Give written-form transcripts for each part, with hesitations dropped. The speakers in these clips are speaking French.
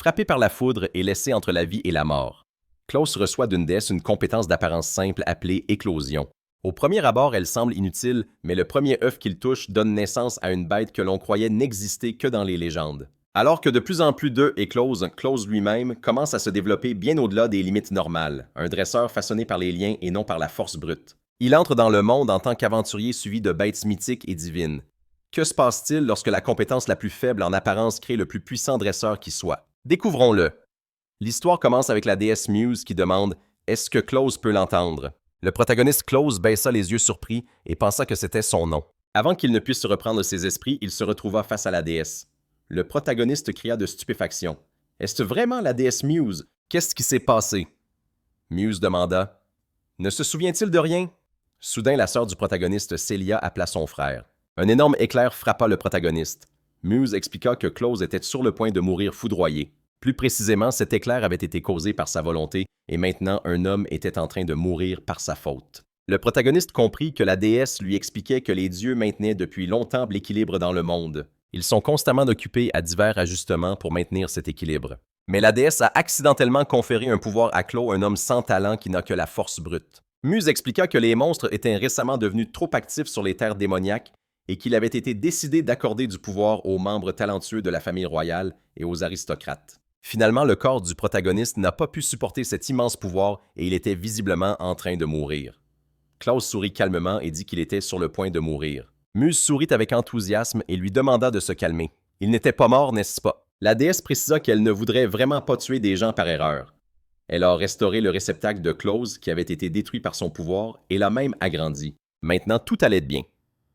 frappé par la foudre et laissé entre la vie et la mort. Klaus reçoit d'une déesse une compétence d'apparence simple appelée éclosion. Au premier abord, elle semble inutile, mais le premier œuf qu'il touche donne naissance à une bête que l'on croyait n'exister que dans les légendes. Alors que de plus en plus d'œufs éclosent, Klaus lui-même commence à se développer bien au-delà des limites normales, un dresseur façonné par les liens et non par la force brute. Il entre dans le monde en tant qu'aventurier suivi de bêtes mythiques et divines. Que se passe-t-il lorsque la compétence la plus faible en apparence crée le plus puissant dresseur qui soit? Découvrons-le. L'histoire commence avec la déesse Muse qui demande « Est-ce que Klaus peut l'entendre ?» Le protagoniste Klaus baissa les yeux surpris et pensa que c'était son nom. Avant qu'il ne puisse se reprendre ses esprits, il se retrouva face à la déesse. Le protagoniste cria de stupéfaction. « Est-ce vraiment la déesse Muse? Qu'est-ce qui s'est passé? » Muse demanda. « Ne se souvient-il de rien? » Soudain, la sœur du protagoniste, Celia, appela son frère. Un énorme éclair frappa le protagoniste. Muse expliqua que Klaus était sur le point de mourir foudroyé. Plus précisément, cet éclair avait été causé par sa volonté et maintenant un homme était en train de mourir par sa faute. Le protagoniste comprit que la déesse lui expliquait que les dieux maintenaient depuis longtemps l'équilibre dans le monde. Ils sont constamment occupés à divers ajustements pour maintenir cet équilibre. Mais la déesse a accidentellement conféré un pouvoir à Klaus, un homme sans talent qui n'a que la force brute. Muse expliqua que les monstres étaient récemment devenus trop actifs sur les terres démoniaques et qu'il avait été décidé d'accorder du pouvoir aux membres talentueux de la famille royale et aux aristocrates. Finalement, le corps du protagoniste n'a pas pu supporter cet immense pouvoir et il était visiblement en train de mourir. Klaus sourit calmement et dit qu'il était sur le point de mourir. Muse sourit avec enthousiasme et lui demanda de se calmer. Il n'était pas mort, n'est-ce pas? La déesse précisa qu'elle ne voudrait vraiment pas tuer des gens par erreur. Elle a restauré le réceptacle de Klaus qui avait été détruit par son pouvoir et l'a même agrandi. Maintenant, tout allait bien.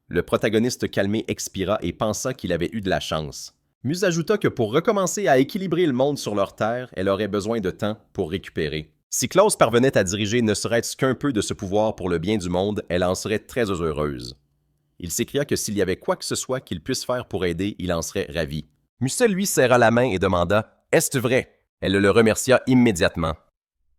Le protagoniste calmé expira et pensa qu'il avait eu de la chance. Muse ajouta que pour recommencer à équilibrer le monde sur leur terre, elle aurait besoin de temps pour récupérer. Si Klaus parvenait à diriger ne serait-ce qu'un peu de ce pouvoir pour le bien du monde, elle en serait très heureuse. Il s'écria que s'il y avait quoi que ce soit qu'il puisse faire pour aider, il en serait ravi. Musel lui serra la main et demanda « Est-ce vrai? » Elle le remercia immédiatement.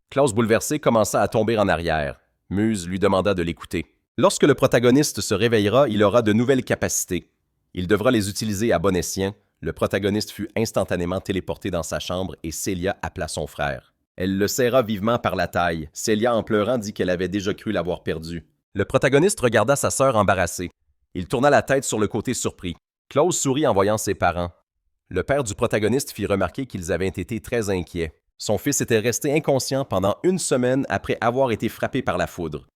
Klaus bouleversé commença à tomber en arrière. Muse lui demanda de l'écouter. Lorsque le protagoniste se réveillera, il aura de nouvelles capacités. Il devra les utiliser à bon escient. Le protagoniste fut instantanément téléporté dans sa chambre et Celia appela son frère. Elle le serra vivement par la taille. Celia, en pleurant, dit qu'elle avait déjà cru l'avoir perdu. Le protagoniste regarda sa sœur embarrassée. Il tourna la tête sur le côté surpris. Klaus sourit en voyant ses parents. Le père du protagoniste fit remarquer qu'ils avaient été très inquiets. Son fils était resté inconscient pendant 1 semaine après avoir été frappé par la foudre.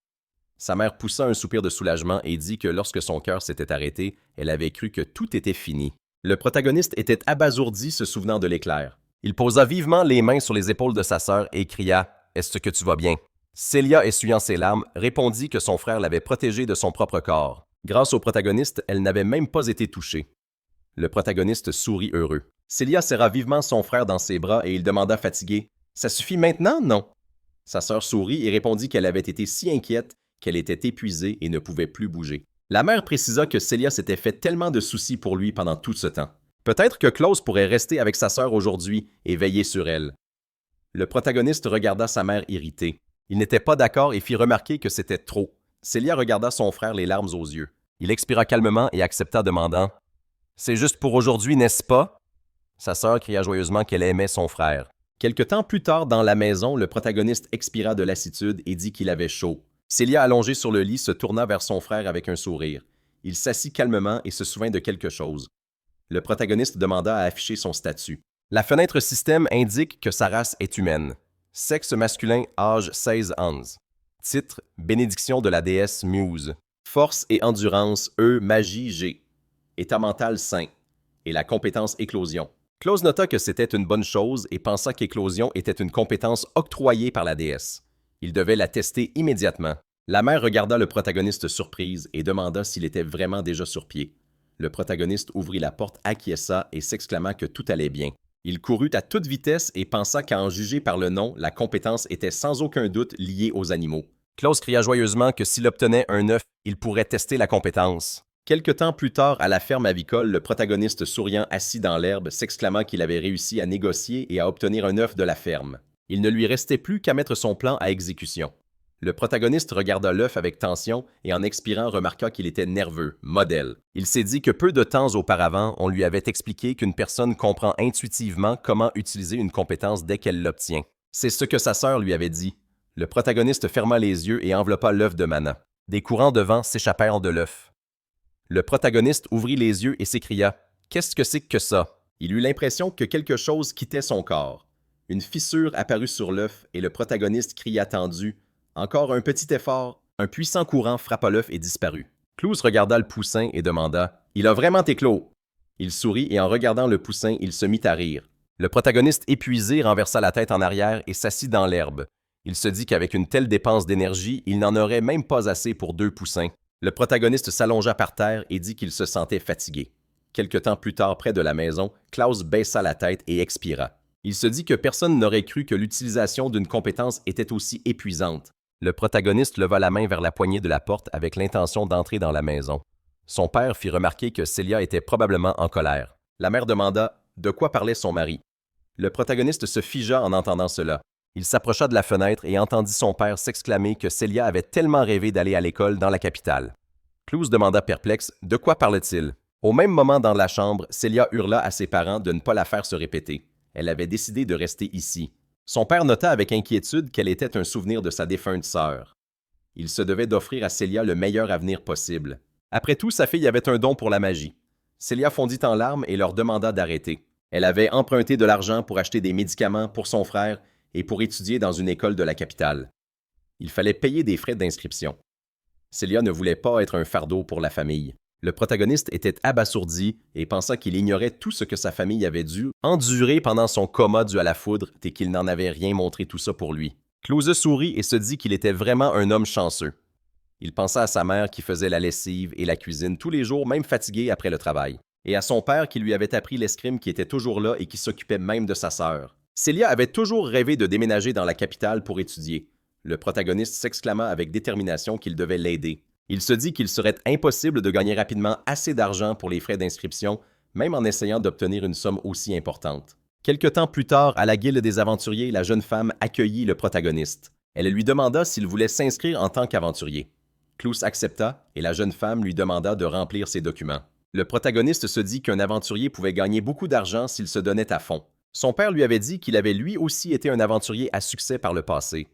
Sa mère poussa un soupir de soulagement et dit que lorsque son cœur s'était arrêté, elle avait cru que tout était fini. Le protagoniste était abasourdi se souvenant de l'éclair. Il posa vivement les mains sur les épaules de sa sœur et cria « Est-ce que tu vas bien? » Celia, essuyant ses larmes, répondit que son frère l'avait protégée de son propre corps. Grâce au protagoniste, elle n'avait même pas été touchée. Le protagoniste sourit heureux. Celia serra vivement son frère dans ses bras et il demanda fatigué « Ça suffit maintenant, non? » Sa sœur sourit et répondit qu'elle avait été si inquiète qu'elle était épuisée et ne pouvait plus bouger. La mère précisa que Celia s'était fait tellement de soucis pour lui pendant tout ce temps. Peut-être que Klaus pourrait rester avec sa sœur aujourd'hui et veiller sur elle. Le protagoniste regarda sa mère irritée. Il n'était pas d'accord et fit remarquer que c'était trop. Celia regarda son frère les larmes aux yeux. Il expira calmement et accepta demandant « C'est juste pour aujourd'hui, n'est-ce pas? » Sa sœur cria joyeusement qu'elle aimait son frère. Quelque temps plus tard, dans la maison, le protagoniste expira de lassitude et dit qu'il avait chaud. Celia, allongée sur le lit, se tourna vers son frère avec un sourire. Il s'assit calmement et se souvint de quelque chose. Le protagoniste demanda à afficher son statut. La fenêtre système indique que sa race est humaine. Sexe masculin, âge 16 ans. Titre, bénédiction de la déesse Muse. Force et endurance, E, magie, G. État mental sain. Et la compétence éclosion. Klaus nota que c'était une bonne chose et pensa qu'éclosion était une compétence octroyée par la déesse. Il devait la tester immédiatement. La mère regarda le protagoniste surprise et demanda s'il était vraiment déjà sur pied. Le protagoniste ouvrit la porte, acquiesça et s'exclama que tout allait bien. Il courut à toute vitesse et pensa qu'à en juger par le nom, la compétence était sans aucun doute liée aux animaux. Klaus cria joyeusement que s'il obtenait un œuf, il pourrait tester la compétence. Quelque temps plus tard, à la ferme avicole, le protagoniste souriant assis dans l'herbe s'exclama qu'il avait réussi à négocier et à obtenir un œuf de la ferme. Il ne lui restait plus qu'à mettre son plan à exécution. Le protagoniste regarda l'œuf avec tension et en expirant remarqua qu'il était nerveux, modèle. Il s'est dit que peu de temps auparavant, on lui avait expliqué qu'une personne comprend intuitivement comment utiliser une compétence dès qu'elle l'obtient. C'est ce que sa sœur lui avait dit. Le protagoniste ferma les yeux et enveloppa l'œuf de mana. Des courants de vent s'échappèrent de l'œuf. Le protagoniste ouvrit les yeux et s'écria « Qu'est-ce que c'est que ça ?» Il eut l'impression que quelque chose quittait son corps. Une fissure apparut sur l'œuf et le protagoniste cria tendu « Encore un petit effort !» Un puissant courant frappa l'œuf et disparut. Clouse regarda le poussin et demanda « Il a vraiment éclos !» Il sourit et en regardant le poussin, il se mit à rire. Le protagoniste épuisé renversa la tête en arrière et s'assit dans l'herbe. Il se dit qu'avec une telle dépense d'énergie, il n'en aurait même pas assez pour 2 poussins. Le protagoniste s'allongea par terre et dit qu'il se sentait fatigué. Quelque temps plus tard, près de la maison, Klaus baissa la tête et expira. Il se dit que personne n'aurait cru que l'utilisation d'une compétence était aussi épuisante. Le protagoniste leva la main vers la poignée de la porte avec l'intention d'entrer dans la maison. Son père fit remarquer que Celia était probablement en colère. La mère demanda « De quoi parlait son mari ?» Le protagoniste se figea en entendant cela. Il s'approcha de la fenêtre et entendit son père s'exclamer que Celia avait tellement rêvé d'aller à l'école dans la capitale. Clouse demanda perplexe « De quoi parle-t-il » Au même moment dans la chambre, Celia hurla à ses parents de ne pas la faire se répéter. Elle avait décidé de rester ici. Son père nota avec inquiétude qu'elle était un souvenir de sa défunte sœur. Il se devait d'offrir à Celia le meilleur avenir possible. Après tout, sa fille avait un don pour la magie. Celia fondit en larmes et leur demanda d'arrêter. Elle avait emprunté de l'argent pour acheter des médicaments pour son frère et pour étudier dans une école de la capitale. Il fallait payer des frais d'inscription. Celia ne voulait pas être un fardeau pour la famille. Le protagoniste était abasourdi et pensa qu'il ignorait tout ce que sa famille avait dû endurer pendant son coma dû à la foudre et qu'il n'en avait rien montré tout ça pour lui. Close sourit et se dit qu'il était vraiment un homme chanceux. Il pensa à sa mère qui faisait la lessive et la cuisine tous les jours, même fatiguée après le travail, et à son père qui lui avait appris l'escrime qui était toujours là et qui s'occupait même de sa sœur. Celia avait toujours rêvé de déménager dans la capitale pour étudier. Le protagoniste s'exclama avec détermination qu'il devait l'aider. Il se dit qu'il serait impossible de gagner rapidement assez d'argent pour les frais d'inscription, même en essayant d'obtenir une somme aussi importante. Quelque temps plus tard, à la Guilde des aventuriers, la jeune femme accueillit le protagoniste. Elle lui demanda s'il voulait s'inscrire en tant qu'aventurier. Clouse accepta et la jeune femme lui demanda de remplir ses documents. Le protagoniste se dit qu'un aventurier pouvait gagner beaucoup d'argent s'il se donnait à fond. Son père lui avait dit qu'il avait lui aussi été un aventurier à succès par le passé.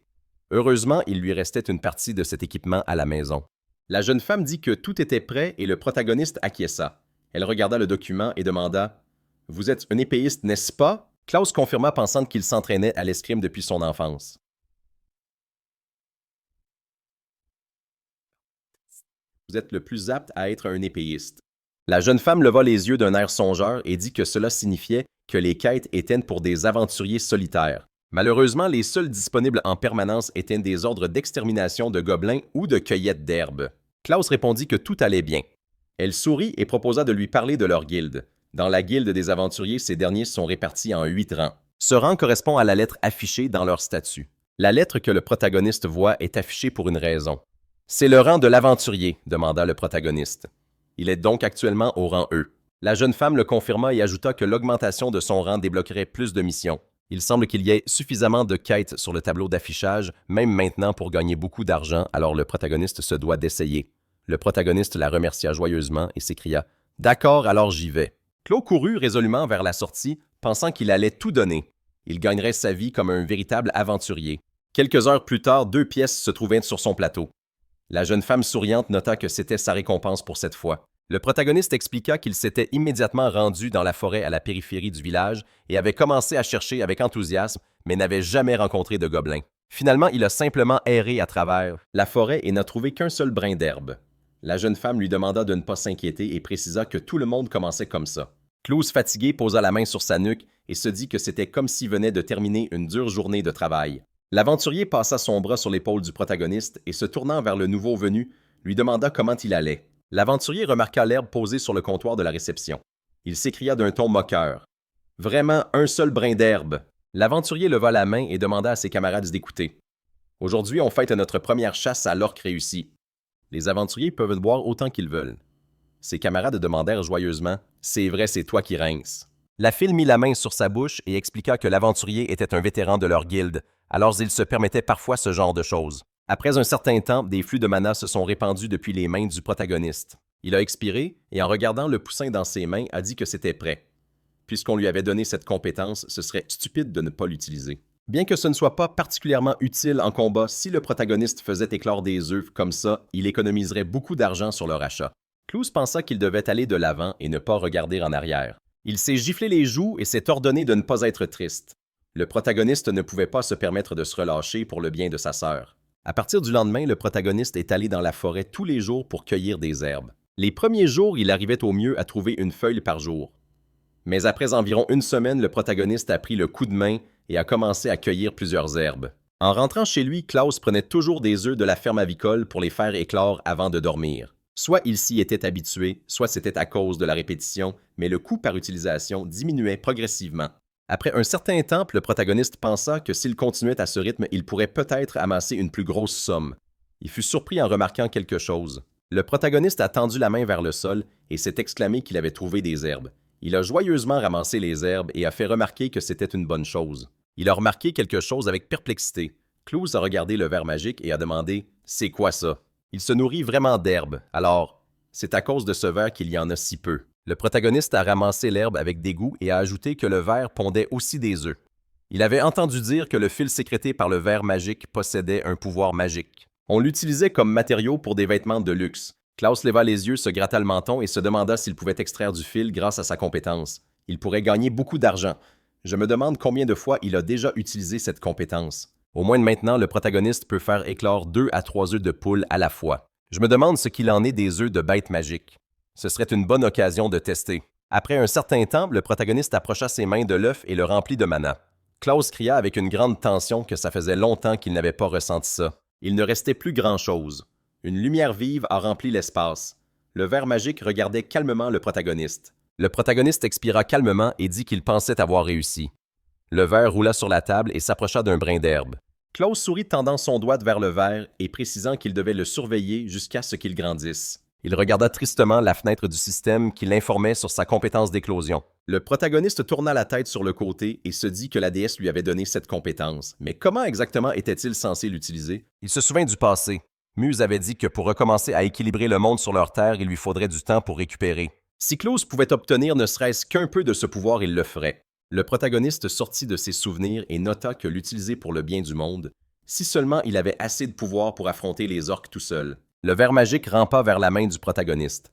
Heureusement, il lui restait une partie de cet équipement à la maison. La jeune femme dit que tout était prêt et le protagoniste acquiesça. Elle regarda le document et demanda « Vous êtes un épéiste, n'est-ce pas ?» Klaus confirma pensant qu'il s'entraînait à l'escrime depuis son enfance. « Vous êtes le plus apte à être un épéiste. » La jeune femme leva les yeux d'un air songeur et dit que cela signifiait que les quêtes étaient pour des aventuriers solitaires. Malheureusement, les seuls disponibles en permanence étaient des ordres d'extermination de gobelins ou de cueillette d'herbes. Klaus répondit que tout allait bien. Elle sourit et proposa de lui parler de leur guilde. Dans la guilde des aventuriers, ces derniers sont répartis en 8 rangs. Ce rang correspond à la lettre affichée dans leur statut. La lettre que le protagoniste voit est affichée pour une raison. « C'est le rang de l'aventurier », demanda le protagoniste. Il est donc actuellement au rang E. La jeune femme le confirma et ajouta que l'augmentation de son rang débloquerait plus de missions. Il semble qu'il y ait suffisamment de quêtes sur le tableau d'affichage, même maintenant pour gagner beaucoup d'argent, alors le protagoniste se doit d'essayer. Le protagoniste la remercia joyeusement et s'écria « D'accord, alors j'y vais ». Claude courut résolument vers la sortie, pensant qu'il allait tout donner. Il gagnerait sa vie comme un véritable aventurier. Quelques heures plus tard, 2 pièces se trouvaient sur son plateau. La jeune femme souriante nota que c'était sa récompense pour cette fois. Le protagoniste expliqua qu'il s'était immédiatement rendu dans la forêt à la périphérie du village et avait commencé à chercher avec enthousiasme, mais n'avait jamais rencontré de gobelins. Finalement, il a simplement erré à travers la forêt et n'a trouvé qu'un seul brin d'herbe. La jeune femme lui demanda de ne pas s'inquiéter et précisa que tout le monde commençait comme ça. Close, fatigué, posa la main sur sa nuque et se dit que c'était comme s'il venait de terminer une dure journée de travail. L'aventurier passa son bras sur l'épaule du protagoniste et se tournant vers le nouveau venu, lui demanda comment il allait. L'aventurier remarqua l'herbe posée sur le comptoir de la réception. Il s'écria d'un ton moqueur. « Vraiment un seul brin d'herbe !» L'aventurier leva la main et demanda à ses camarades d'écouter. « Aujourd'hui, on fête notre première chasse à l'orque réussie. Les aventuriers peuvent boire autant qu'ils veulent. » Ses camarades demandèrent joyeusement « C'est vrai, c'est toi qui rinces. » La fille mit la main sur sa bouche et expliqua que l'aventurier était un vétéran de leur guilde, alors il se permettait parfois ce genre de choses. Après un certain temps, des flux de mana se sont répandus depuis les mains du protagoniste. Il a expiré et en regardant le poussin dans ses mains a dit que c'était prêt. Puisqu'on lui avait donné cette compétence, ce serait stupide de ne pas l'utiliser. Bien que ce ne soit pas particulièrement utile en combat, si le protagoniste faisait éclore des œufs comme ça, il économiserait beaucoup d'argent sur leur achat. Klaus pensa qu'il devait aller de l'avant et ne pas regarder en arrière. Il s'est giflé les joues et s'est ordonné de ne pas être triste. Le protagoniste ne pouvait pas se permettre de se relâcher pour le bien de sa sœur. À partir du lendemain, le protagoniste est allé dans la forêt tous les jours pour cueillir des herbes. Les premiers jours, il arrivait au mieux à trouver une feuille par jour. Mais après environ une semaine, le protagoniste a pris le coup de main et a commencé à cueillir plusieurs herbes. En rentrant chez lui, Klaus prenait toujours des œufs de la ferme avicole pour les faire éclore avant de dormir. Soit il s'y était habitué, soit c'était à cause de la répétition, mais le coût par utilisation diminuait progressivement. Après un certain temps, le protagoniste pensa que s'il continuait à ce rythme, il pourrait peut-être amasser une plus grosse somme. Il fut surpris en remarquant quelque chose. Le protagoniste a tendu la main vers le sol et s'est exclamé qu'il avait trouvé des herbes. Il a joyeusement ramassé les herbes et a fait remarquer que c'était une bonne chose. Il a remarqué quelque chose avec perplexité. Klaus a regardé le verre magique et a demandé « C'est quoi ça ?» Il se nourrit vraiment d'herbes, alors c'est à cause de ce verre qu'il y en a si peu. Le protagoniste a ramassé l'herbe avec dégoût et a ajouté que le verre pondait aussi des œufs. Il avait entendu dire que le fil sécrété par le verre magique possédait un pouvoir magique. On l'utilisait comme matériau pour des vêtements de luxe. Klaus leva les yeux, se gratta le menton et se demanda s'il pouvait extraire du fil grâce à sa compétence. Il pourrait gagner beaucoup d'argent. Je me demande combien de fois il a déjà utilisé cette compétence. Au moins maintenant, le protagoniste peut faire éclore 2 à 3 œufs de poule à la fois. Je me demande ce qu'il en est des œufs de bêtes magiques. Ce serait une bonne occasion de tester. Après un certain temps, le protagoniste approcha ses mains de l'œuf et le remplit de mana. Klaus cria avec une grande tension que ça faisait longtemps qu'il n'avait pas ressenti ça. Il ne restait plus grand-chose. Une lumière vive a rempli l'espace. Le verre magique regardait calmement le protagoniste. Le protagoniste expira calmement et dit qu'il pensait avoir réussi. Le verre roula sur la table et s'approcha d'un brin d'herbe. Klaus sourit tendant son doigt vers le verre et précisant qu'il devait le surveiller jusqu'à ce qu'il grandisse. Il regarda tristement la fenêtre du système qui l'informait sur sa compétence d'éclosion. Le protagoniste tourna la tête sur le côté et se dit que la déesse lui avait donné cette compétence. Mais comment exactement était-il censé l'utiliser? Il se souvint du passé. Muse avait dit que pour recommencer à équilibrer le monde sur leur terre, il lui faudrait du temps pour récupérer. Si Klaus pouvait obtenir ne serait-ce qu'un peu de ce pouvoir, il le ferait. Le protagoniste sortit de ses souvenirs et nota que l'utiliser pour le bien du monde, si seulement il avait assez de pouvoir pour affronter les orques tout seul. Le verre magique rampa vers la main du protagoniste.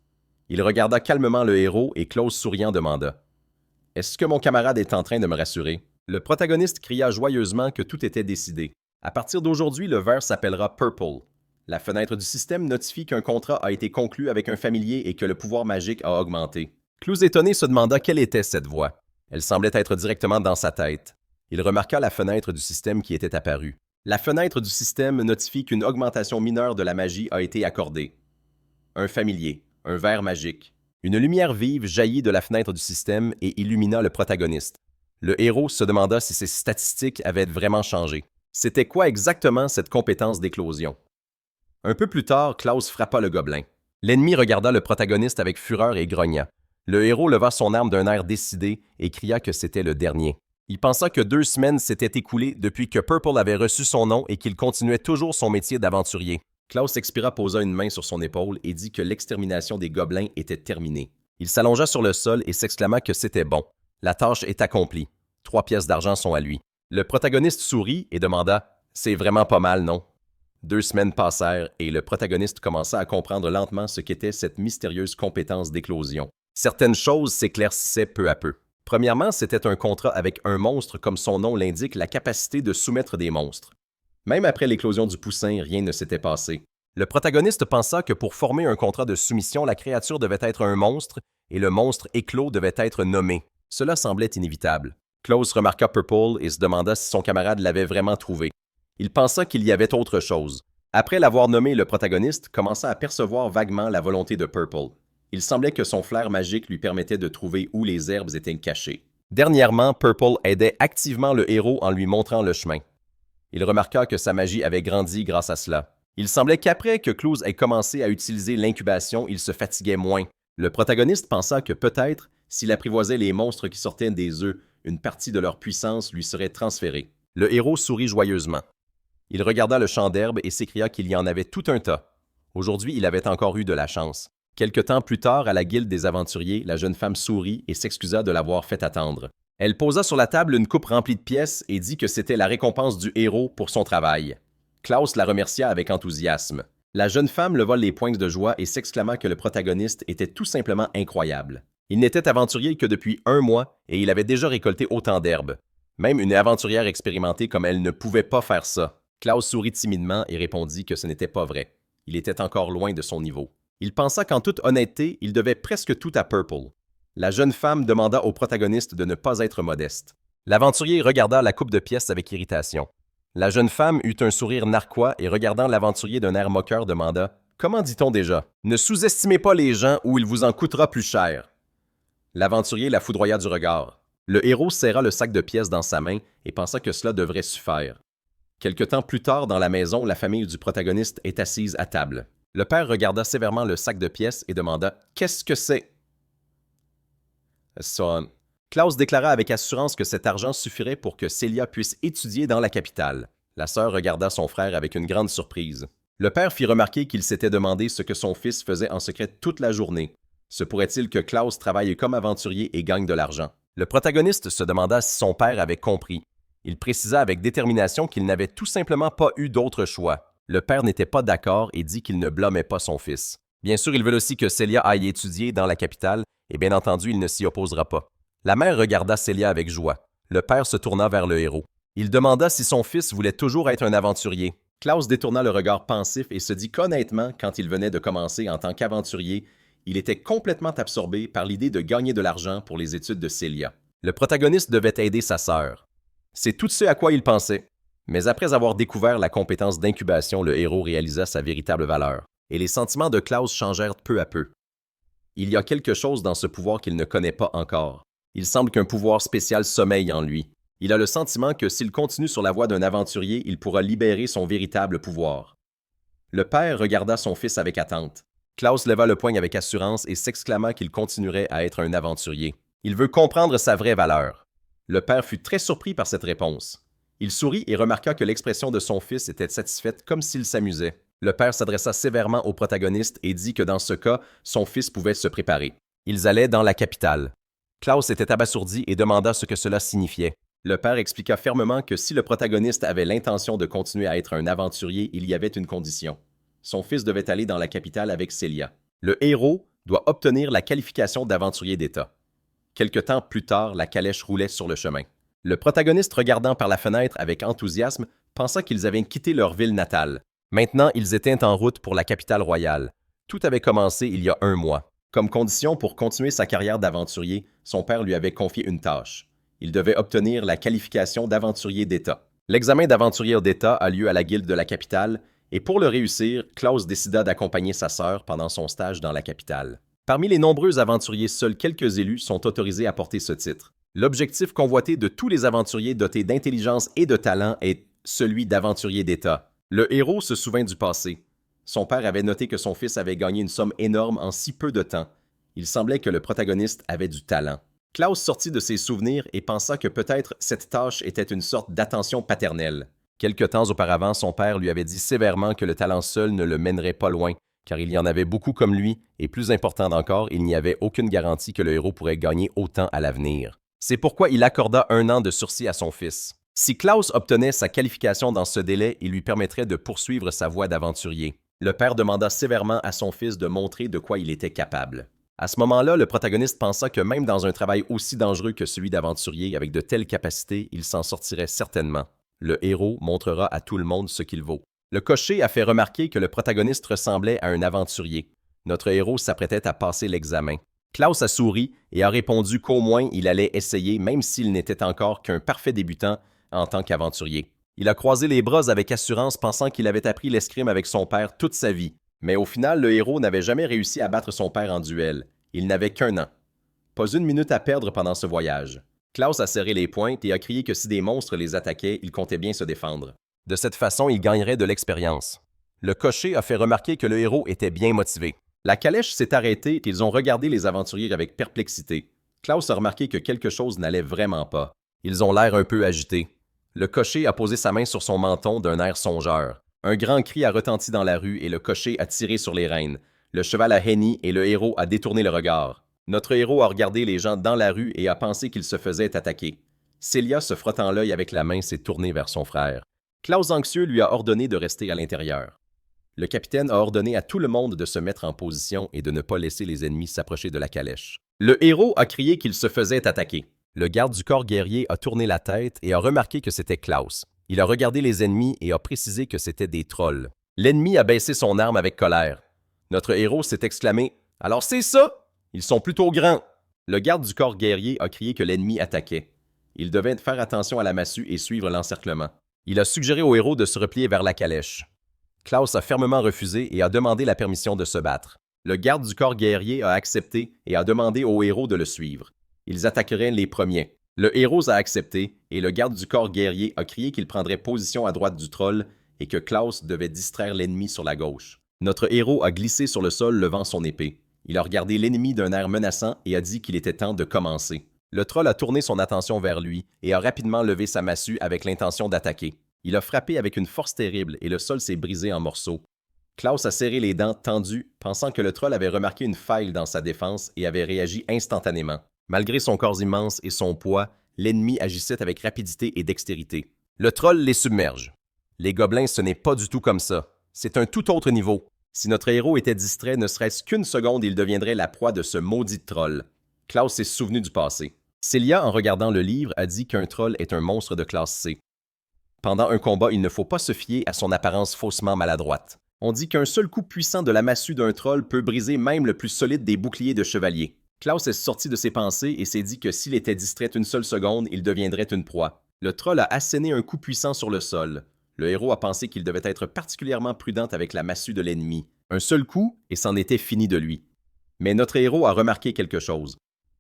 Il regarda calmement le héros et Klaus souriant demanda « Est-ce que mon camarade est en train de me rassurer ?» Le protagoniste cria joyeusement que tout était décidé. À partir d'aujourd'hui, le verre s'appellera Purple. La fenêtre du système notifie qu'un contrat a été conclu avec un familier et que le pouvoir magique a augmenté. Klaus étonné se demanda quelle était cette voix. Elle semblait être directement dans sa tête. Il remarqua la fenêtre du système qui était apparue. La fenêtre du système notifie qu'une augmentation mineure de la magie a été accordée. Un familier, un verre magique. Une lumière vive jaillit de la fenêtre du système et illumina le protagoniste. Le héros se demanda si ses statistiques avaient vraiment changé. C'était quoi exactement cette compétence d'éclosion? Un peu plus tard, Klaus frappa le gobelin. L'ennemi regarda le protagoniste avec fureur et grogna. Le héros leva son arme d'un air décidé et cria que c'était le dernier. Il pensa que 2 semaines s'étaient écoulées depuis que Purple avait reçu son nom et qu'il continuait toujours son métier d'aventurier. Klaus expira, posa une main sur son épaule et dit que l'extermination des gobelins était terminée. Il s'allongea sur le sol et s'exclama que c'était bon. La tâche est accomplie. 3 pièces d'argent sont à lui. Le protagoniste sourit et demanda « C'est vraiment pas mal, non? » 2 semaines passèrent et le protagoniste commença à comprendre lentement ce qu'était cette mystérieuse compétence d'éclosion. Certaines choses s'éclaircissaient peu à peu. Premièrement, c'était un contrat avec un monstre comme son nom l'indique, la capacité de soumettre des monstres. Même après l'éclosion du poussin, rien ne s'était passé. Le protagoniste pensa que pour former un contrat de soumission, la créature devait être un monstre et le monstre éclos devait être nommé. Cela semblait inévitable. Klaus remarqua Purple et se demanda si son camarade l'avait vraiment trouvé. Il pensa qu'il y avait autre chose. Après l'avoir nommé, le protagoniste commença à percevoir vaguement la volonté de Purple. Il semblait que son flair magique lui permettait de trouver où les herbes étaient cachées. Dernièrement, Purple aidait activement le héros en lui montrant le chemin. Il remarqua que sa magie avait grandi grâce à cela. Il semblait qu'après que Klaus ait commencé à utiliser l'incubation, il se fatiguait moins. Le protagoniste pensa que peut-être, s'il apprivoisait les monstres qui sortaient des œufs, une partie de leur puissance lui serait transférée. Le héros sourit joyeusement. Il regarda le champ d'herbe et s'écria qu'il y en avait tout un tas. Aujourd'hui, il avait encore eu de la chance. Quelque temps plus tard, à la guilde des aventuriers, la jeune femme sourit et s'excusa de l'avoir fait attendre. Elle posa sur la table une coupe remplie de pièces et dit que c'était la récompense du héros pour son travail. Klaus la remercia avec enthousiasme. La jeune femme leva les poings de joie et s'exclama que le protagoniste était tout simplement incroyable. Il n'était aventurier que depuis 1 mois et il avait déjà récolté autant d'herbes. Même une aventurière expérimentée comme elle ne pouvait pas faire ça. Klaus sourit timidement et répondit que ce n'était pas vrai. Il était encore loin de son niveau. Il pensa qu'en toute honnêteté, il devait presque tout à Purple. La jeune femme demanda au protagoniste de ne pas être modeste. L'aventurier regarda la coupe de pièces avec irritation. La jeune femme eut un sourire narquois et regardant l'aventurier d'un air moqueur demanda « Comment dit-on déjà? Ne sous-estimez pas les gens ou il vous en coûtera plus cher. » L'aventurier la foudroya du regard. Le héros serra le sac de pièces dans sa main et pensa que cela devrait suffire. Quelque temps plus tard, dans la maison, la famille du protagoniste est assise à table. Le père regarda sévèrement le sac de pièces et demanda « Qu'est-ce que c'est? » Son. Klaus déclara avec assurance que cet argent suffirait pour que Celia puisse étudier dans la capitale. La sœur regarda son frère avec une grande surprise. Le père fit remarquer qu'il s'était demandé ce que son fils faisait en secret toute la journée. Se pourrait-il que Klaus travaille comme aventurier et gagne de l'argent? Le protagoniste se demanda si son père avait compris. Il précisa avec détermination qu'il n'avait tout simplement pas eu d'autre choix. Le père n'était pas d'accord et dit qu'il ne blâmait pas son fils. Bien sûr, il veut aussi que Celia aille étudier dans la capitale, et bien entendu, il ne s'y opposera pas. La mère regarda Celia avec joie. Le père se tourna vers le héros. Il demanda si son fils voulait toujours être un aventurier. Klaus détourna le regard pensif et se dit qu'honnêtement, quand il venait de commencer en tant qu'aventurier, il était complètement absorbé par l'idée de gagner de l'argent pour les études de Celia. Le protagoniste devait aider sa sœur. C'est tout ce à quoi il pensait. Mais après avoir découvert la compétence d'incubation, le héros réalisa sa véritable valeur. Et les sentiments de Klaus changèrent peu à peu. Il y a quelque chose dans ce pouvoir qu'il ne connaît pas encore. Il semble qu'un pouvoir spécial sommeille en lui. Il a le sentiment que s'il continue sur la voie d'un aventurier, il pourra libérer son véritable pouvoir. Le père regarda son fils avec attente. Klaus leva le poing avec assurance et s'exclama qu'il continuerait à être un aventurier. Il veut comprendre sa vraie valeur. Le père fut très surpris par cette réponse. Il sourit et remarqua que l'expression de son fils était satisfaite comme s'il s'amusait. Le père s'adressa sévèrement au protagoniste et dit que dans ce cas, son fils pouvait se préparer. Ils allaient dans la capitale. Klaus était abasourdi et demanda ce que cela signifiait. Le père expliqua fermement que si le protagoniste avait l'intention de continuer à être un aventurier, il y avait une condition. Son fils devait aller dans la capitale avec Celia. Le héros doit obtenir la qualification d'aventurier d'État. Quelque temps plus tard, la calèche roulait sur le chemin. Le protagoniste, regardant par la fenêtre avec enthousiasme, pensa qu'ils avaient quitté leur ville natale. Maintenant, ils étaient en route pour la capitale royale. Tout avait commencé il y a 1 mois. Comme condition pour continuer sa carrière d'aventurier, son père lui avait confié une tâche. Il devait obtenir la qualification d'aventurier d'État. L'examen d'aventurier d'État a lieu à la guilde de la capitale, et pour le réussir, Klaus décida d'accompagner sa sœur pendant son stage dans la capitale. Parmi les nombreux aventuriers, seuls quelques élus sont autorisés à porter ce titre. L'objectif convoité de tous les aventuriers dotés d'intelligence et de talent est celui d'aventurier d'État. Le héros se souvint du passé. Son père avait noté que son fils avait gagné une somme énorme en si peu de temps. Il semblait que le protagoniste avait du talent. Klaus sortit de ses souvenirs et pensa que peut-être cette tâche était une sorte d'attention paternelle. Quelque temps auparavant, son père lui avait dit sévèrement que le talent seul ne le mènerait pas loin, car il y en avait beaucoup comme lui, et plus important encore, il n'y avait aucune garantie que le héros pourrait gagner autant à l'avenir. C'est pourquoi il accorda 1 an de sursis à son fils. Si Klaus obtenait sa qualification dans ce délai, il lui permettrait de poursuivre sa voie d'aventurier. Le père demanda sévèrement à son fils de montrer de quoi il était capable. À ce moment-là, le protagoniste pensa que même dans un travail aussi dangereux que celui d'aventurier avec de telles capacités, il s'en sortirait certainement. Le héros montrera à tout le monde ce qu'il vaut. Le cocher a fait remarquer que le protagoniste ressemblait à un aventurier. Notre héros s'apprêtait à passer l'examen. Klaus a souri et a répondu qu'au moins il allait essayer, même s'il n'était encore qu'un parfait débutant en tant qu'aventurier. Il a croisé les bras avec assurance, pensant qu'il avait appris l'escrime avec son père toute sa vie. Mais au final, le héros n'avait jamais réussi à battre son père en duel. Il n'avait qu'1 an. Pas 1 minute à perdre pendant ce voyage. Klaus a serré les poings et a crié que si des monstres les attaquaient, il comptait bien se défendre. De cette façon, il gagnerait de l'expérience. Le cocher a fait remarquer que le héros était bien motivé. La calèche s'est arrêtée et ils ont regardé les aventuriers avec perplexité. Klaus a remarqué que quelque chose n'allait vraiment pas. Ils ont l'air un peu agités. Le cocher a posé sa main sur son menton d'un air songeur. Un grand cri a retenti dans la rue et le cocher a tiré sur les rênes. Le cheval a henni et le héros a détourné le regard. Notre héros a regardé les gens dans la rue et a pensé qu'il se faisait attaquer. Célia, se frottant l'œil avec la main, s'est tournée vers son frère. Klaus anxieux lui a ordonné de rester à l'intérieur. Le capitaine a ordonné à tout le monde de se mettre en position et de ne pas laisser les ennemis s'approcher de la calèche. Le héros a crié qu'il se faisait attaquer. Le garde du corps guerrier a tourné la tête et a remarqué que c'était Klaus. Il a regardé les ennemis et a précisé que c'était des trolls. L'ennemi a baissé son arme avec colère. Notre héros s'est exclamé « Alors c'est ça! Ils sont plutôt grands! » Le garde du corps guerrier a crié que l'ennemi attaquait. Il devait faire attention à la massue et suivre l'encerclement. Il a suggéré au héros de se replier vers la calèche. Klaus a fermement refusé et a demandé la permission de se battre. Le garde du corps guerrier a accepté et a demandé au héros de le suivre. Ils attaqueraient les premiers. Le héros a accepté et le garde du corps guerrier a crié qu'il prendrait position à droite du troll et que Klaus devait distraire l'ennemi sur la gauche. Notre héros a glissé sur le sol levant son épée. Il a regardé l'ennemi d'un air menaçant et a dit qu'il était temps de commencer. Le troll a tourné son attention vers lui et a rapidement levé sa massue avec l'intention d'attaquer. Il a frappé avec une force terrible et le sol s'est brisé en morceaux. Klaus a serré les dents tendues, pensant que le troll avait remarqué une faille dans sa défense et avait réagi instantanément. Malgré son corps immense et son poids, l'ennemi agissait avec rapidité et dextérité. Le troll les submerge. Les gobelins, ce n'est pas du tout comme ça. C'est un tout autre niveau. Si notre héros était distrait, ne serait-ce qu'une seconde, il deviendrait la proie de ce maudit troll. Klaus s'est souvenu du passé. Célia, en regardant le livre, a dit qu'un troll est un monstre de classe C. Pendant un combat, il ne faut pas se fier à son apparence faussement maladroite. On dit qu'un seul coup puissant de la massue d'un troll peut briser même le plus solide des boucliers de chevalier. Klaus est sorti de ses pensées et s'est dit que s'il était distrait une seule seconde, il deviendrait une proie. Le troll a asséné un coup puissant sur le sol. Le héros a pensé qu'il devait être particulièrement prudent avec la massue de l'ennemi. Un seul coup, et c'en était fini de lui. Mais notre héros a remarqué quelque chose.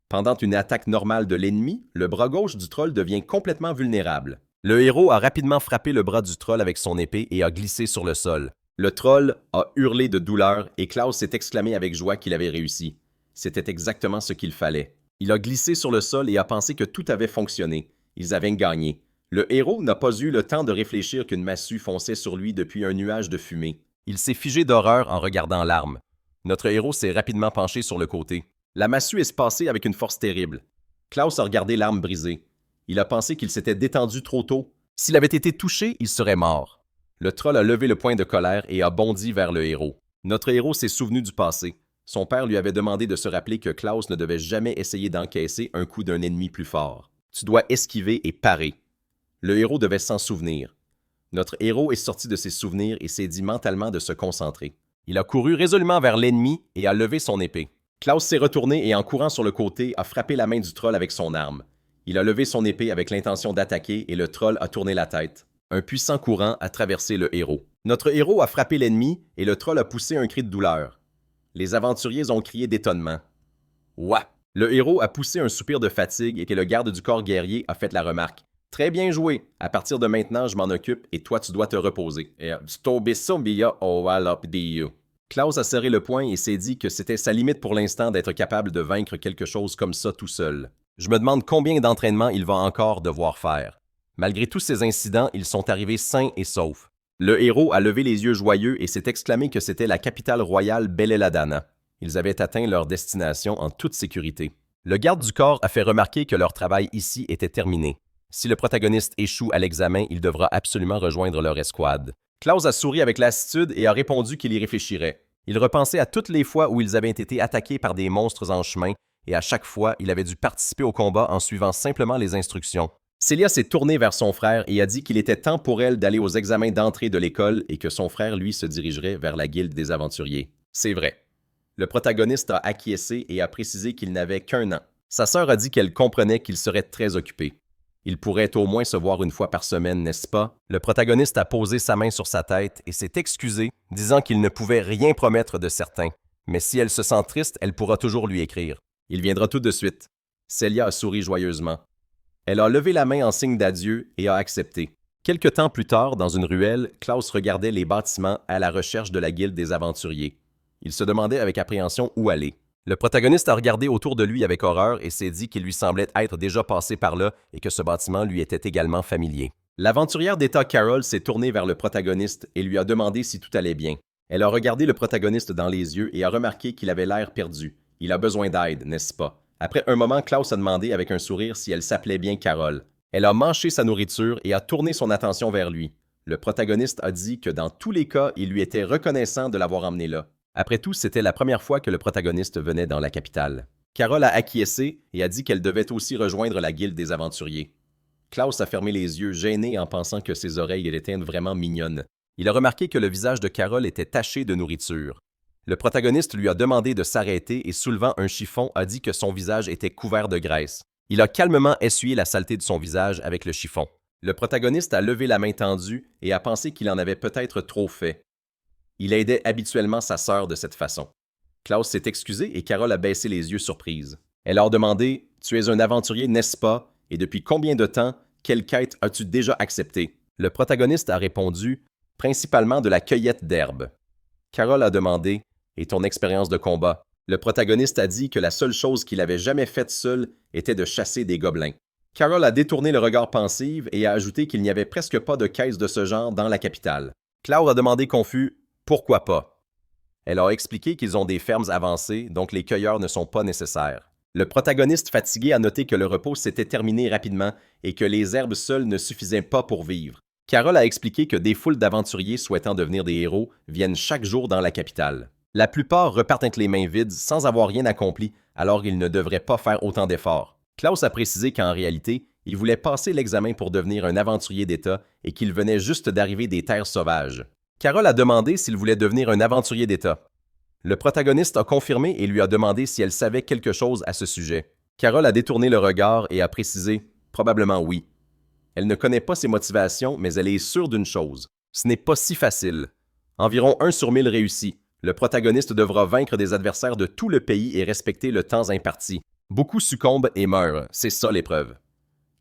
Pendant une attaque normale de l'ennemi, le bras gauche du troll devient complètement vulnérable. Le héros a rapidement frappé le bras du troll avec son épée et a glissé sur le sol. Le troll a hurlé de douleur et Klaus s'est exclamé avec joie qu'il avait réussi. C'était exactement ce qu'il fallait. Il a glissé sur le sol et a pensé que tout avait fonctionné. Ils avaient gagné. Le héros n'a pas eu le temps de réfléchir qu'une massue fonçait sur lui depuis un nuage de fumée. Il s'est figé d'horreur en regardant l'arme. Notre héros s'est rapidement penché sur le côté. La massue est passée avec une force terrible. Klaus a regardé l'arme brisée. Il a pensé qu'il s'était détendu trop tôt. S'il avait été touché, il serait mort. Le troll a levé le poing de colère et a bondi vers le héros. Notre héros s'est souvenu du passé. Son père lui avait demandé de se rappeler que Klaus ne devait jamais essayer d'encaisser un coup d'un ennemi plus fort. Tu dois esquiver et parer. Le héros devait s'en souvenir. Notre héros est sorti de ses souvenirs et s'est dit mentalement de se concentrer. Il a couru résolument vers l'ennemi et a levé son épée. Klaus s'est retourné et en courant sur le côté a frappé la main du troll avec son arme. Il a levé son épée avec l'intention d'attaquer et le troll a tourné la tête. Un puissant courant a traversé le héros. Notre héros a frappé l'ennemi et le troll a poussé un cri de douleur. Les aventuriers ont crié d'étonnement. « Ouah! » Le héros a poussé un soupir de fatigue et que le garde du corps guerrier a fait la remarque. « Très bien joué. À partir de maintenant, je m'en occupe et toi, tu dois te reposer. » Klaus a serré le poing et s'est dit que c'était sa limite pour l'instant d'être capable de vaincre quelque chose comme ça tout seul. Je me demande combien d'entraînements il va encore devoir faire. Malgré tous ces incidents, ils sont arrivés sains et saufs. Le héros a levé les yeux joyeux et s'est exclamé que c'était la capitale royale Beleladana. Ils avaient atteint leur destination en toute sécurité. Le garde du corps a fait remarquer que leur travail ici était terminé. Si le protagoniste échoue à l'examen, il devra absolument rejoindre leur escouade. Klaus a souri avec lassitude et a répondu qu'il y réfléchirait. Il repensait à toutes les fois où ils avaient été attaqués par des monstres en chemin et à chaque fois, il avait dû participer au combat en suivant simplement les instructions. Célia s'est tournée vers son frère et a dit qu'il était temps pour elle d'aller aux examens d'entrée de l'école et que son frère, lui, se dirigerait vers la guilde des aventuriers. C'est vrai. Le protagoniste a acquiescé et a précisé qu'il n'avait qu'1 an. Sa sœur a dit qu'elle comprenait qu'il serait très occupé. Il pourrait au moins se voir une fois par semaine, n'est-ce pas? Le protagoniste a posé sa main sur sa tête et s'est excusé, disant qu'il ne pouvait rien promettre de certain. Mais si elle se sent triste, elle pourra toujours lui écrire. Il viendra tout de suite. Célia a souri joyeusement. Elle a levé la main en signe d'adieu et a accepté. Quelque temps plus tard, dans une ruelle, Klaus regardait les bâtiments à la recherche de la guilde des aventuriers. Il se demandait avec appréhension où aller. Le protagoniste a regardé autour de lui avec horreur et s'est dit qu'il lui semblait être déjà passé par là et que ce bâtiment lui était également familier. L'aventurière d'État Carol s'est tournée vers le protagoniste et lui a demandé si tout allait bien. Elle a regardé le protagoniste dans les yeux et a remarqué qu'il avait l'air perdu. Il a besoin d'aide, n'est-ce pas? Après un moment, Klaus a demandé avec un sourire si elle s'appelait bien Carol. Elle a mâché sa nourriture et a tourné son attention vers lui. Le protagoniste a dit que dans tous les cas, il lui était reconnaissant de l'avoir emmené là. Après tout, c'était la première fois que le protagoniste venait dans la capitale. Carol a acquiescé et a dit qu'elle devait aussi rejoindre la guilde des aventuriers. Klaus a fermé les yeux, gêné en pensant que ses oreilles étaient vraiment mignonnes. Il a remarqué que le visage de Carol était taché de nourriture. Le protagoniste lui a demandé de s'arrêter et soulevant un chiffon a dit que son visage était couvert de graisse. Il a calmement essuyé la saleté de son visage avec le chiffon. Le protagoniste a levé la main tendue et a pensé qu'il en avait peut-être trop fait. Il aidait habituellement sa sœur de cette façon. Klaus s'est excusé et Carol a baissé les yeux surprise. Elle a demandé « Tu es un aventurier, n'est-ce pas? Et depuis combien de temps? Quelle quête as-tu déjà acceptée? » Le protagoniste a répondu « Principalement de la cueillette d'herbes. » Carol a demandé « Et ton expérience de combat? » Le protagoniste a dit que la seule chose qu'il avait jamais faite seul était de chasser des gobelins. Carol a détourné le regard pensif et a ajouté qu'il n'y avait presque pas de caisse de ce genre dans la capitale. Klaus a demandé confus « Pourquoi pas? » Elle a expliqué qu'ils ont des fermes avancées, donc les cueilleurs ne sont pas nécessaires. Le protagoniste fatigué a noté que le repos s'était terminé rapidement et que les herbes seules ne suffisaient pas pour vivre. Carol a expliqué que des foules d'aventuriers souhaitant devenir des héros viennent chaque jour dans la capitale. La plupart repartent avec les mains vides sans avoir rien accompli, alors ils ne devraient pas faire autant d'efforts. Klaus a précisé qu'en réalité, il voulait passer l'examen pour devenir un aventurier d'État et qu'il venait juste d'arriver des terres sauvages. Carol a demandé s'il voulait devenir un aventurier d'État. Le protagoniste a confirmé et lui a demandé si elle savait quelque chose à ce sujet. Carol a détourné le regard et a précisé « Probablement oui ». Elle ne connaît pas ses motivations, mais elle est sûre d'une chose. Ce n'est pas si facile. Environ 1 sur 1000 réussit. Le protagoniste devra vaincre des adversaires de tout le pays et respecter le temps imparti. Beaucoup succombent et meurent, c'est ça l'épreuve.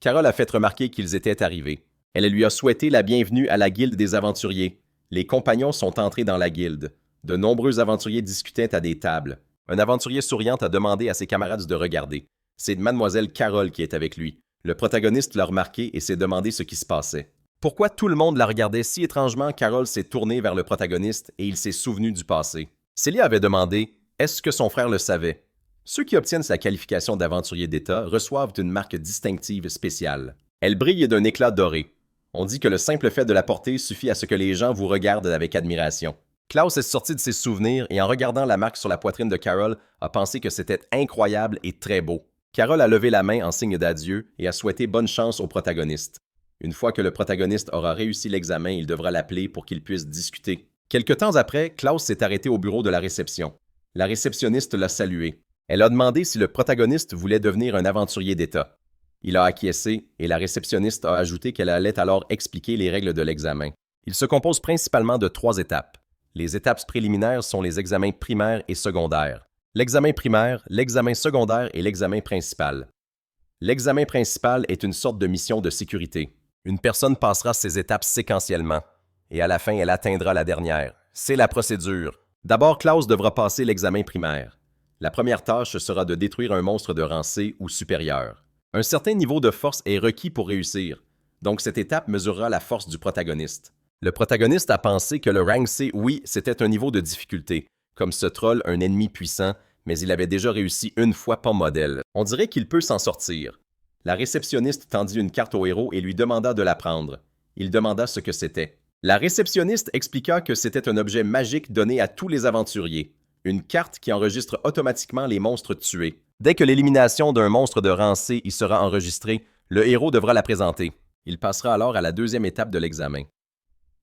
Carol a fait remarquer qu'ils étaient arrivés. Elle lui a souhaité la bienvenue à la guilde des aventuriers. Les compagnons sont entrés dans la guilde. De nombreux aventuriers discutaient à des tables. Un aventurier souriant a demandé à ses camarades de regarder. C'est mademoiselle Carol qui est avec lui. Le protagoniste l'a remarqué et s'est demandé ce qui se passait. Pourquoi tout le monde la regardait si étrangement, Carol s'est tournée vers le protagoniste et il s'est souvenu du passé. Célia avait demandé « Est-ce que son frère le savait? » Ceux qui obtiennent sa qualification d'aventurier d'État reçoivent une marque distinctive spéciale. Elle brille d'un éclat doré. On dit que le simple fait de la porter suffit à ce que les gens vous regardent avec admiration. Klaus est sorti de ses souvenirs et en regardant la marque sur la poitrine de Carol, a pensé que c'était incroyable et très beau. Carol a levé la main en signe d'adieu et a souhaité bonne chance au protagoniste. Une fois que le protagoniste aura réussi l'examen, il devra l'appeler pour qu'ils puissent discuter. Quelque temps après, Klaus s'est arrêté au bureau de la réception. La réceptionniste l'a salué. Elle a demandé si le protagoniste voulait devenir un aventurier d'État. Il a acquiescé et la réceptionniste a ajouté qu'elle allait alors expliquer les règles de l'examen. Il se compose principalement de 3 étapes. Les étapes préliminaires sont les examens primaires et secondaires. L'examen primaire, l'examen secondaire et l'examen principal. L'examen principal est une sorte de mission de sécurité. Une personne passera ces étapes séquentiellement. Et à la fin, elle atteindra la dernière. C'est la procédure. D'abord, Klaus devra passer l'examen primaire. La première tâche sera de détruire un monstre de rang C ou supérieur. Un certain niveau de force est requis pour réussir, donc cette étape mesurera la force du protagoniste. Le protagoniste a pensé que le rang C, oui, c'était un niveau de difficulté, comme ce troll, un ennemi puissant, mais il avait déjà réussi une fois pas modèle. On dirait qu'il peut s'en sortir. La réceptionniste tendit une carte au héros et lui demanda de la prendre. Il demanda ce que c'était. La réceptionniste expliqua que c'était un objet magique donné à tous les aventuriers. Une carte qui enregistre automatiquement les monstres tués. Dès que l'élimination d'un monstre de rang C y sera enregistrée, le héros devra la présenter. Il passera alors à la 2e étape de l'examen.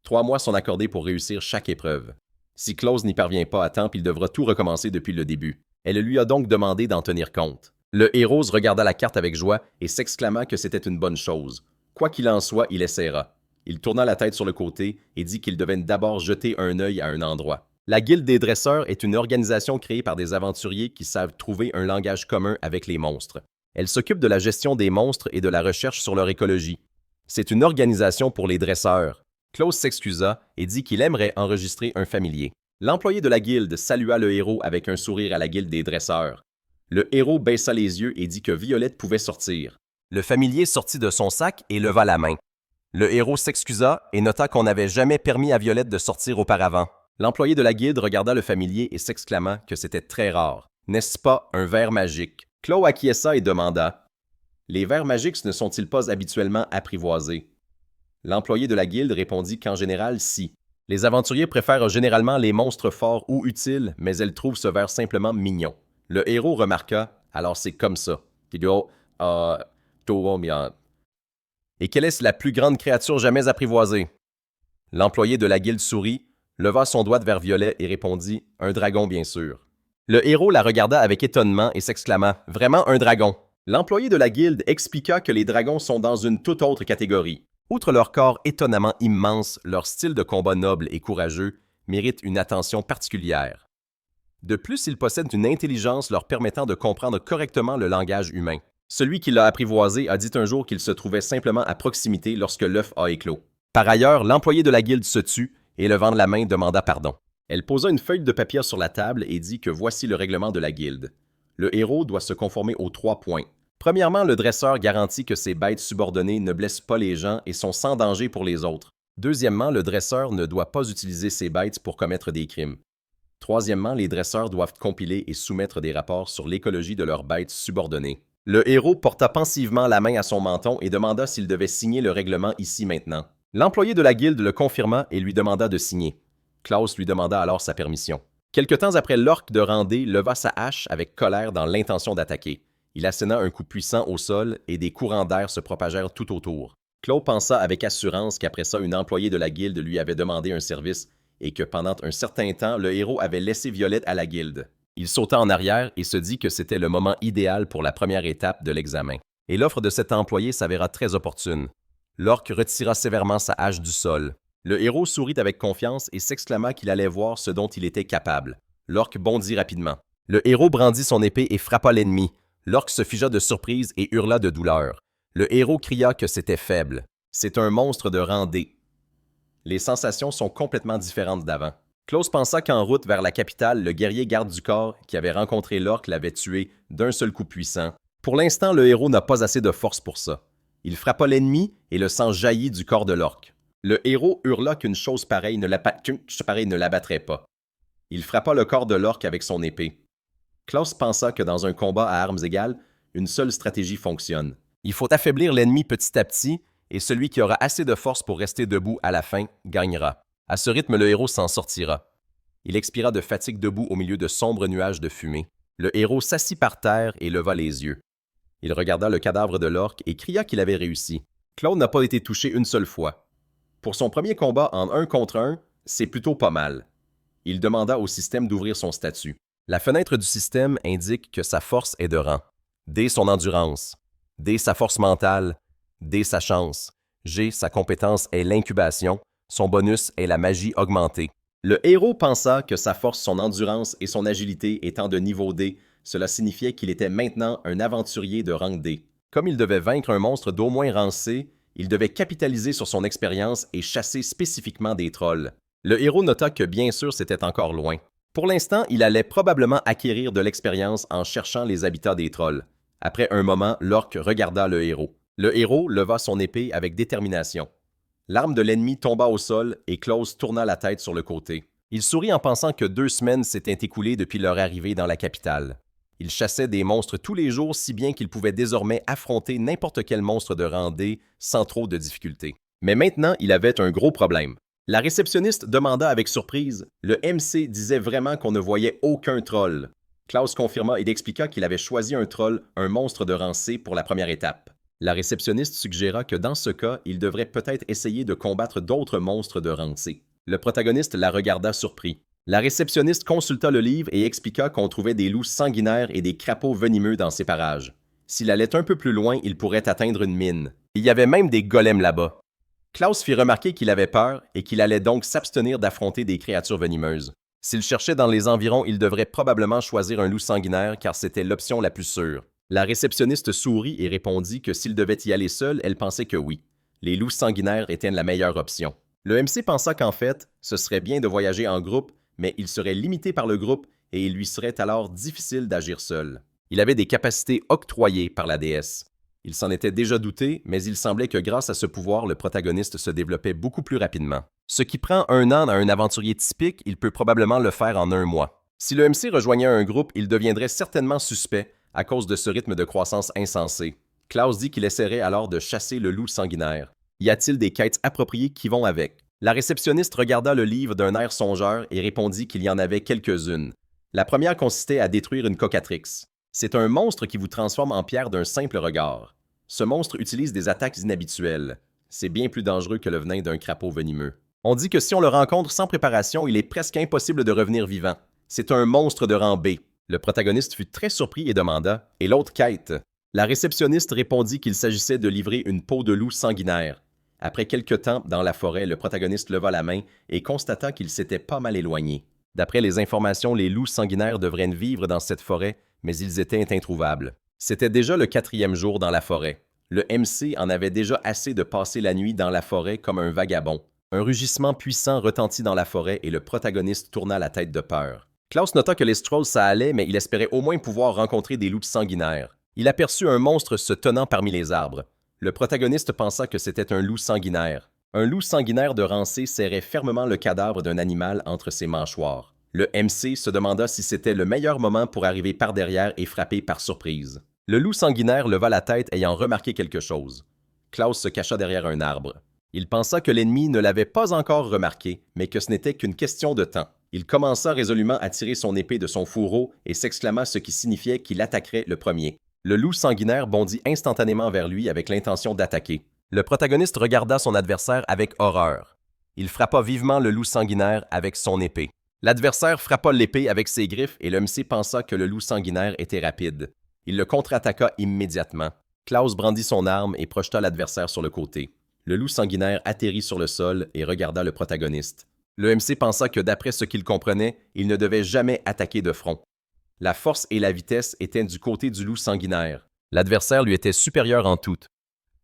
3 mois sont accordés pour réussir chaque épreuve. Si Klaus n'y parvient pas à temps, il devra tout recommencer depuis le début. Elle lui a donc demandé d'en tenir compte. Le héros regarda la carte avec joie et s'exclama que c'était une bonne chose. Quoi qu'il en soit, il essaiera. Il tourna la tête sur le côté et dit qu'il devait d'abord jeter un œil à un endroit. La Guilde des dresseurs est une organisation créée par des aventuriers qui savent trouver un langage commun avec les monstres. Elle s'occupe de la gestion des monstres et de la recherche sur leur écologie. C'est une organisation pour les dresseurs. Klaus s'excusa et dit qu'il aimerait enregistrer un familier. L'employé de la guilde salua le héros avec un sourire à la Guilde des dresseurs. Le héros baissa les yeux et dit que Violette pouvait sortir. Le familier sortit de son sac et leva la main. Le héros s'excusa et nota qu'on n'avait jamais permis à Violette de sortir auparavant. L'employé de la guilde regarda le familier et s'exclama que c'était très rare. N'est-ce pas un verre magique? Claude acquiesça et demanda « Les verres magiques ne sont-ils pas habituellement apprivoisés? » L'employé de la guilde répondit qu'en général, si. Les aventuriers préfèrent généralement les monstres forts ou utiles, mais elles trouvent ce verre simplement mignon. Le héros remarqua « Alors c'est comme ça. » Et quelle est la plus grande créature jamais apprivoisée? L'employé de la guilde sourit, leva son doigt vers Violet et répondit « Un dragon, bien sûr. » Le héros la regarda avec étonnement et s'exclama « Vraiment un dragon? » L'employé de la guilde expliqua que les dragons sont dans une toute autre catégorie. Outre leur corps étonnamment immense, leur style de combat noble et courageux mérite une attention particulière. De plus, ils possèdent une intelligence leur permettant de comprendre correctement le langage humain. Celui qui l'a apprivoisé a dit un jour qu'il se trouvait simplement à proximité lorsque l'œuf a éclos. Par ailleurs, l'employé de la guilde se tut et levant la main demanda pardon. Elle posa une feuille de papier sur la table et dit que voici le règlement de la guilde. Le héros doit se conformer aux 3 points. Premièrement, le dresseur garantit que ses bêtes subordonnées ne blessent pas les gens et sont sans danger pour les autres. Deuxièmement, le dresseur ne doit pas utiliser ses bêtes pour commettre des crimes. Troisièmement, les dresseurs doivent compiler et soumettre des rapports sur l'écologie de leurs bêtes subordonnées. Le héros porta pensivement la main à son menton et demanda s'il devait signer le règlement ici maintenant. L'employé de la guilde le confirma et lui demanda de signer. Klaus lui demanda alors sa permission. Quelque temps après, l'orque de Randé leva sa hache avec colère dans l'intention d'attaquer. Il asséna un coup puissant au sol et des courants d'air se propagèrent tout autour. Claude pensa avec assurance qu'après ça, une employée de la guilde lui avait demandé un service et que pendant un certain temps, le héros avait laissé Violette à la guilde. Il sauta en arrière et se dit que c'était le moment idéal pour la première étape de l'examen. Et l'offre de cet employé s'avéra très opportune. L'orque retira sévèrement sa hache du sol. Le héros sourit avec confiance et s'exclama qu'il allait voir ce dont il était capable. L'orque bondit rapidement. Le héros brandit son épée et frappa l'ennemi. L'orque se figea de surprise et hurla de douleur. Le héros cria que c'était faible. C'est un monstre de Randé. Les sensations sont complètement différentes d'avant. Klaus pensa qu'en route vers la capitale, le guerrier garde du corps qui avait rencontré l'orque l'avait tué d'un seul coup puissant. Pour l'instant, le héros n'a pas assez de force pour ça. Il frappa l'ennemi et le sang jaillit du corps de l'orque. Le héros hurla qu'une chose pareille ne l'abattrait pas. Il frappa le corps de l'orque avec son épée. Klaus pensa que dans un combat à armes égales, une seule stratégie fonctionne. Il faut affaiblir l'ennemi petit à petit, et celui qui aura assez de force pour rester debout à la fin gagnera. À ce rythme, le héros s'en sortira. Il expira de fatigue debout au milieu de sombres nuages de fumée. Le héros s'assit par terre et leva les yeux. Il regarda le cadavre de l'orque et cria qu'il avait réussi. Claude n'a pas été touché une seule fois. Pour son premier combat en 1 contre 1, c'est plutôt pas mal. Il demanda au système d'ouvrir son statut. La fenêtre du système indique que sa force est de rang. D, son endurance. D, sa force mentale. D, sa chance. G, sa compétence est l'incubation. Son bonus est la magie augmentée. Le héros pensa que sa force, son endurance et son agilité étant de niveau D, cela signifiait qu'il était maintenant un aventurier de rang D. Comme il devait vaincre un monstre d'au moins rang C, il devait capitaliser sur son expérience et chasser spécifiquement des trolls. Le héros nota que bien sûr c'était encore loin. Pour l'instant, il allait probablement acquérir de l'expérience en cherchant les habitats des trolls. Après un moment, l'orque regarda le héros. Le héros leva son épée avec détermination. L'arme de l'ennemi tomba au sol et Klaus tourna la tête sur le côté. Il sourit en pensant que 2 semaines s'étaient écoulées depuis leur arrivée dans la capitale. Il chassait des monstres tous les jours si bien qu'il pouvait désormais affronter n'importe quel monstre de rang D sans trop de difficultés. Mais maintenant, il avait un gros problème. La réceptionniste demanda avec surprise « Le MC disait vraiment qu'on ne voyait aucun troll. » Klaus confirma et expliqua qu'il avait choisi un troll, un monstre de rang C pour la première étape. La réceptionniste suggéra que dans ce cas, il devrait peut-être essayer de combattre d'autres monstres de rang C. Le protagoniste la regarda surpris. La réceptionniste consulta le livre et expliqua qu'on trouvait des loups sanguinaires et des crapauds venimeux dans ces parages. S'il allait un peu plus loin, il pourrait atteindre une mine. Il y avait même des golems là-bas. Klaus fit remarquer qu'il avait peur et qu'il allait donc s'abstenir d'affronter des créatures venimeuses. S'il cherchait dans les environs, il devrait probablement choisir un loup sanguinaire car c'était l'option la plus sûre. La réceptionniste sourit et répondit que s'il devait y aller seul, elle pensait que oui. Les loups sanguinaires étaient la meilleure option. Le MC pensa qu'en fait, ce serait bien de voyager en groupe, mais il serait limité par le groupe et il lui serait alors difficile d'agir seul. Il avait des capacités octroyées par la déesse. Il s'en était déjà douté, mais il semblait que grâce à ce pouvoir, le protagoniste se développait beaucoup plus rapidement. Ce qui prend 1 an à un aventurier typique, il peut probablement le faire en 1 mois. Si le MC rejoignait un groupe, il deviendrait certainement suspect à cause de ce rythme de croissance insensé. Klaus dit qu'il essaierait alors de chasser le loup sanguinaire. Y a-t-il des quêtes appropriées qui vont avec? La réceptionniste regarda le livre d'un air songeur et répondit qu'il y en avait quelques-unes. La première consistait à détruire une cocatrix. C'est un monstre qui vous transforme en pierre d'un simple regard. Ce monstre utilise des attaques inhabituelles. C'est bien plus dangereux que le venin d'un crapaud venimeux. On dit que si on le rencontre sans préparation, il est presque impossible de revenir vivant. C'est un monstre de rang B. Le protagoniste fut très surpris et demanda « Et l'autre quête ?» La réceptionniste répondit qu'il s'agissait de livrer une peau de loup sanguinaire. Après quelque temps dans la forêt, le protagoniste leva la main et constata qu'il s'était pas mal éloigné. D'après les informations, les loups sanguinaires devraient vivre dans cette forêt, mais ils étaient introuvables. C'était déjà le 4e jour dans la forêt. Le MC en avait déjà assez de passer la nuit dans la forêt comme un vagabond. Un rugissement puissant retentit dans la forêt et le protagoniste tourna la tête de peur. Klaus nota que les Strolls ça allait, mais il espérait au moins pouvoir rencontrer des loups sanguinaires. Il aperçut un monstre se tenant parmi les arbres. Le protagoniste pensa que c'était un loup sanguinaire. Un loup sanguinaire de rang C serrait fermement le cadavre d'un animal entre ses mâchoires. Le MC se demanda si c'était le meilleur moment pour arriver par derrière et frapper par surprise. Le loup sanguinaire leva la tête ayant remarqué quelque chose. Klaus se cacha derrière un arbre. Il pensa que l'ennemi ne l'avait pas encore remarqué, mais que ce n'était qu'une question de temps. Il commença résolument à tirer son épée de son fourreau et s'exclama ce qui signifiait qu'il attaquerait le premier. Le loup sanguinaire bondit instantanément vers lui avec l'intention d'attaquer. Le protagoniste regarda son adversaire avec horreur. Il frappa vivement le loup sanguinaire avec son épée. L'adversaire frappa l'épée avec ses griffes et le MC pensa que le loup sanguinaire était rapide. Il le contre-attaqua immédiatement. Klaus brandit son arme et projeta l'adversaire sur le côté. Le loup sanguinaire atterrit sur le sol et regarda le protagoniste. Le MC pensa que d'après ce qu'il comprenait, il ne devait jamais attaquer de front. La force et la vitesse étaient du côté du loup sanguinaire. L'adversaire lui était supérieur en tout.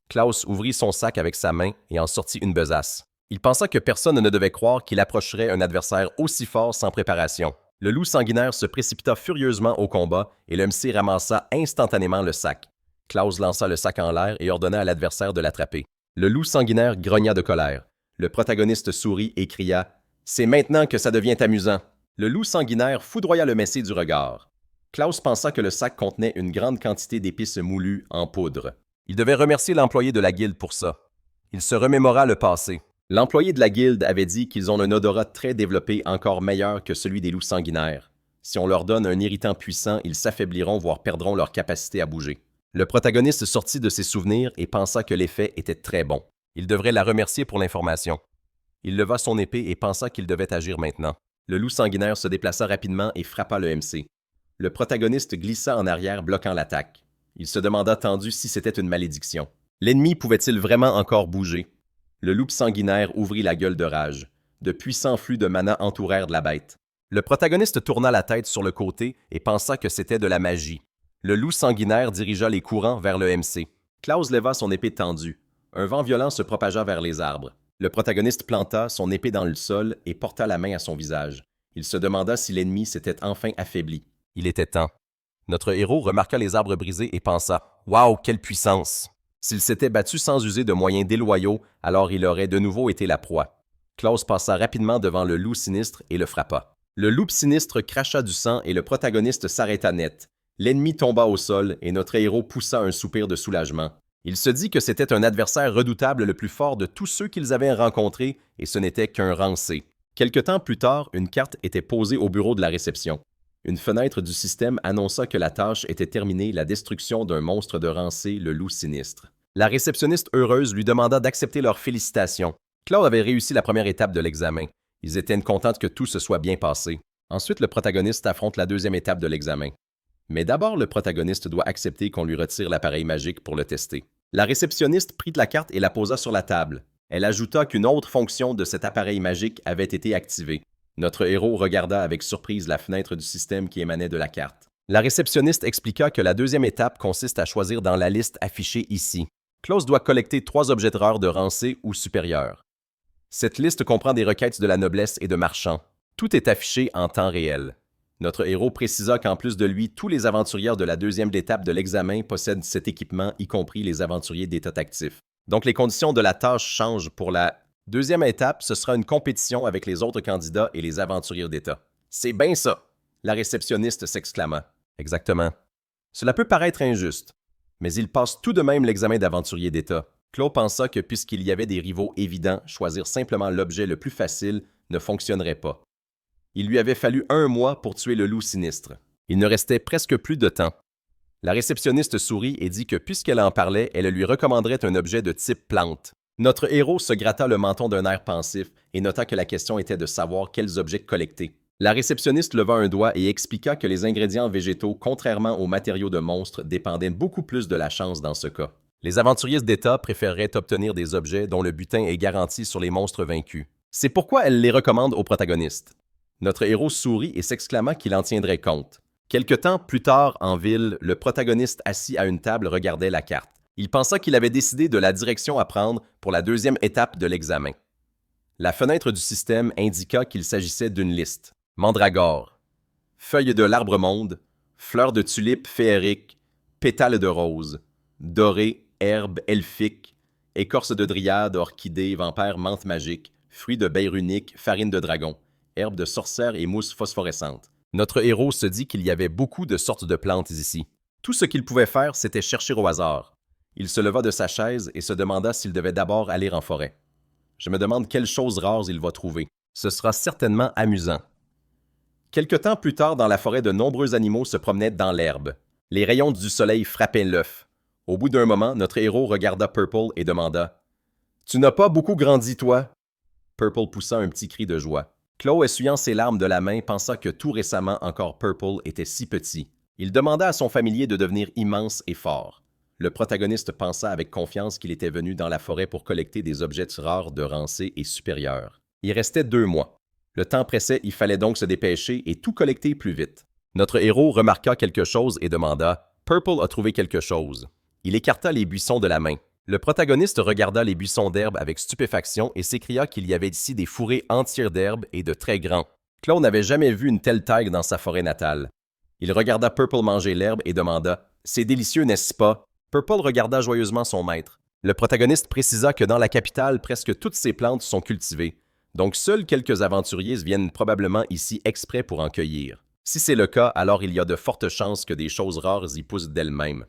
Klaus ouvrit son sac avec sa main et en sortit une besace. Il pensa que personne ne devait croire qu'il approcherait un adversaire aussi fort sans préparation. Le loup sanguinaire se précipita furieusement au combat et le MC ramassa instantanément le sac. Klaus lança le sac en l'air et ordonna à l'adversaire de l'attraper. Le loup sanguinaire grogna de colère. Le protagoniste sourit et cria « C'est maintenant que ça devient amusant !» Le loup sanguinaire foudroya le MC du regard. Klaus pensa que le sac contenait une grande quantité d'épices moulues en poudre. Il devait remercier l'employé de la guilde pour ça. Il se remémora le passé. L'employé de la guilde avait dit qu'ils ont un odorat très développé encore meilleur que celui des loups sanguinaires. Si on leur donne un irritant puissant, ils s'affaibliront voire perdront leur capacité à bouger. Le protagoniste sortit de ses souvenirs et pensa que l'effet était très bon. Il devrait la remercier pour l'information. Il leva son épée et pensa qu'il devait agir maintenant. Le loup sanguinaire se déplaça rapidement et frappa le MC. Le protagoniste glissa en arrière, bloquant l'attaque. Il se demanda tendu si c'était une malédiction. L'ennemi pouvait-il vraiment encore bouger? Le loup sanguinaire ouvrit la gueule de rage. De puissants flux de mana entourèrent la bête. Le protagoniste tourna la tête sur le côté et pensa que c'était de la magie. Le loup sanguinaire dirigea les courants vers le MC. Klaus leva son épée tendue. Un vent violent se propagea vers les arbres. Le protagoniste planta son épée dans le sol et porta la main à son visage. Il se demanda si l'ennemi s'était enfin affaibli. Il était temps. Notre héros remarqua les arbres brisés et pensa « Waouh, quelle puissance !» S'il s'était battu sans user de moyens déloyaux, alors il aurait de nouveau été la proie. Klaus passa rapidement devant le loup sinistre et le frappa. Le loup sinistre cracha du sang et le protagoniste s'arrêta net. L'ennemi tomba au sol et notre héros poussa un soupir de soulagement. Il se dit que c'était un adversaire redoutable le plus fort de tous ceux qu'ils avaient rencontrés et ce n'était qu'un rang C. Quelque temps plus tard, une carte était posée au bureau de la réception. Une fenêtre du système annonça que la tâche était terminée, la destruction d'un monstre de rang C, le loup sinistre. La réceptionniste heureuse lui demanda d'accepter leurs félicitations. Claude avait réussi la première étape de l'examen. Ils étaient contents que tout se soit bien passé. Ensuite, le protagoniste affronte la deuxième étape de l'examen. Mais d'abord, le protagoniste doit accepter qu'on lui retire l'appareil magique pour le tester. La réceptionniste prit la carte et la posa sur la table. Elle ajouta qu'une autre fonction de cet appareil magique avait été activée. Notre héros regarda avec surprise la fenêtre du système qui émanait de la carte. La réceptionniste expliqua que la deuxième étape consiste à choisir dans la liste affichée ici. Klaus doit collecter 3 objets de rare de rang C ou supérieur. Cette liste comprend des requêtes de la noblesse et de marchands. Tout est affiché en temps réel. Notre héros précisa qu'en plus de lui, tous les aventuriers de la deuxième étape de l'examen possèdent cet équipement, y compris les aventuriers d'état actif. Donc les conditions de la tâche changent. Pour la deuxième étape, ce sera une compétition avec les autres candidats et les aventuriers d'état. C'est bien ça! La réceptionniste s'exclama. Exactement. Cela peut paraître injuste, mais il passe tout de même l'examen d'aventurier d'état. Claude pensa que puisqu'il y avait des rivaux évidents, choisir simplement l'objet le plus facile ne fonctionnerait pas. Il lui avait fallu 1 mois pour tuer le loup sinistre. Il ne restait presque plus de temps. La réceptionniste sourit et dit que puisqu'elle en parlait, elle lui recommanderait un objet de type plante. Notre héros se gratta le menton d'un air pensif et nota que la question était de savoir quels objets collecter. La réceptionniste leva un doigt et expliqua que les ingrédients végétaux, contrairement aux matériaux de monstres, dépendaient beaucoup plus de la chance dans ce cas. Les aventuriers d'État préféreraient obtenir des objets dont le butin est garanti sur les monstres vaincus. C'est pourquoi elle les recommande aux protagonistes. Notre héros sourit et s'exclama qu'il en tiendrait compte. Quelque temps plus tard, en ville, le protagoniste assis à une table regardait la carte. Il pensa qu'il avait décidé de la direction à prendre pour la deuxième étape de l'examen. La fenêtre du système indiqua qu'il s'agissait d'une liste. Mandragore, feuilles de l'arbre-monde, fleurs de tulipe féerique, pétales de rose, doré, herbes elfiques, écorce de dryade, orchidée, vampire, menthe magique, fruits de baie runique, farine de dragon, herbes de sorcière et mousse phosphorescente. Notre héros se dit qu'il y avait beaucoup de sortes de plantes ici. Tout ce qu'il pouvait faire, c'était chercher au hasard. Il se leva de sa chaise et se demanda s'il devait d'abord aller en forêt. Je me demande quelles choses rares il va trouver. Ce sera certainement amusant. Quelque temps plus tard, dans la forêt, de nombreux animaux se promenaient dans l'herbe. Les rayons du soleil frappaient l'œuf. Au bout d'un moment, notre héros regarda Purple et demanda « Tu n'as pas beaucoup grandi, toi ?» Purple poussa un petit cri de joie. Claude, essuyant ses larmes de la main, pensa que tout récemment encore Purple était si petit. Il demanda à son familier de devenir immense et fort. Le protagoniste pensa avec confiance qu'il était venu dans la forêt pour collecter des objets rares de rang C et supérieur. Il restait 2 mois. Le temps pressait, il fallait donc se dépêcher et tout collecter plus vite. Notre héros remarqua quelque chose et demanda « Purple a trouvé quelque chose ». Il écarta les buissons de la main. Le protagoniste regarda les buissons d'herbe avec stupéfaction et s'écria qu'il y avait ici des fourrés entières d'herbe et de très grands. Claude n'avait jamais vu une telle taille dans sa forêt natale. Il regarda Purple manger l'herbe et demanda « C'est délicieux, n'est-ce pas ?» Purple regarda joyeusement son maître. Le protagoniste précisa que dans la capitale, presque toutes ces plantes sont cultivées. Donc seuls quelques aventuriers viennent probablement ici exprès pour en cueillir. Si c'est le cas, alors il y a de fortes chances que des choses rares y poussent d'elles-mêmes.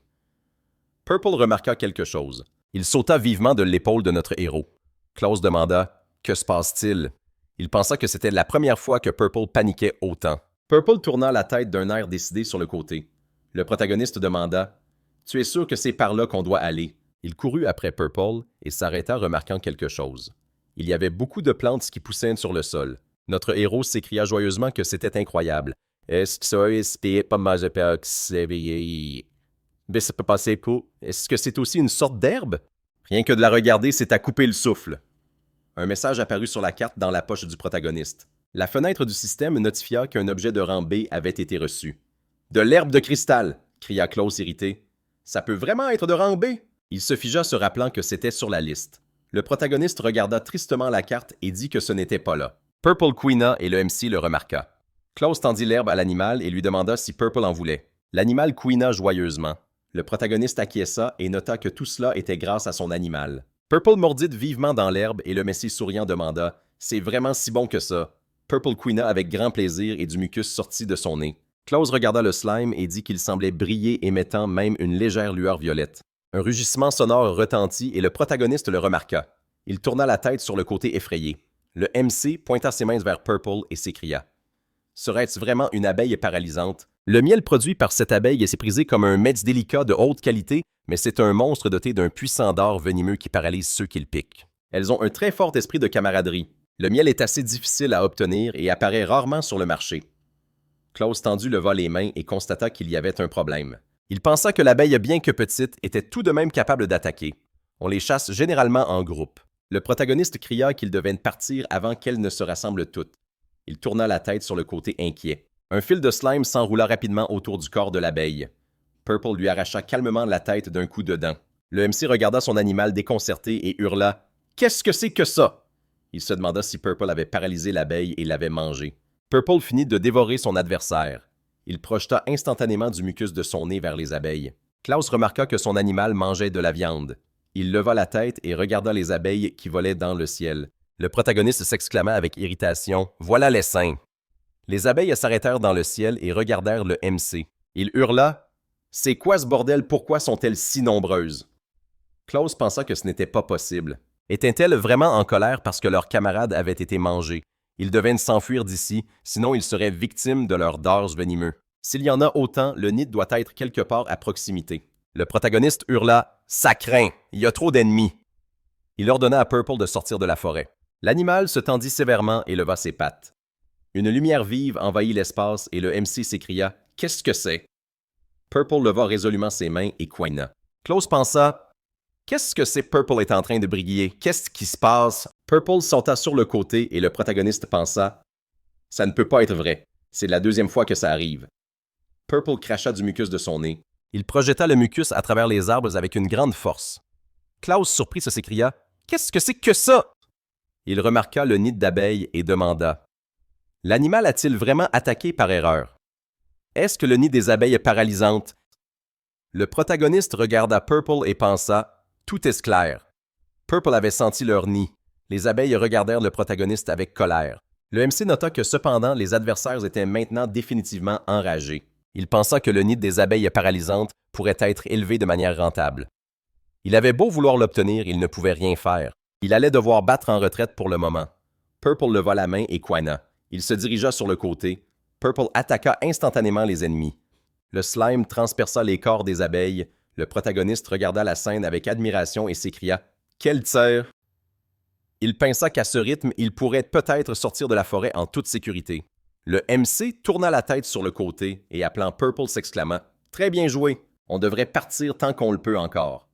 Purple remarqua quelque chose. Il sauta vivement de l'épaule de notre héros. Klaus demanda « Que se passe-t-il » Il pensa que c'était la première fois que Purple paniquait autant. Purple tourna la tête d'un air décidé sur le côté. Le protagoniste demanda « Tu es sûr que c'est par là qu'on doit aller ?» Il courut après Purple et s'arrêta remarquant quelque chose. Il y avait beaucoup de plantes qui poussaient sur le sol. Notre héros s'écria joyeusement que c'était incroyable. Est-ce que ça est pas mal de mais ça peut passer pour. Est-ce que c'est aussi une sorte d'herbe? Rien que de la regarder, c'est à couper le souffle. Un message apparut sur la carte dans la poche du protagoniste. La fenêtre du système notifia qu'un objet de rang B avait été reçu. De l'herbe de cristal, cria Klaus irrité. Ça peut vraiment être de rang B? Il se figea se rappelant que c'était sur la liste. Le protagoniste regarda tristement la carte et dit que ce n'était pas là. Purple couina et le MC le remarqua. Klaus tendit l'herbe à l'animal et lui demanda si Purple en voulait. L'animal couina joyeusement. Le protagoniste acquiesça et nota que tout cela était grâce à son animal. Purple mordit vivement dans l'herbe et le messie souriant demanda « C'est vraiment si bon que ça ?» Purple couina avec grand plaisir et du mucus sortit de son nez. Klaus regarda le slime et dit qu'il semblait briller émettant même une légère lueur violette. Un rugissement sonore retentit et le protagoniste le remarqua. Il tourna la tête sur le côté effrayé. Le MC pointa ses mains vers Purple et s'écria « Serait-ce vraiment une abeille paralysante? Le miel produit par cette abeille est prisé comme un mets délicat de haute qualité, mais c'est un monstre doté d'un puissant dard venimeux qui paralyse ceux qui le piquent. Elles ont un très fort esprit de camaraderie. Le miel est assez difficile à obtenir et apparaît rarement sur le marché. » Klaus tendu leva les mains et constata qu'il y avait un problème. Il pensa que l'abeille, bien que petite, était tout de même capable d'attaquer. On les chasse généralement en groupe. Le protagoniste cria qu'il devait partir avant qu'elles ne se rassemblent toutes. Il tourna la tête sur le côté inquiet. Un fil de slime s'enroula rapidement autour du corps de l'abeille. Purple lui arracha calmement la tête d'un coup de dent. Le MC regarda son animal déconcerté et hurla « Qu'est-ce que c'est que ça? » Il se demanda si Purple avait paralysé l'abeille et l'avait mangée. Purple finit de dévorer son adversaire. Il projeta instantanément du mucus de son nez vers les abeilles. Klaus remarqua que son animal mangeait de la viande. Il leva la tête et regarda les abeilles qui volaient dans le ciel. Le protagoniste s'exclama avec irritation « Voilà l'essaim !» Les abeilles s'arrêtèrent dans le ciel et regardèrent le MC. Il hurla « C'est quoi ce bordel? Pourquoi sont-elles si nombreuses? » Klaus pensa que ce n'était pas possible. Étaient-elles vraiment en colère parce que leurs camarades avaient été mangés? Ils devaient s'enfuir d'ici, sinon ils seraient victimes de leurs dards venimeux. S'il y en a autant, le nid doit être quelque part à proximité. Le protagoniste hurla « Ça craint! Il y a trop d'ennemis! » Il ordonna à Purple de sortir de la forêt. L'animal se tendit sévèrement et leva ses pattes. Une lumière vive envahit l'espace et le MC s'écria « Qu'est-ce que c'est? » Purple leva résolument ses mains et couina. Klaus pensa « Qu'est-ce que c'est Purple est en train de briller? Qu'est-ce qui se passe? » Purple sauta sur le côté et le protagoniste pensa « Ça ne peut pas être vrai. C'est la deuxième fois que ça arrive. » Purple cracha du mucus de son nez. Il projeta le mucus à travers les arbres avec une grande force. Klaus, surpris, s'écria « Qu'est-ce que c'est que ça? » Il remarqua le nid d'abeilles et demanda « L'animal a-t-il vraiment attaqué par erreur? Est-ce que le nid des abeilles est paralysante? » Le protagoniste regarda Purple et pensa « Tout est clair. » Purple avait senti leur nid. Les abeilles regardèrent le protagoniste avec colère. Le MC nota que cependant les adversaires étaient maintenant définitivement enragés. Il pensa que le nid des abeilles paralysantes pourrait être élevé de manière rentable. Il avait beau vouloir l'obtenir, il ne pouvait rien faire. Il allait devoir battre en retraite pour le moment. Purple leva la main et couina. Il se dirigea sur le côté. Purple attaqua instantanément les ennemis. Le slime transperça les corps des abeilles. Le protagoniste regarda la scène avec admiration et s'écria « Quel tir! » Il pensa qu'à ce rythme, il pourrait peut-être sortir de la forêt en toute sécurité. Le MC tourna la tête sur le côté et appelant Purple s'exclama « Très bien joué! On devrait partir tant qu'on le peut encore. »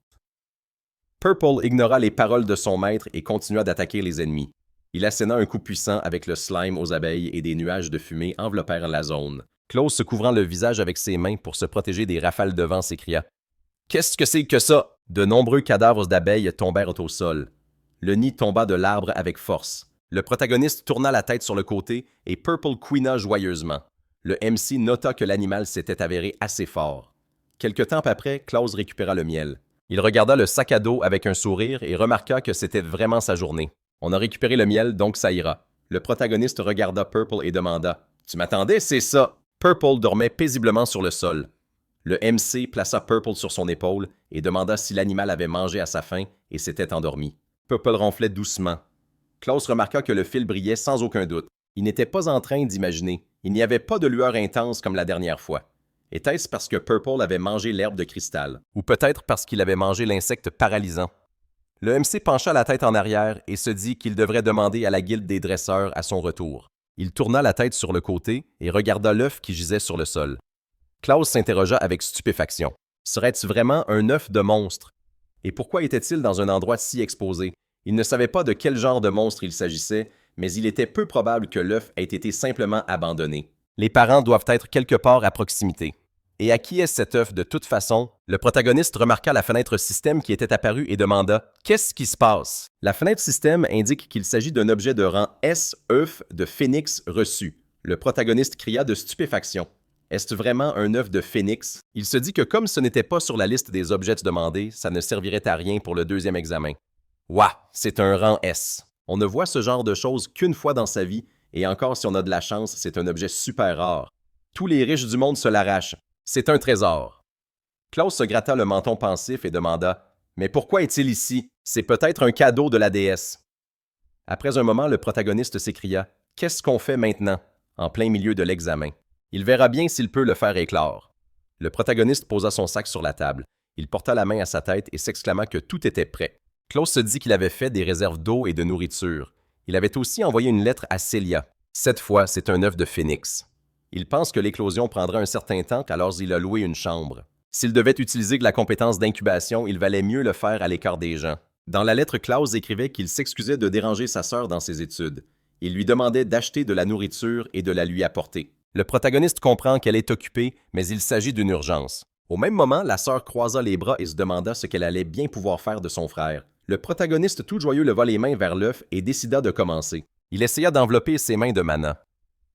Purple ignora les paroles de son maître et continua d'attaquer les ennemis. Il asséna un coup puissant avec le slime aux abeilles et des nuages de fumée enveloppèrent la zone. Klaus, se couvrant le visage avec ses mains pour se protéger des rafales de vent, s'écria « Qu'est-ce que c'est que ça? » De nombreux cadavres d'abeilles tombèrent au sol. Le nid tomba de l'arbre avec force. Le protagoniste tourna la tête sur le côté et Purple couina joyeusement. Le MC nota que l'animal s'était avéré assez fort. Quelque temps après, Klaus récupéra le miel. Il regarda le sac à dos avec un sourire et remarqua que c'était vraiment sa journée. On a récupéré le miel, donc ça ira. Le protagoniste regarda Purple et demanda « Tu m'attendais, c'est ça? » Purple dormait paisiblement sur le sol. Le MC plaça Purple sur son épaule et demanda si l'animal avait mangé à sa faim et s'était endormi. Purple ronflait doucement. Klaus remarqua que le fil brillait sans aucun doute. Il n'était pas en train d'imaginer. Il n'y avait pas de lueur intense comme la dernière fois. Était-ce parce que Purple avait mangé l'herbe de cristal? Ou peut-être parce qu'il avait mangé l'insecte paralysant? Le MC pencha la tête en arrière et se dit qu'il devrait demander à la guilde des dresseurs à son retour. Il tourna la tête sur le côté et regarda l'œuf qui gisait sur le sol. Klaus s'interrogea avec stupéfaction. Serait-ce vraiment un œuf de monstre? Et pourquoi était-il dans un endroit si exposé? Il ne savait pas de quel genre de monstre il s'agissait, mais il était peu probable que l'œuf ait été simplement abandonné. Les parents doivent être quelque part à proximité. Et à qui est cet œuf de toute façon? Le protagoniste remarqua la fenêtre système qui était apparue et demanda « Qu'est-ce qui se passe? » La fenêtre système indique qu'il s'agit d'un objet de rang S, œuf de phénix reçu. Le protagoniste cria de stupéfaction. Est-ce vraiment un œuf de phénix? Il se dit que comme ce n'était pas sur la liste des objets demandés, ça ne servirait à rien pour le deuxième examen. Ouah, c'est un rang S. On ne voit ce genre de choses qu'une fois dans sa vie, et encore si on a de la chance, c'est un objet super rare. Tous les riches du monde se l'arrachent. C'est un trésor. Klaus se gratta le menton pensif et demanda « Mais pourquoi est-il ici? C'est peut-être un cadeau de la déesse. » Après un moment, le protagoniste s'écria « Qu'est-ce qu'on fait maintenant? » en plein milieu de l'examen. Il verra bien s'il peut le faire éclore. Le protagoniste posa son sac sur la table. Il porta la main à sa tête et s'exclama que tout était prêt. Klaus se dit qu'il avait fait des réserves d'eau et de nourriture. Il avait aussi envoyé une lettre à Celia. Cette fois, c'est un œuf de phénix. Il pense que l'éclosion prendra un certain temps, alors il a loué une chambre. S'il devait utiliser de la compétence d'incubation, il valait mieux le faire à l'écart des gens. Dans la lettre, Klaus écrivait qu'il s'excusait de déranger sa sœur dans ses études. Il lui demandait d'acheter de la nourriture et de la lui apporter. Le protagoniste comprend qu'elle est occupée, mais il s'agit d'une urgence. Au même moment, la sœur croisa les bras et se demanda ce qu'elle allait bien pouvoir faire de son frère. Le protagoniste tout joyeux leva les mains vers l'œuf et décida de commencer. Il essaya d'envelopper ses mains de mana.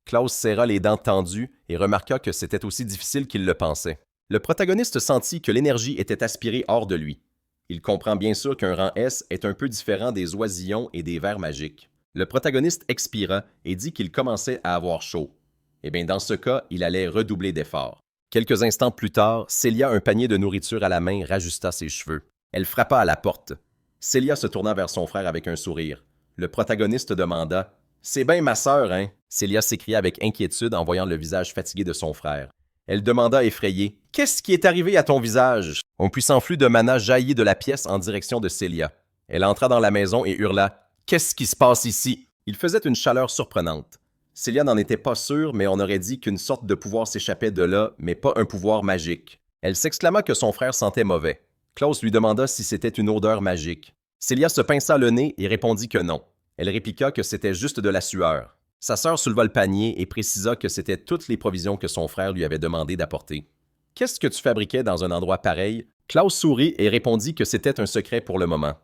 Klaus serra les dents tendues et remarqua que c'était aussi difficile qu'il le pensait. Le protagoniste sentit que l'énergie était aspirée hors de lui. Il comprend bien sûr qu'un rang S est un peu différent des oisillons et des vers magiques. Le protagoniste expira et dit qu'il commençait à avoir chaud. Eh bien, dans ce cas, il allait redoubler d'efforts. Quelques instants plus tard, Célia, un panier de nourriture à la main, rajusta ses cheveux. Elle frappa à la porte. Célia se tourna vers son frère avec un sourire. Le protagoniste demanda « C'est bien ma sœur, hein ?» Célia s'écria avec inquiétude en voyant le visage fatigué de son frère. Elle demanda effrayée « Qu'est-ce qui est arrivé à ton visage ?» Un puissant flux de mana jaillit de la pièce en direction de Célia. Elle entra dans la maison et hurla « Qu'est-ce qui se passe ici ?» Il faisait une chaleur surprenante. Célia n'en était pas sûre, mais on aurait dit qu'une sorte de pouvoir s'échappait de là, mais pas un pouvoir magique. Elle s'exclama que son frère sentait mauvais. Klaus lui demanda si c'était une odeur magique. Célia se pinça le nez et répondit que non. Elle répliqua que c'était juste de la sueur. Sa sœur souleva le panier et précisa que c'était toutes les provisions que son frère lui avait demandé d'apporter. « Qu'est-ce que tu fabriquais dans un endroit pareil ?» Klaus sourit et répondit que c'était un secret pour le moment.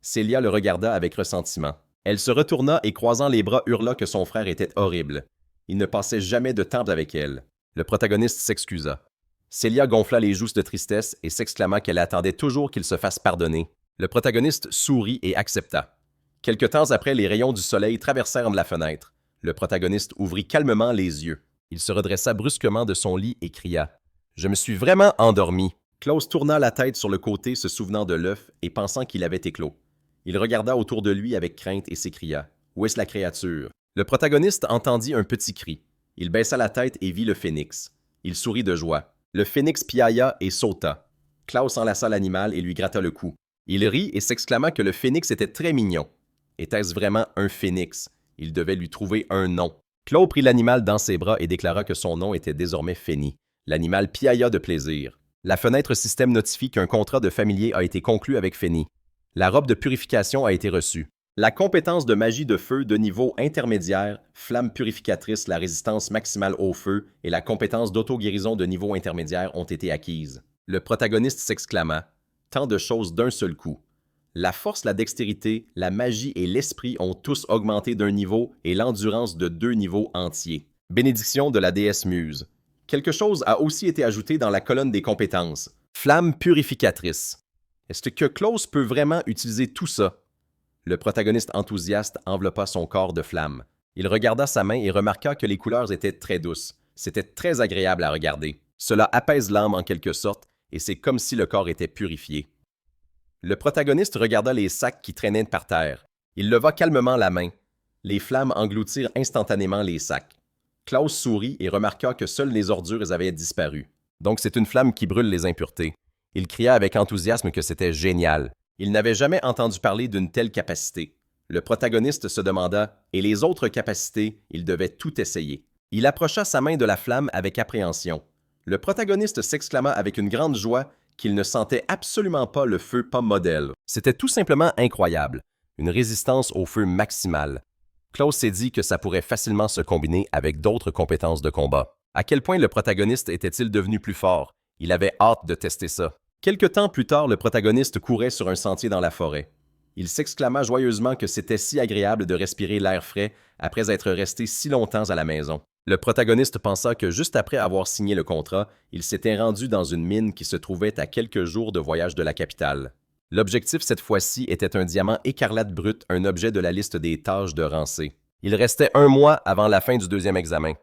Célia le regarda avec ressentiment. Elle se retourna et croisant les bras hurla que son frère était horrible. Il ne passait jamais de temps avec elle. Le protagoniste s'excusa. Célia gonfla les joues de tristesse et s'exclama qu'elle attendait toujours qu'il se fasse pardonner. Le protagoniste sourit et accepta. Quelque temps après, les rayons du soleil traversèrent la fenêtre. Le protagoniste ouvrit calmement les yeux. Il se redressa brusquement de son lit et cria « Je me suis vraiment endormi !» Klaus tourna la tête sur le côté, se souvenant de l'œuf et pensant qu'il avait éclos. Il regarda autour de lui avec crainte et s'écria « Où est-ce la créature ?» Le protagoniste entendit un petit cri. Il baissa la tête et vit le phénix. Il sourit de joie. Le phénix piailla et sauta. Klaus enlaça l'animal et lui gratta le cou. Il rit et s'exclama que le phénix était très mignon. Était-ce vraiment un phénix? Il devait lui trouver un nom. Klaus prit l'animal dans ses bras et déclara que son nom était désormais Féni. L'animal piailla de plaisir. La fenêtre système notifie qu'un contrat de familier a été conclu avec Féni. La robe de purification a été reçue. La compétence de magie de feu de niveau intermédiaire, flamme purificatrice, la résistance maximale au feu et la compétence d'auto-guérison de niveau intermédiaire ont été acquises. Le protagoniste s'exclama « Tant de choses d'un seul coup ». La force, la dextérité, la magie et l'esprit ont tous augmenté d'un niveau et l'endurance de 2 niveaux entiers. Bénédiction de la déesse Muse. Quelque chose a aussi été ajouté dans la colonne des compétences. Flamme purificatrice. Est-ce que Klaus peut vraiment utiliser tout ça? Le protagoniste enthousiaste enveloppa son corps de flamme. Il regarda sa main et remarqua que les couleurs étaient très douces. C'était très agréable à regarder. Cela apaise l'âme en quelque sorte, et c'est comme si le corps était purifié. Le protagoniste regarda les sacs qui traînaient par terre. Il leva calmement la main. Les flammes engloutirent instantanément les sacs. Klaus sourit et remarqua que seules les ordures avaient disparu. Donc c'est une flamme qui brûle les impuretés. Il cria avec enthousiasme que c'était génial. Il n'avait jamais entendu parler d'une telle capacité. Le protagoniste se demanda « Et les autres capacités ?» Il devait tout essayer. Il approcha sa main de la flamme avec appréhension. Le protagoniste s'exclama avec une grande joie qu'il ne sentait absolument pas le feu pomme modèle. C'était tout simplement incroyable. Une résistance au feu maximale. Klaus s'est dit que ça pourrait facilement se combiner avec d'autres compétences de combat. À quel point le protagoniste était-il devenu plus fort? Il avait hâte de tester ça. Quelque temps plus tard, le protagoniste courait sur un sentier dans la forêt. Il s'exclama joyeusement que c'était si agréable de respirer l'air frais après être resté si longtemps à la maison. Le protagoniste pensa que juste après avoir signé le contrat, il s'était rendu dans une mine qui se trouvait à quelques jours de voyage de la capitale. L'objectif cette fois-ci était un diamant écarlate brut, un objet de la liste des tâches de rang C. Il restait 1 mois avant la fin du 2e examen.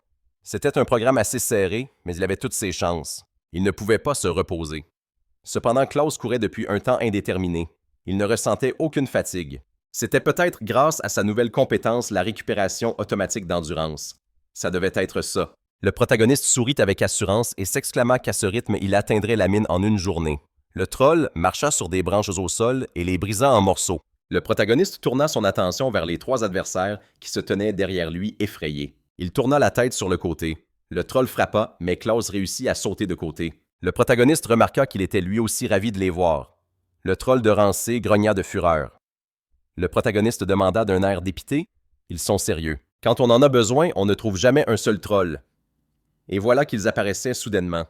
C'était un programme assez serré, mais il avait toutes ses chances. Il ne pouvait pas se reposer. Cependant, Klaus courait depuis un temps indéterminé. Il ne ressentait aucune fatigue. C'était peut-être grâce à sa nouvelle compétence, la récupération automatique d'endurance. Ça devait être ça. Le protagoniste sourit avec assurance et s'exclama qu'à ce rythme, il atteindrait la mine en une journée. Le troll marcha sur des branches au sol et les brisa en morceaux. Le protagoniste tourna son attention vers les 3 adversaires qui se tenaient derrière lui effrayés. Il tourna la tête sur le côté. Le troll frappa, mais Klaus réussit à sauter de côté. Le protagoniste remarqua qu'il était lui aussi ravi de les voir. Le troll de rang C grogna de fureur. Le protagoniste demanda d'un air dépité « Ils sont sérieux. Quand on en a besoin, on ne trouve jamais un seul troll. » Et voilà qu'ils apparaissaient soudainement.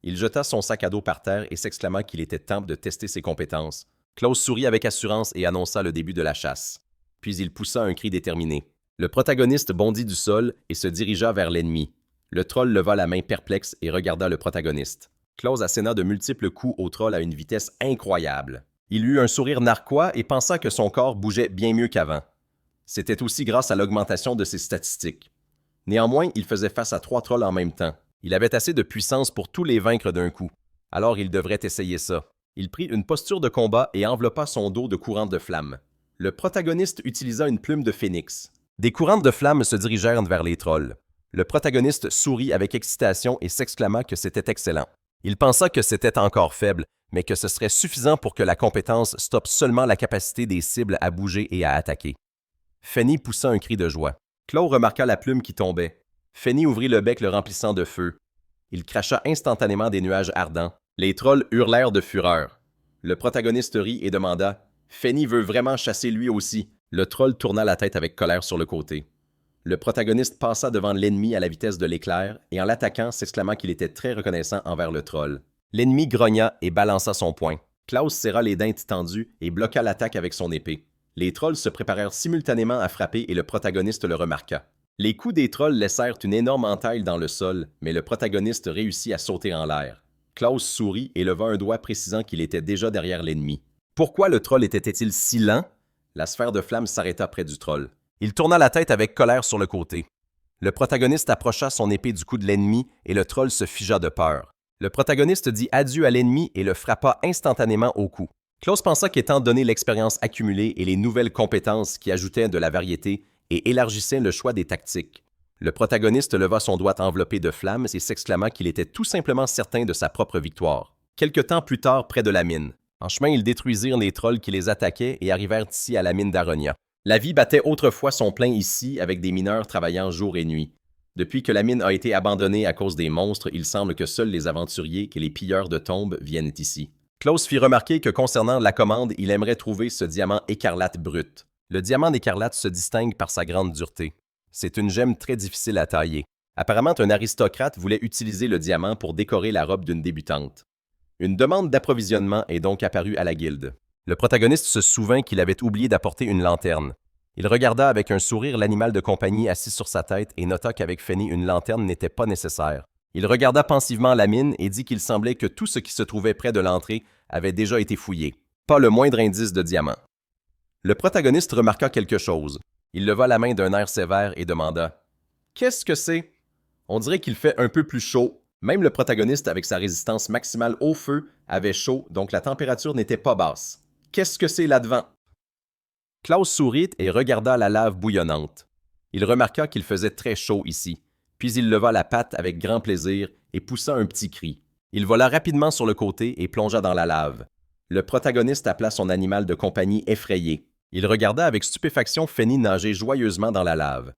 Il jeta son sac à dos par terre et s'exclama qu'il était temps de tester ses compétences. Klaus sourit avec assurance et annonça le début de la chasse. Puis il poussa un cri déterminé. Le protagoniste bondit du sol et se dirigea vers l'ennemi. Le troll leva la main perplexe et regarda le protagoniste. Klaus asséna de multiples coups au troll à une vitesse incroyable. Il eut un sourire narquois et pensa que son corps bougeait bien mieux qu'avant. C'était aussi grâce à l'augmentation de ses statistiques. Néanmoins, il faisait face à 3 trolls en même temps. Il avait assez de puissance pour tous les vaincre d'un coup. Alors il devrait essayer ça. Il prit une posture de combat et enveloppa son dos de courantes de flammes. Le protagoniste utilisa une plume de phénix. Des courantes de flammes se dirigèrent vers les trolls. Le protagoniste sourit avec excitation et s'exclama que c'était excellent. Il pensa que c'était encore faible, mais que ce serait suffisant pour que la compétence stoppe seulement la capacité des cibles à bouger et à attaquer. Fanny poussa un cri de joie. Klaus remarqua la plume qui tombait. Fanny ouvrit le bec le remplissant de feu. Il cracha instantanément des nuages ardents. Les trolls hurlèrent de fureur. Le protagoniste rit et demanda « Fanny veut vraiment chasser lui aussi ». Le troll tourna la tête avec colère sur le côté. Le protagoniste passa devant l'ennemi à la vitesse de l'éclair et en l'attaquant s'exclamant qu'il était très reconnaissant envers le troll. L'ennemi grogna et balança son poing. Klaus serra les dents tendues et bloqua l'attaque avec son épée. Les trolls se préparèrent simultanément à frapper et le protagoniste le remarqua. Les coups des trolls laissèrent une énorme entaille dans le sol, mais le protagoniste réussit à sauter en l'air. Klaus sourit et leva un doigt précisant qu'il était déjà derrière l'ennemi. Pourquoi le troll était-il si lent? La sphère de flamme s'arrêta près du troll. Il tourna la tête avec colère sur le côté. Le protagoniste approcha son épée du cou de l'ennemi et le troll se figea de peur. Le protagoniste dit adieu à l'ennemi et le frappa instantanément au cou. Klaus pensa qu'étant donné l'expérience accumulée et les nouvelles compétences qui ajoutaient de la variété et élargissaient le choix des tactiques, le protagoniste leva son doigt enveloppé de flammes et s'exclama qu'il était tout simplement certain de sa propre victoire. Quelque temps plus tard, près de la mine. En chemin, ils détruisirent les trolls qui les attaquaient et arrivèrent ici à la mine d'Aronia. La vie battait autrefois son plein ici avec des mineurs travaillant jour et nuit. Depuis que la mine a été abandonnée à cause des monstres, il semble que seuls les aventuriers et les pilleurs de tombes viennent ici. Klaus fit remarquer que concernant la commande, il aimerait trouver ce diamant écarlate brut. Le diamant écarlate se distingue par sa grande dureté. C'est une gemme très difficile à tailler. Apparemment, un aristocrate voulait utiliser le diamant pour décorer la robe d'une débutante. Une demande d'approvisionnement est donc apparue à la guilde. Le protagoniste se souvint qu'il avait oublié d'apporter une lanterne. Il regarda avec un sourire l'animal de compagnie assis sur sa tête et nota qu'avec Fanny, une lanterne n'était pas nécessaire. Il regarda pensivement la mine et dit qu'il semblait que tout ce qui se trouvait près de l'entrée avait déjà été fouillé. Pas le moindre indice de diamant. Le protagoniste remarqua quelque chose. Il leva la main d'un air sévère et demanda « Qu'est-ce que c'est? On dirait qu'il fait un peu plus chaud. » Même le protagoniste, avec sa résistance maximale au feu, avait chaud, donc la température n'était pas basse. « Qu'est-ce que c'est là-devant? » Klaus sourit et regarda la lave bouillonnante. Il remarqua qu'il faisait très chaud ici, puis il leva la patte avec grand plaisir et poussa un petit cri. Il vola rapidement sur le côté et plongea dans la lave. Le protagoniste appela son animal de compagnie effrayé. Il regarda avec stupéfaction Fanny nager joyeusement dans la lave.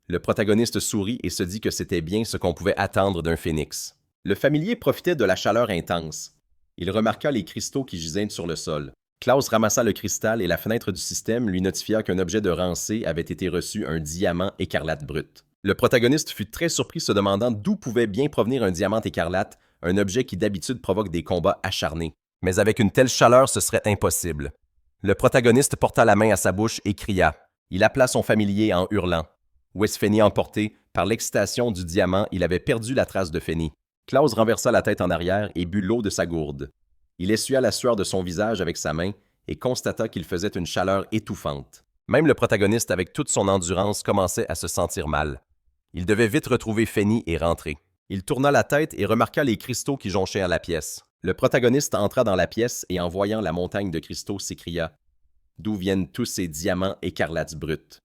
Le protagoniste sourit et se dit que c'était bien ce qu'on pouvait attendre d'un phénix. Le familier profitait de la chaleur intense. Il remarqua les cristaux qui gisaient sur le sol. Klaus ramassa le cristal et la fenêtre du système lui notifia qu'un objet de rancé avait été reçu, un diamant écarlate brut. Le protagoniste fut très surpris se demandant d'où pouvait bien provenir un diamant écarlate, un objet qui d'habitude provoque des combats acharnés. Mais avec une telle chaleur, ce serait impossible. Le protagoniste porta la main à sa bouche et cria. Il appela son familier en hurlant. Où est-ce Fanny emporté? Par l'excitation du diamant, il avait perdu la trace de Fanny. Klaus renversa la tête en arrière et but l'eau de sa gourde. Il essuya la sueur de son visage avec sa main et constata qu'il faisait une chaleur étouffante. Même le protagoniste, avec toute son endurance, commençait à se sentir mal. Il devait vite retrouver Fanny et rentrer. Il tourna la tête et remarqua les cristaux qui jonchaient la pièce. Le protagoniste entra dans la pièce et en voyant la montagne de cristaux s'écria « D'où viennent tous ces diamants écarlates bruts? »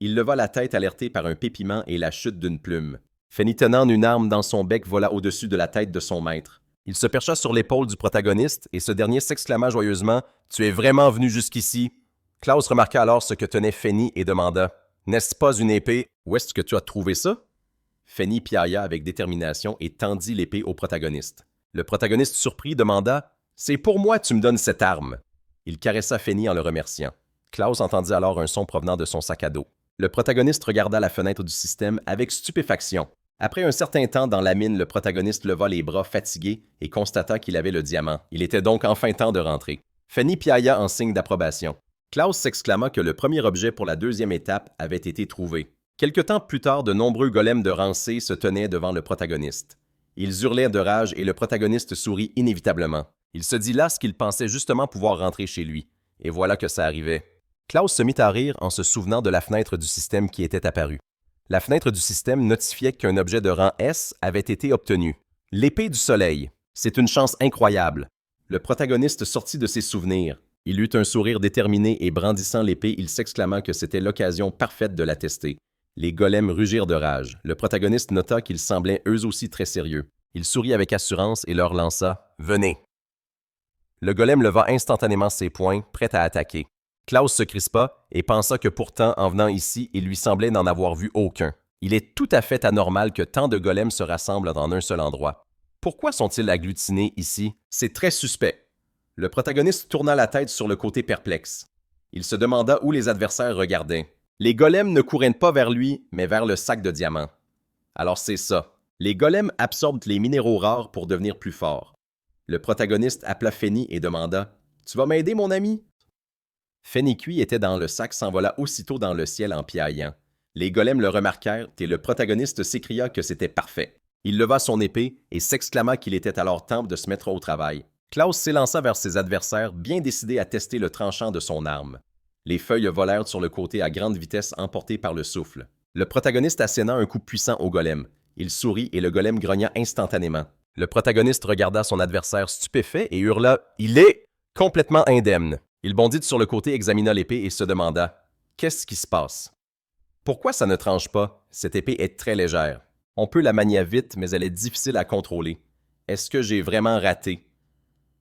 Il leva la tête alerté par un pépiment et la chute d'une plume. Fanny tenant une arme dans son bec vola au-dessus de la tête de son maître. Il se percha sur l'épaule du protagoniste et ce dernier s'exclama joyeusement « Tu es vraiment venu jusqu'ici? » Klaus remarqua alors ce que tenait Fanny et demanda « N'est-ce pas une épée? Où est-ce que tu as trouvé ça? » Fanny piailla avec détermination et tendit l'épée au protagoniste. Le protagoniste surpris demanda « C'est pour moi tu me donnes cette arme. » Il caressa Fanny en le remerciant. Klaus entendit alors un son provenant de son sac à dos. Le protagoniste regarda la fenêtre du système avec stupéfaction. Après un certain temps dans la mine, le protagoniste leva les bras fatigué et constata qu'il avait le diamant. Il était donc enfin temps de rentrer. Fanny piailla en signe d'approbation. Klaus s'exclama que le premier objet pour la deuxième étape avait été trouvé. Quelque temps plus tard, de nombreux golems de rang C se tenaient devant le protagoniste. Ils hurlaient de rage et le protagoniste sourit inévitablement. Il se dit las qu'il pensait justement pouvoir rentrer chez lui. Et voilà que ça arrivait. Klaus se mit à rire en se souvenant de la fenêtre du système qui était apparue. La fenêtre du système notifiait qu'un objet de rang S avait été obtenu. L'épée du soleil. C'est une chance incroyable. Le protagoniste sortit de ses souvenirs. Il eut un sourire déterminé et brandissant l'épée, il s'exclama que c'était l'occasion parfaite de la tester. Les golems rugirent de rage. Le protagoniste nota qu'ils semblaient eux aussi très sérieux. Il sourit avec assurance et leur lança « Venez ». Le golem leva instantanément ses poings, prêt à attaquer. Klaus se crispa et pensa que pourtant, en venant ici, il lui semblait n'en avoir vu aucun. Il est tout à fait anormal que tant de golems se rassemblent en un seul endroit. Pourquoi sont-ils agglutinés ici? C'est très suspect. Le protagoniste tourna la tête sur le côté perplexe. Il se demanda où les adversaires regardaient. Les golems ne couraient pas vers lui, mais vers le sac de diamants. Alors c'est ça. Les golems absorbent les minéraux rares pour devenir plus forts. Le protagoniste appela Feni et demanda « Tu vas m'aider, mon ami? » Feni qui était dans le sac s'envola aussitôt dans le ciel en piaillant. Les golems le remarquèrent et le protagoniste s'écria que c'était parfait. Il leva son épée et s'exclama qu'il était alors temps de se mettre au travail. Klaus s'élança vers ses adversaires, bien décidé à tester le tranchant de son arme. Les feuilles volèrent sur le côté à grande vitesse emportées par le souffle. Le protagoniste asséna un coup puissant au golem. Il sourit et le golem grogna instantanément. Le protagoniste regarda son adversaire stupéfait et hurla « Il est complètement indemne ». Il bondit sur le côté, examina l'épée et se demanda « Qu'est-ce qui se passe? Pourquoi ça ne tranche pas? Cette épée est très légère. On peut la manier vite, mais elle est difficile à contrôler. Est-ce que j'ai vraiment raté?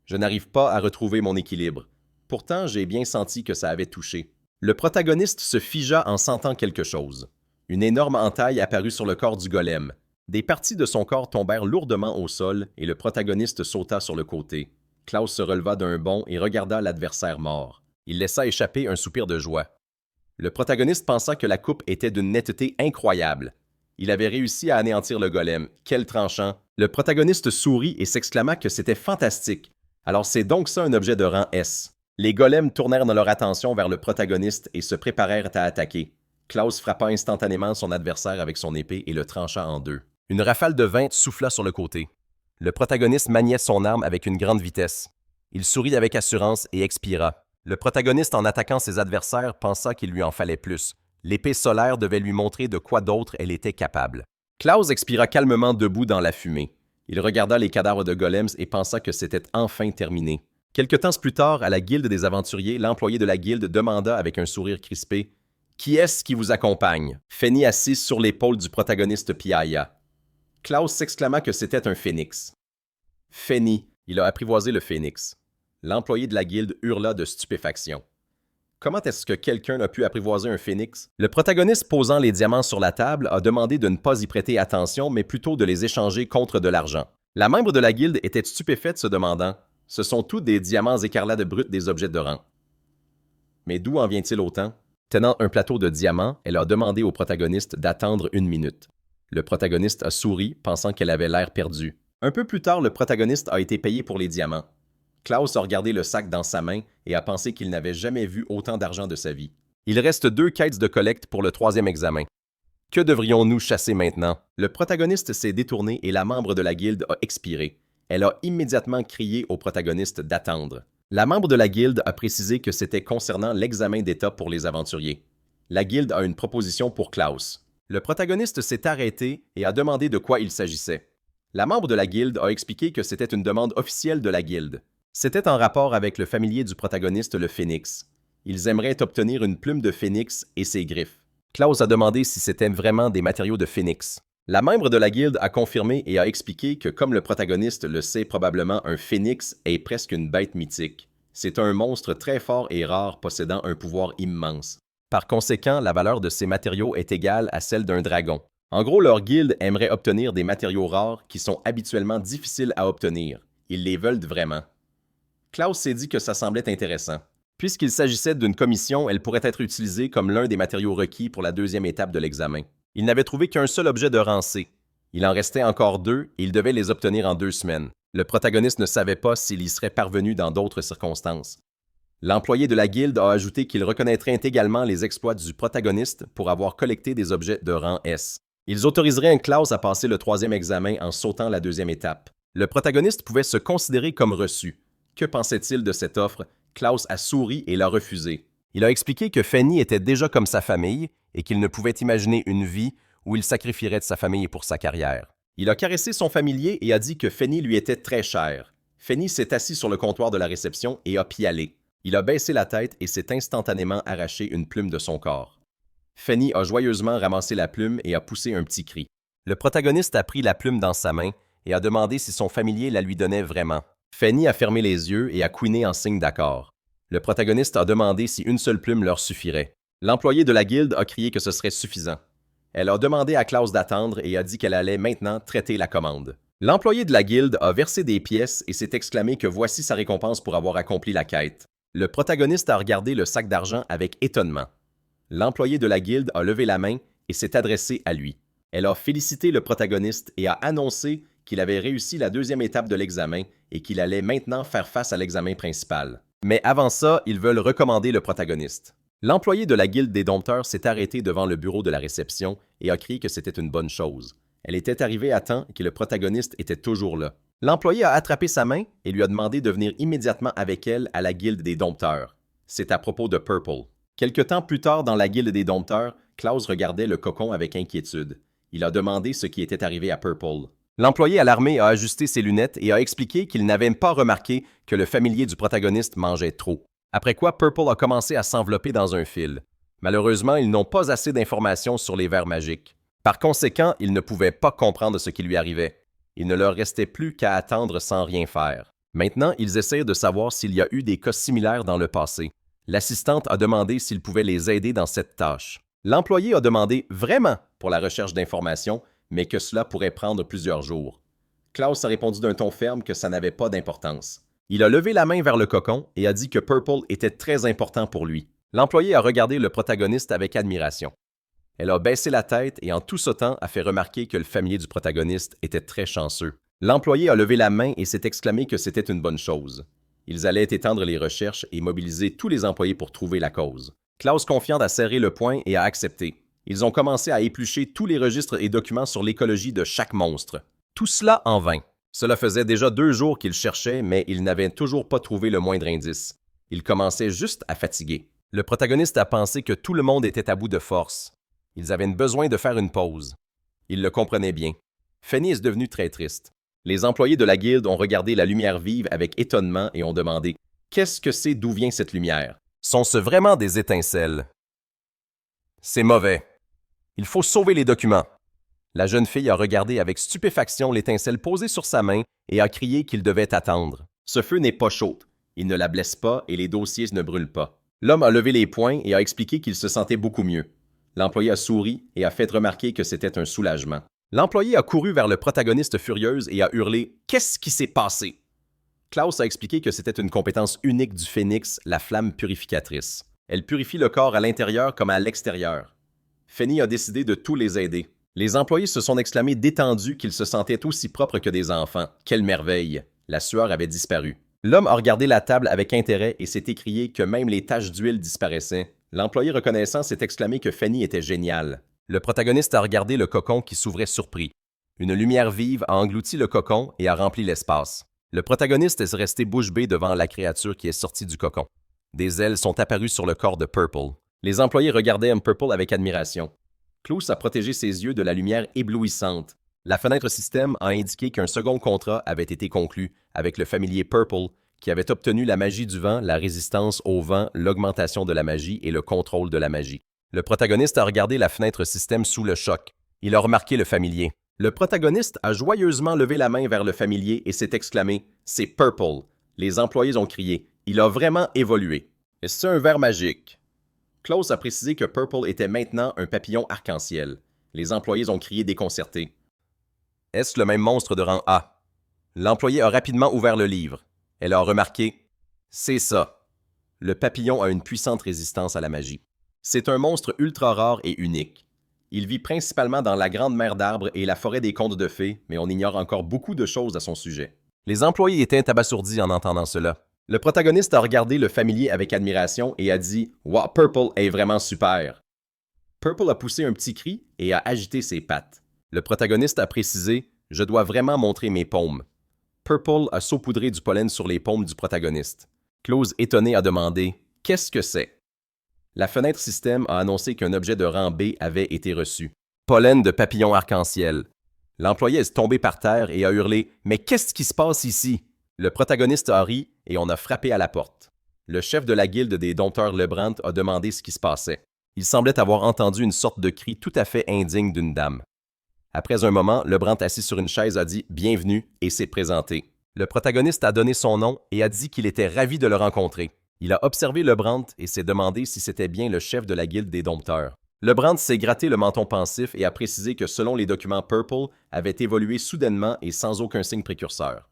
Je n'arrive pas à retrouver mon équilibre. Pourtant, j'ai bien senti que ça avait touché. » Le protagoniste se figea en sentant quelque chose. Une énorme entaille apparut sur le corps du golem. Des parties de son corps tombèrent lourdement au sol et le protagoniste sauta sur le côté. Klaus se releva d'un bond et regarda l'adversaire mort. Il laissa échapper un soupir de joie. Le protagoniste pensa que la coupe était d'une netteté incroyable. Il avait réussi à anéantir le golem. Quel tranchant! Le protagoniste sourit et s'exclama que c'était fantastique. Alors c'est donc ça un objet de rang S. Les golems tournèrent leur attention vers le protagoniste et se préparèrent à attaquer. Klaus frappa instantanément son adversaire avec son épée et le trancha en deux. Une rafale de vin souffla sur le côté. Le protagoniste maniait son arme avec une grande vitesse. Il sourit avec assurance et expira. Le protagoniste, en attaquant ses adversaires, pensa qu'il lui en fallait plus. L'épée solaire devait lui montrer de quoi d'autre elle était capable. Klaus expira calmement debout dans la fumée. Il regarda les cadavres de golems et pensa que c'était enfin terminé. Quelque temps plus tard, à la guilde des aventuriers, l'employé de la guilde demanda avec un sourire crispé « Qui est-ce qui vous accompagne? » Feni assis sur l'épaule du protagoniste piailla. Klaus s'exclama que c'était un phénix. Feni, il a apprivoisé le phénix. L'employé de la guilde hurla de stupéfaction. Comment est-ce que quelqu'un a pu apprivoiser un phénix? Le protagoniste posant les diamants sur la table a demandé de ne pas y prêter attention, mais plutôt de les échanger contre de l'argent. La membre de la guilde était stupéfaite se demandant « Ce sont tous des diamants écarlates bruts des objets de rang. » Mais d'où en vient-il autant? Tenant un plateau de diamants, elle a demandé au protagoniste d'attendre 1 minute. Le protagoniste a souri, pensant qu'elle avait l'air perdue. Un peu plus tard, le protagoniste a été payé pour les diamants. Klaus a regardé le sac dans sa main et a pensé qu'il n'avait jamais vu autant d'argent de sa vie. Il reste 2 quêtes de collecte pour le 3e examen. Que devrions-nous chasser maintenant? Le protagoniste s'est détourné et la membre de la guilde a expiré. Elle a immédiatement crié au protagoniste d'attendre. La membre de la guilde a précisé que c'était concernant l'examen d'état pour les aventuriers. La guilde a une proposition pour Klaus. Le protagoniste s'est arrêté et a demandé de quoi il s'agissait. La membre de la guilde a expliqué que c'était une demande officielle de la guilde. C'était en rapport avec le familier du protagoniste, le phénix. Ils aimeraient obtenir une plume de phénix et ses griffes. Klaus a demandé si c'était vraiment des matériaux de phénix. La membre de la guilde a confirmé et a expliqué que comme le protagoniste le sait probablement, un phénix est presque une bête mythique. C'est un monstre très fort et rare possédant un pouvoir immense. Par conséquent, la valeur de ces matériaux est égale à celle d'un dragon. En gros, leur guilde aimerait obtenir des matériaux rares qui sont habituellement difficiles à obtenir. Ils les veulent vraiment. Klaus s'est dit que ça semblait intéressant. Puisqu'il s'agissait d'une commission, elle pourrait être utilisée comme l'un des matériaux requis pour la 2e étape de l'examen. Il n'avait trouvé qu'un seul objet de rang C. Il en restait encore 2 et il devait les obtenir en 2 semaines. Le protagoniste ne savait pas s'il y serait parvenu dans d'autres circonstances. L'employé de la guilde a ajouté qu'il reconnaîtrait également les exploits du protagoniste pour avoir collecté des objets de rang S. Ils autoriseraient un Klaus à passer le troisième examen en sautant la deuxième étape. Le protagoniste pouvait se considérer comme reçu. Que pensait-il de cette offre? Klaus a souri et l'a refusé. Il a expliqué que Fanny était déjà comme sa famille et qu'il ne pouvait imaginer une vie où il sacrifierait de sa famille pour sa carrière. Il a caressé son familier et a dit que Fanny lui était très chère. Fanny s'est assis sur le comptoir de la réception et a pialé. Il a baissé la tête et s'est instantanément arraché une plume de son corps. Fanny a joyeusement ramassé la plume et a poussé un petit cri. Le protagoniste a pris la plume dans sa main et a demandé si son familier la lui donnait vraiment. Fanny a fermé les yeux et a couiné en signe d'accord. Le protagoniste a demandé si une seule plume leur suffirait. L'employé de la guilde a crié que ce serait suffisant. Elle a demandé à Klaus d'attendre et a dit qu'elle allait maintenant traiter la commande. L'employé de la guilde a versé des pièces et s'est exclamé que voici sa récompense pour avoir accompli la quête. Le protagoniste a regardé le sac d'argent avec étonnement. L'employé de la guilde a levé la main et s'est adressé à lui. Elle a félicité le protagoniste et a annoncé qu'il avait réussi la deuxième étape de l'examen et qu'il allait maintenant faire face à l'examen principal. Mais avant ça, ils veulent recommander le protagoniste. L'employé de la guilde des dompteurs s'est arrêté devant le bureau de la réception et a crié que c'était une bonne chose. Elle était arrivée à temps et que le protagoniste était toujours là. L'employé a attrapé sa main et lui a demandé de venir immédiatement avec elle à la guilde des dompteurs. C'est à propos de Purple. Quelque temps plus tard dans la guilde des dompteurs, Klaus regardait le cocon avec inquiétude. Il a demandé ce qui était arrivé à Purple. L'employé alarmé a ajusté ses lunettes et a expliqué qu'il n'avait pas remarqué que le familier du protagoniste mangeait trop. Après quoi, Purple a commencé à s'envelopper dans un fil. Malheureusement, ils n'ont pas assez d'informations sur les vers magiques. Par conséquent, ils ne pouvaient pas comprendre ce qui lui arrivait. Il ne leur restait plus qu'à attendre sans rien faire. Maintenant, ils essayent de savoir s'il y a eu des cas similaires dans le passé. L'assistante a demandé s'il pouvait les aider dans cette tâche. L'employé a demandé vraiment pour la recherche d'informations, mais que cela pourrait prendre plusieurs jours. Klaus a répondu d'un ton ferme que ça n'avait pas d'importance. Il a levé la main vers le cocon et a dit que Purple était très important pour lui. L'employé a regardé le protagoniste avec admiration. Elle a baissé la tête et en tout sautant a fait remarquer que le familier du protagoniste était très chanceux. L'employé a levé la main et s'est exclamé que c'était une bonne chose. Ils allaient étendre les recherches et mobiliser tous les employés pour trouver la cause. Klaus confiant a serré le poing et a accepté. Ils ont commencé à éplucher tous les registres et documents sur l'écologie de chaque monstre. Tout cela en vain. Cela faisait déjà 2 jours qu'ils cherchaient, mais ils n'avaient toujours pas trouvé le moindre indice. Ils commençaient juste à fatiguer. Le protagoniste a pensé que tout le monde était à bout de force. Ils avaient besoin de faire une pause. Il le comprenait bien. Fanny est devenue très triste. Les employés de la guilde ont regardé la lumière vive avec étonnement et ont demandé « Qu'est-ce que c'est, d'où vient cette lumière? Sont-ce vraiment des étincelles? » C'est mauvais. Il faut sauver les documents. La jeune fille a regardé avec stupéfaction l'étincelle posée sur sa main et a crié qu'il devait attendre. Ce feu n'est pas chaud. Il ne la blesse pas et les dossiers ne brûlent pas. L'homme a levé les poings et a expliqué qu'il se sentait beaucoup mieux. L'employé a souri et a fait remarquer que c'était un soulagement. L'employé a couru vers le protagoniste furieuse et a hurlé « Qu'est-ce qui s'est passé? » Klaus a expliqué que c'était une compétence unique du phénix, la flamme purificatrice. Elle purifie le corps à l'intérieur comme à l'extérieur. Fanny a décidé de tous les aider. Les employés se sont exclamés détendus qu'ils se sentaient aussi propres que des enfants. Quelle merveille! La sueur avait disparu. L'homme a regardé la table avec intérêt et s'est écrié que même les taches d'huile disparaissaient. L'employé reconnaissant s'est exclamé que Fanny était géniale. Le protagoniste a regardé le cocon qui s'ouvrait surpris. Une lumière vive a englouti le cocon et a rempli l'espace. Le protagoniste est resté bouche bée devant la créature qui est sortie du cocon. Des ailes sont apparues sur le corps de Purple. Les employés regardaient Purple avec admiration. Klaus a protégé ses yeux de la lumière éblouissante. La fenêtre système a indiqué qu'un second contrat avait été conclu avec le familier Purple qui avait obtenu la magie du vent, la résistance au vent, l'augmentation de la magie et le contrôle de la magie. Le protagoniste a regardé la fenêtre système sous le choc. Il a remarqué le familier. Le protagoniste a joyeusement levé la main vers le familier et s'est exclamé « C'est Purple ». Les employés ont crié « Il a vraiment évolué ». « Est-ce un ver magique ?» Klaus a précisé que Purple était maintenant un papillon arc-en-ciel. Les employés ont crié déconcertés. « Est-ce le même monstre de rang A ?» L'employé a rapidement ouvert le livre. Elle a remarqué « C'est ça ». Le papillon a une puissante résistance à la magie. C'est un monstre ultra rare et unique. Il vit principalement dans la grande mer d'arbres et la forêt des contes de fées, mais on ignore encore beaucoup de choses à son sujet. Les employés étaient abasourdis en entendant cela. Le protagoniste a regardé le familier avec admiration et a dit « Wow, Purple est vraiment super ». Purple a poussé un petit cri et a agité ses pattes. Le protagoniste a précisé « Je dois vraiment montrer mes paumes ». Purple a saupoudré du pollen sur les paumes du protagoniste. Klaus, étonné, a demandé « Qu'est-ce que c'est ?» La fenêtre système a annoncé qu'un objet de rang B avait été reçu. Pollen de papillon arc-en-ciel. L'employé est tombé par terre et a hurlé « Mais qu'est-ce qui se passe ici ?» Le protagoniste a ri et on a frappé à la porte. Le chef de la guilde des dompteurs Lebrandt a demandé ce qui se passait. Il semblait avoir entendu une sorte de cri tout à fait indigne d'une dame. Après un moment, Lebrandt assis sur une chaise a dit « Bienvenue » et s'est présenté. Le protagoniste a donné son nom et a dit qu'il était ravi de le rencontrer. Il a observé Lebrandt et s'est demandé si c'était bien le chef de la guilde des dompteurs. Lebrandt s'est gratté le menton pensif et a précisé que selon les documents Purple, avait évolué soudainement et sans aucun signe précurseur.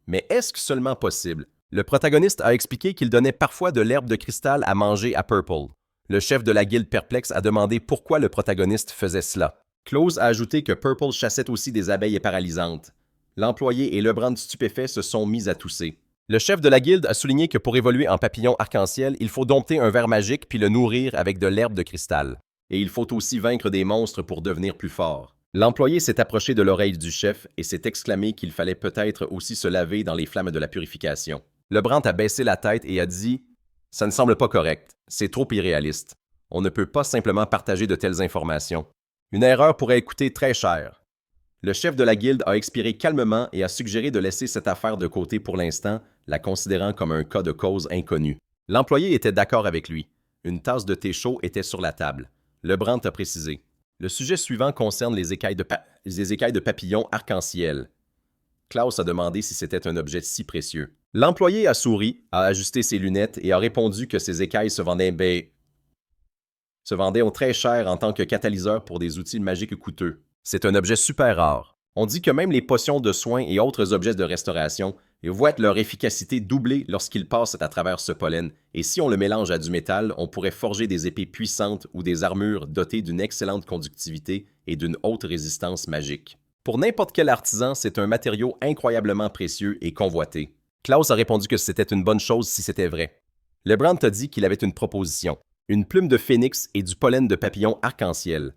Mais est-ce que seulement possible? Le protagoniste a expliqué qu'il donnait parfois de l'herbe de cristal à manger à Purple. Le chef de la guilde perplexe a demandé pourquoi le protagoniste faisait cela. Klaus a ajouté que Purple chassait aussi des abeilles paralysantes. L'employé et Lebrandt stupéfaits se sont mis à tousser. Le chef de la guilde a souligné que pour évoluer en papillon arc-en-ciel, il faut dompter un ver magique puis le nourrir avec de l'herbe de cristal. Et il faut aussi vaincre des monstres pour devenir plus fort. L'employé s'est approché de l'oreille du chef et s'est exclamé qu'il fallait peut-être aussi se laver dans les flammes de la purification. Lebrandt a baissé la tête et a dit « Ça ne semble pas correct, c'est trop irréaliste. On ne peut pas simplement partager de telles informations. Une erreur pourrait coûter très cher. » Le chef de la guilde a expiré calmement et a suggéré de laisser cette affaire de côté pour l'instant, la considérant comme un cas de cause inconnu. L'employé était d'accord avec lui. Une tasse de thé chaud était sur la table. Lebrandt a précisé. Le sujet suivant concerne les écailles de papillons arc-en-ciel. Klaus a demandé si c'était un objet si précieux. L'employé a souri, a ajusté ses lunettes et a répondu que ces écailles se vendaient très cher en tant que catalyseur pour des outils magiques coûteux. C'est un objet super rare. On dit que même les potions de soins et autres objets de restauration voient leur efficacité doubler lorsqu'ils passent à travers ce pollen, et si on le mélange à du métal, on pourrait forger des épées puissantes ou des armures dotées d'une excellente conductivité et d'une haute résistance magique. Pour n'importe quel artisan, c'est un matériau incroyablement précieux et convoité. Klaus a répondu que c'était une bonne chose si c'était vrai. Lebrandt a dit qu'il avait une proposition. Une plume de phénix et du pollen de papillon arc-en-ciel.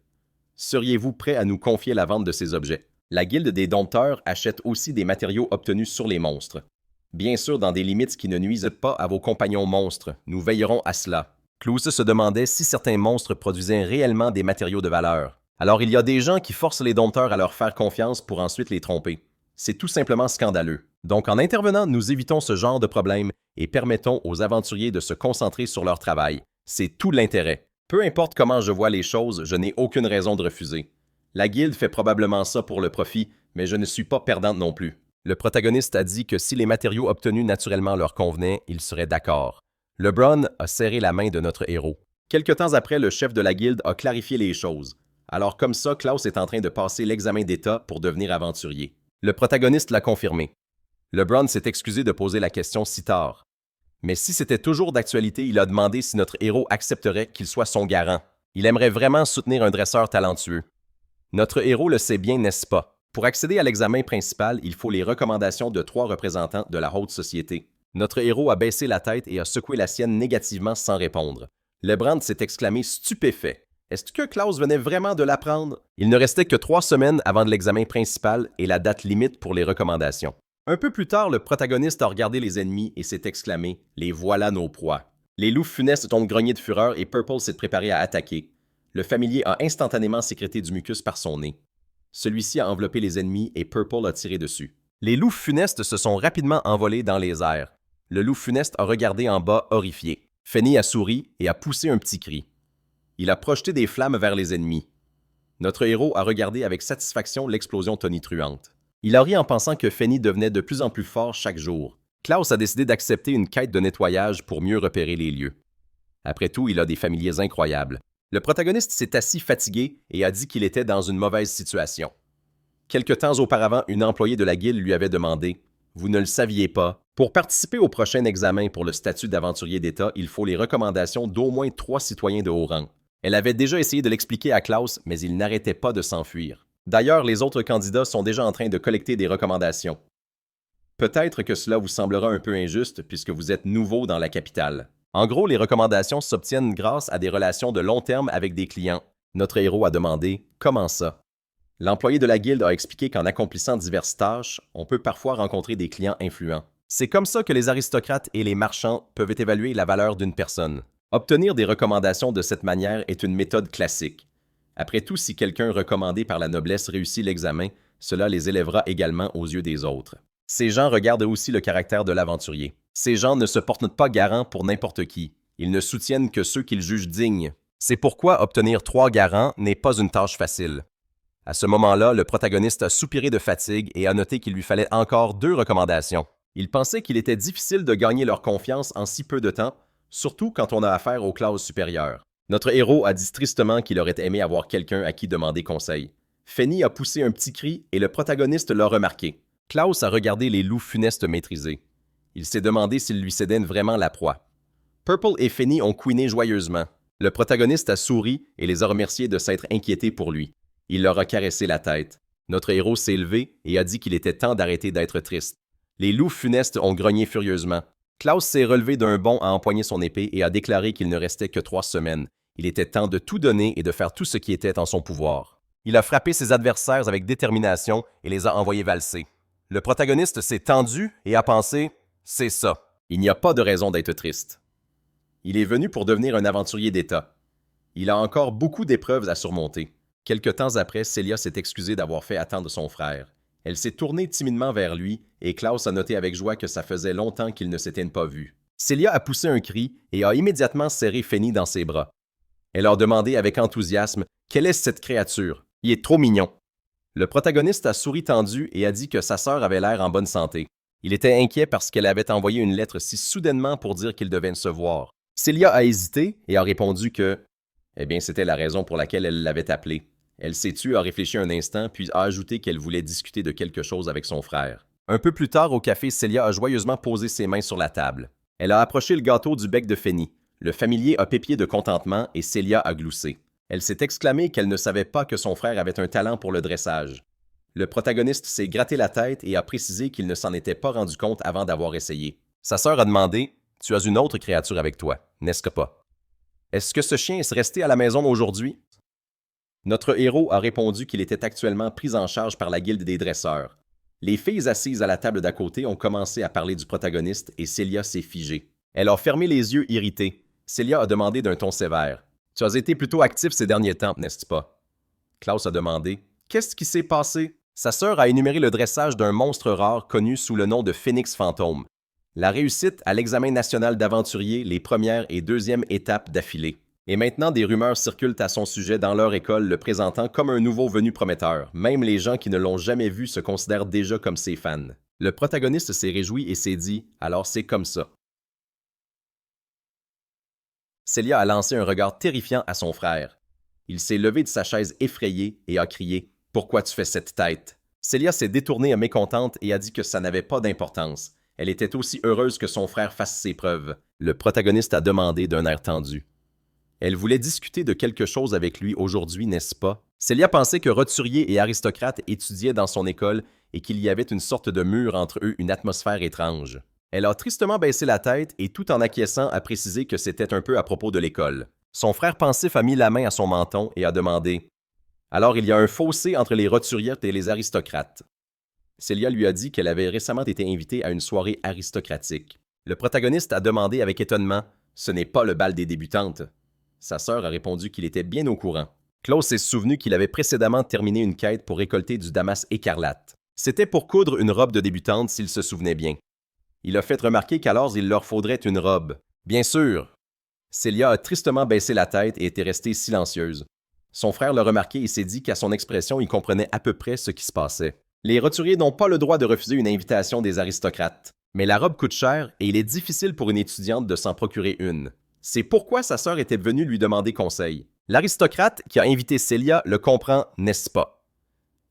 Seriez-vous prêt à nous confier la vente de ces objets? La guilde des dompteurs achète aussi des matériaux obtenus sur les monstres. Bien sûr, dans des limites qui ne nuisent pas à vos compagnons monstres, nous veillerons à cela. Klaus se demandait si certains monstres produisaient réellement des matériaux de valeur. Alors il y a des gens qui forcent les dompteurs à leur faire confiance pour ensuite les tromper. C'est tout simplement scandaleux. Donc en intervenant, nous évitons ce genre de problème et permettons aux aventuriers de se concentrer sur leur travail. C'est tout l'intérêt. Peu importe comment je vois les choses, je n'ai aucune raison de refuser. La guilde fait probablement ça pour le profit, mais je ne suis pas perdante non plus. Le protagoniste a dit que si les matériaux obtenus naturellement leur convenaient, il serait d'accord. LeBron a serré la main de notre héros. Quelque temps après, le chef de la guilde a clarifié les choses. Alors comme ça, Klaus est en train de passer l'examen d'état pour devenir aventurier. Le protagoniste l'a confirmé. LeBron s'est excusé de poser la question si tard. Mais si c'était toujours d'actualité, il a demandé si notre héros accepterait qu'il soit son garant. Il aimerait vraiment soutenir un dresseur talentueux. Notre héros le sait bien, n'est-ce pas? Pour accéder à l'examen principal, il faut les recommandations de 3 représentants de la haute société. Notre héros a baissé la tête et a secoué la sienne négativement sans répondre. Lebrandt s'est exclamé stupéfait. Est-ce que Klaus venait vraiment de l'apprendre? Il ne restait que 3 semaines avant l'examen principal et la date limite pour les recommandations. Un peu plus tard, le protagoniste a regardé les ennemis et s'est exclamé « Les voilà nos proies ». Les loups funestes ont grogné de fureur et Purple s'est préparé à attaquer. Le familier a instantanément sécrété du mucus par son nez. Celui-ci a enveloppé les ennemis et Purple a tiré dessus. Les loups funestes se sont rapidement envolés dans les airs. Le loup funeste a regardé en bas horrifié. Fenny a souri et a poussé un petit cri. Il a projeté des flammes vers les ennemis. Notre héros a regardé avec satisfaction l'explosion tonitruante. Il a ri en pensant que Fenny devenait de plus en plus fort chaque jour. Klaus a décidé d'accepter une quête de nettoyage pour mieux repérer les lieux. Après tout, il a des familiers incroyables. Le protagoniste s'est assis fatigué et a dit qu'il était dans une mauvaise situation. Quelque temps auparavant, une employée de la guilde lui avait demandé « Vous ne le saviez pas, pour participer au prochain examen pour le statut d'aventurier d'État, il faut les recommandations d'au moins 3 citoyens de haut rang. » Elle avait déjà essayé de l'expliquer à Klaus, mais il n'arrêtait pas de s'enfuir. D'ailleurs, les autres candidats sont déjà en train de collecter des recommandations. Peut-être que cela vous semblera un peu injuste puisque vous êtes nouveau dans la capitale. En gros, les recommandations s'obtiennent grâce à des relations de long terme avec des clients. Notre héros a demandé « Comment ça ?» L'employé de la guilde a expliqué qu'en accomplissant diverses tâches, on peut parfois rencontrer des clients influents. C'est comme ça que les aristocrates et les marchands peuvent évaluer la valeur d'une personne. Obtenir des recommandations de cette manière est une méthode classique. Après tout, si quelqu'un recommandé par la noblesse réussit l'examen, cela les élèvera également aux yeux des autres. Ces gens regardent aussi le caractère de l'aventurier. Ces gens ne se portent pas garants pour n'importe qui. Ils ne soutiennent que ceux qu'ils jugent dignes. C'est pourquoi obtenir 3 garants n'est pas une tâche facile. À ce moment-là, le protagoniste a soupiré de fatigue et a noté qu'il lui fallait encore 2 recommandations. Il pensait qu'il était difficile de gagner leur confiance en si peu de temps, surtout quand on a affaire aux classes supérieures. Notre héros a dit tristement qu'il aurait aimé avoir quelqu'un à qui demander conseil. Fanny a poussé un petit cri et le protagoniste l'a remarqué. Klaus a regardé les loups funestes maîtriser. Il s'est demandé s'il lui cédait vraiment la proie. Purple et Fanny ont couiné joyeusement. Le protagoniste a souri et les a remerciés de s'être inquiétés pour lui. Il leur a caressé la tête. Notre héros s'est levé et a dit qu'il était temps d'arrêter d'être triste. Les loups funestes ont grogné furieusement. Klaus s'est relevé d'un bond à empoigner son épée et a déclaré qu'il ne restait que 3 semaines. Il était temps de tout donner et de faire tout ce qui était en son pouvoir. Il a frappé ses adversaires avec détermination et les a envoyés valser. Le protagoniste s'est tendu et a pensé « C'est ça. Il n'y a pas de raison d'être triste. » Il est venu pour devenir un aventurier d'État. Il a encore beaucoup d'épreuves à surmonter. Quelque temps après, Celia s'est excusée d'avoir fait attendre son frère. Elle s'est tournée timidement vers lui et Klaus a noté avec joie que ça faisait longtemps qu'ils ne s'étaient pas vus. Celia a poussé un cri et a immédiatement serré Fanny dans ses bras. Elle a demandé avec enthousiasme « Quelle est cette créature? Il est trop mignon. » Le protagoniste a souri tendu et a dit que sa sœur avait l'air en bonne santé. Il était inquiet parce qu'elle avait envoyé une lettre si soudainement pour dire qu'ils devaient se voir. Celia a hésité et a répondu que « Eh bien, c'était la raison pour laquelle elle l'avait appelé. » Elle s'est tue, a réfléchi un instant, puis a ajouté qu'elle voulait discuter de quelque chose avec son frère. Un peu plus tard, au café, Celia a joyeusement posé ses mains sur la table. Elle a approché le gâteau du bec de Fanny. Le familier a pépié de contentement et Celia a gloussé. Elle s'est exclamée qu'elle ne savait pas que son frère avait un talent pour le dressage. Le protagoniste s'est gratté la tête et a précisé qu'il ne s'en était pas rendu compte avant d'avoir essayé. Sa sœur a demandé « Tu as une autre créature avec toi, n'est-ce que pas? Est-ce que ce chien est resté à la maison aujourd'hui? » Notre héros a répondu qu'il était actuellement pris en charge par la guilde des dresseurs. Les filles assises à la table d'à côté ont commencé à parler du protagoniste et Celia s'est figée. Elle a fermé les yeux irritée. Celia a demandé d'un ton sévère. « Tu as été plutôt actif ces derniers temps, n'est-ce pas? » Klaus a demandé. « Qu'est-ce qui s'est passé? » Sa sœur a énuméré le dressage d'un monstre rare connu sous le nom de Phénix Fantôme. La réussite à l'examen national d'aventurier les premières et deuxièmes étapes d'affilée. Et maintenant, des rumeurs circulent à son sujet dans leur école le présentant comme un nouveau venu prometteur. Même les gens qui ne l'ont jamais vu se considèrent déjà comme ses fans. Le protagoniste s'est réjoui et s'est dit « Alors c'est comme ça. » Celia a lancé un regard terrifiant à son frère. Il s'est levé de sa chaise effrayé et a crié « Pourquoi tu fais cette tête? » Celia s'est détournée mécontente et a dit que ça n'avait pas d'importance. Elle était aussi heureuse que son frère fasse ses preuves. Le protagoniste a demandé d'un air tendu. Elle voulait discuter de quelque chose avec lui aujourd'hui, n'est-ce pas? Celia pensait que roturiers et aristocrates étudiaient dans son école et qu'il y avait une sorte de mur entre eux, une atmosphère étrange. Elle a tristement baissé la tête et tout en acquiesçant a précisé que c'était un peu à propos de l'école. Son frère pensif a mis la main à son menton et a demandé « Alors il y a un fossé entre les roturières et les aristocrates. » Celia lui a dit qu'elle avait récemment été invitée à une soirée aristocratique. Le protagoniste a demandé avec étonnement « Ce n'est pas le bal des débutantes. » Sa sœur a répondu qu'il était bien au courant. Klaus s'est souvenu qu'il avait précédemment terminé une quête pour récolter du damas écarlate. C'était pour coudre une robe de débutante s'il se souvenait bien. Il a fait remarquer qu'alors il leur faudrait une robe. Bien sûr. Celia a tristement baissé la tête et était restée silencieuse. Son frère l'a remarqué et s'est dit qu'à son expression, il comprenait à peu près ce qui se passait. Les roturiers n'ont pas le droit de refuser une invitation des aristocrates. Mais la robe coûte cher et il est difficile pour une étudiante de s'en procurer une. C'est pourquoi sa sœur était venue lui demander conseil. L'aristocrate qui a invité Celia le comprend, n'est-ce pas?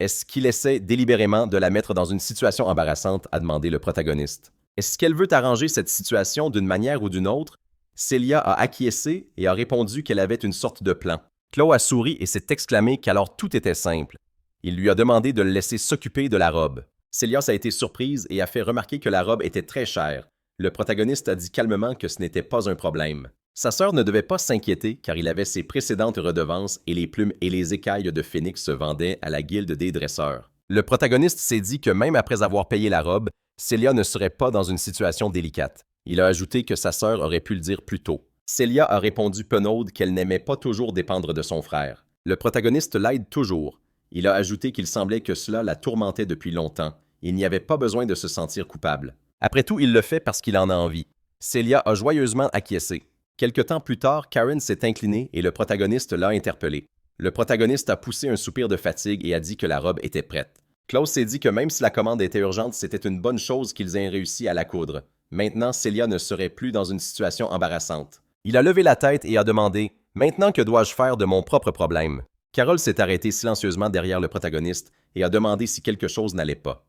Est-ce qu'il essaie délibérément de la mettre dans une situation embarrassante, a demandé le protagoniste. Est-ce qu'elle veut arranger cette situation d'une manière ou d'une autre? Celia a acquiescé et a répondu qu'elle avait une sorte de plan. Klaus a souri et s'est exclamé qu'alors tout était simple. Il lui a demandé de le laisser s'occuper de la robe. Célias a été surprise et a fait remarquer que la robe était très chère. Le protagoniste a dit calmement que ce n'était pas un problème. Sa sœur ne devait pas s'inquiéter car il avait ses précédentes redevances et les plumes et les écailles de phénix se vendaient à la guilde des dresseurs. Le protagoniste s'est dit que même après avoir payé la robe, Célia ne serait pas dans une situation délicate. Il a ajouté que sa sœur aurait pu le dire plus tôt. Célia a répondu penaude qu'elle n'aimait pas toujours dépendre de son frère. Le protagoniste l'aide toujours. Il a ajouté qu'il semblait que cela la tourmentait depuis longtemps. Il n'y avait pas besoin de se sentir coupable. Après tout, il le fait parce qu'il en a envie. Célia a joyeusement acquiescé. Quelque temps plus tard, Karen s'est inclinée et le protagoniste l'a interpellé. Le protagoniste a poussé un soupir de fatigue et a dit que la robe était prête. Klaus s'est dit que même si la commande était urgente, c'était une bonne chose qu'ils aient réussi à la coudre. Maintenant, Célia ne serait plus dans une situation embarrassante. Il a levé la tête et a demandé « Maintenant, que dois-je faire de mon propre problème ?» Carole s'est arrêtée silencieusement derrière le protagoniste et a demandé si quelque chose n'allait pas.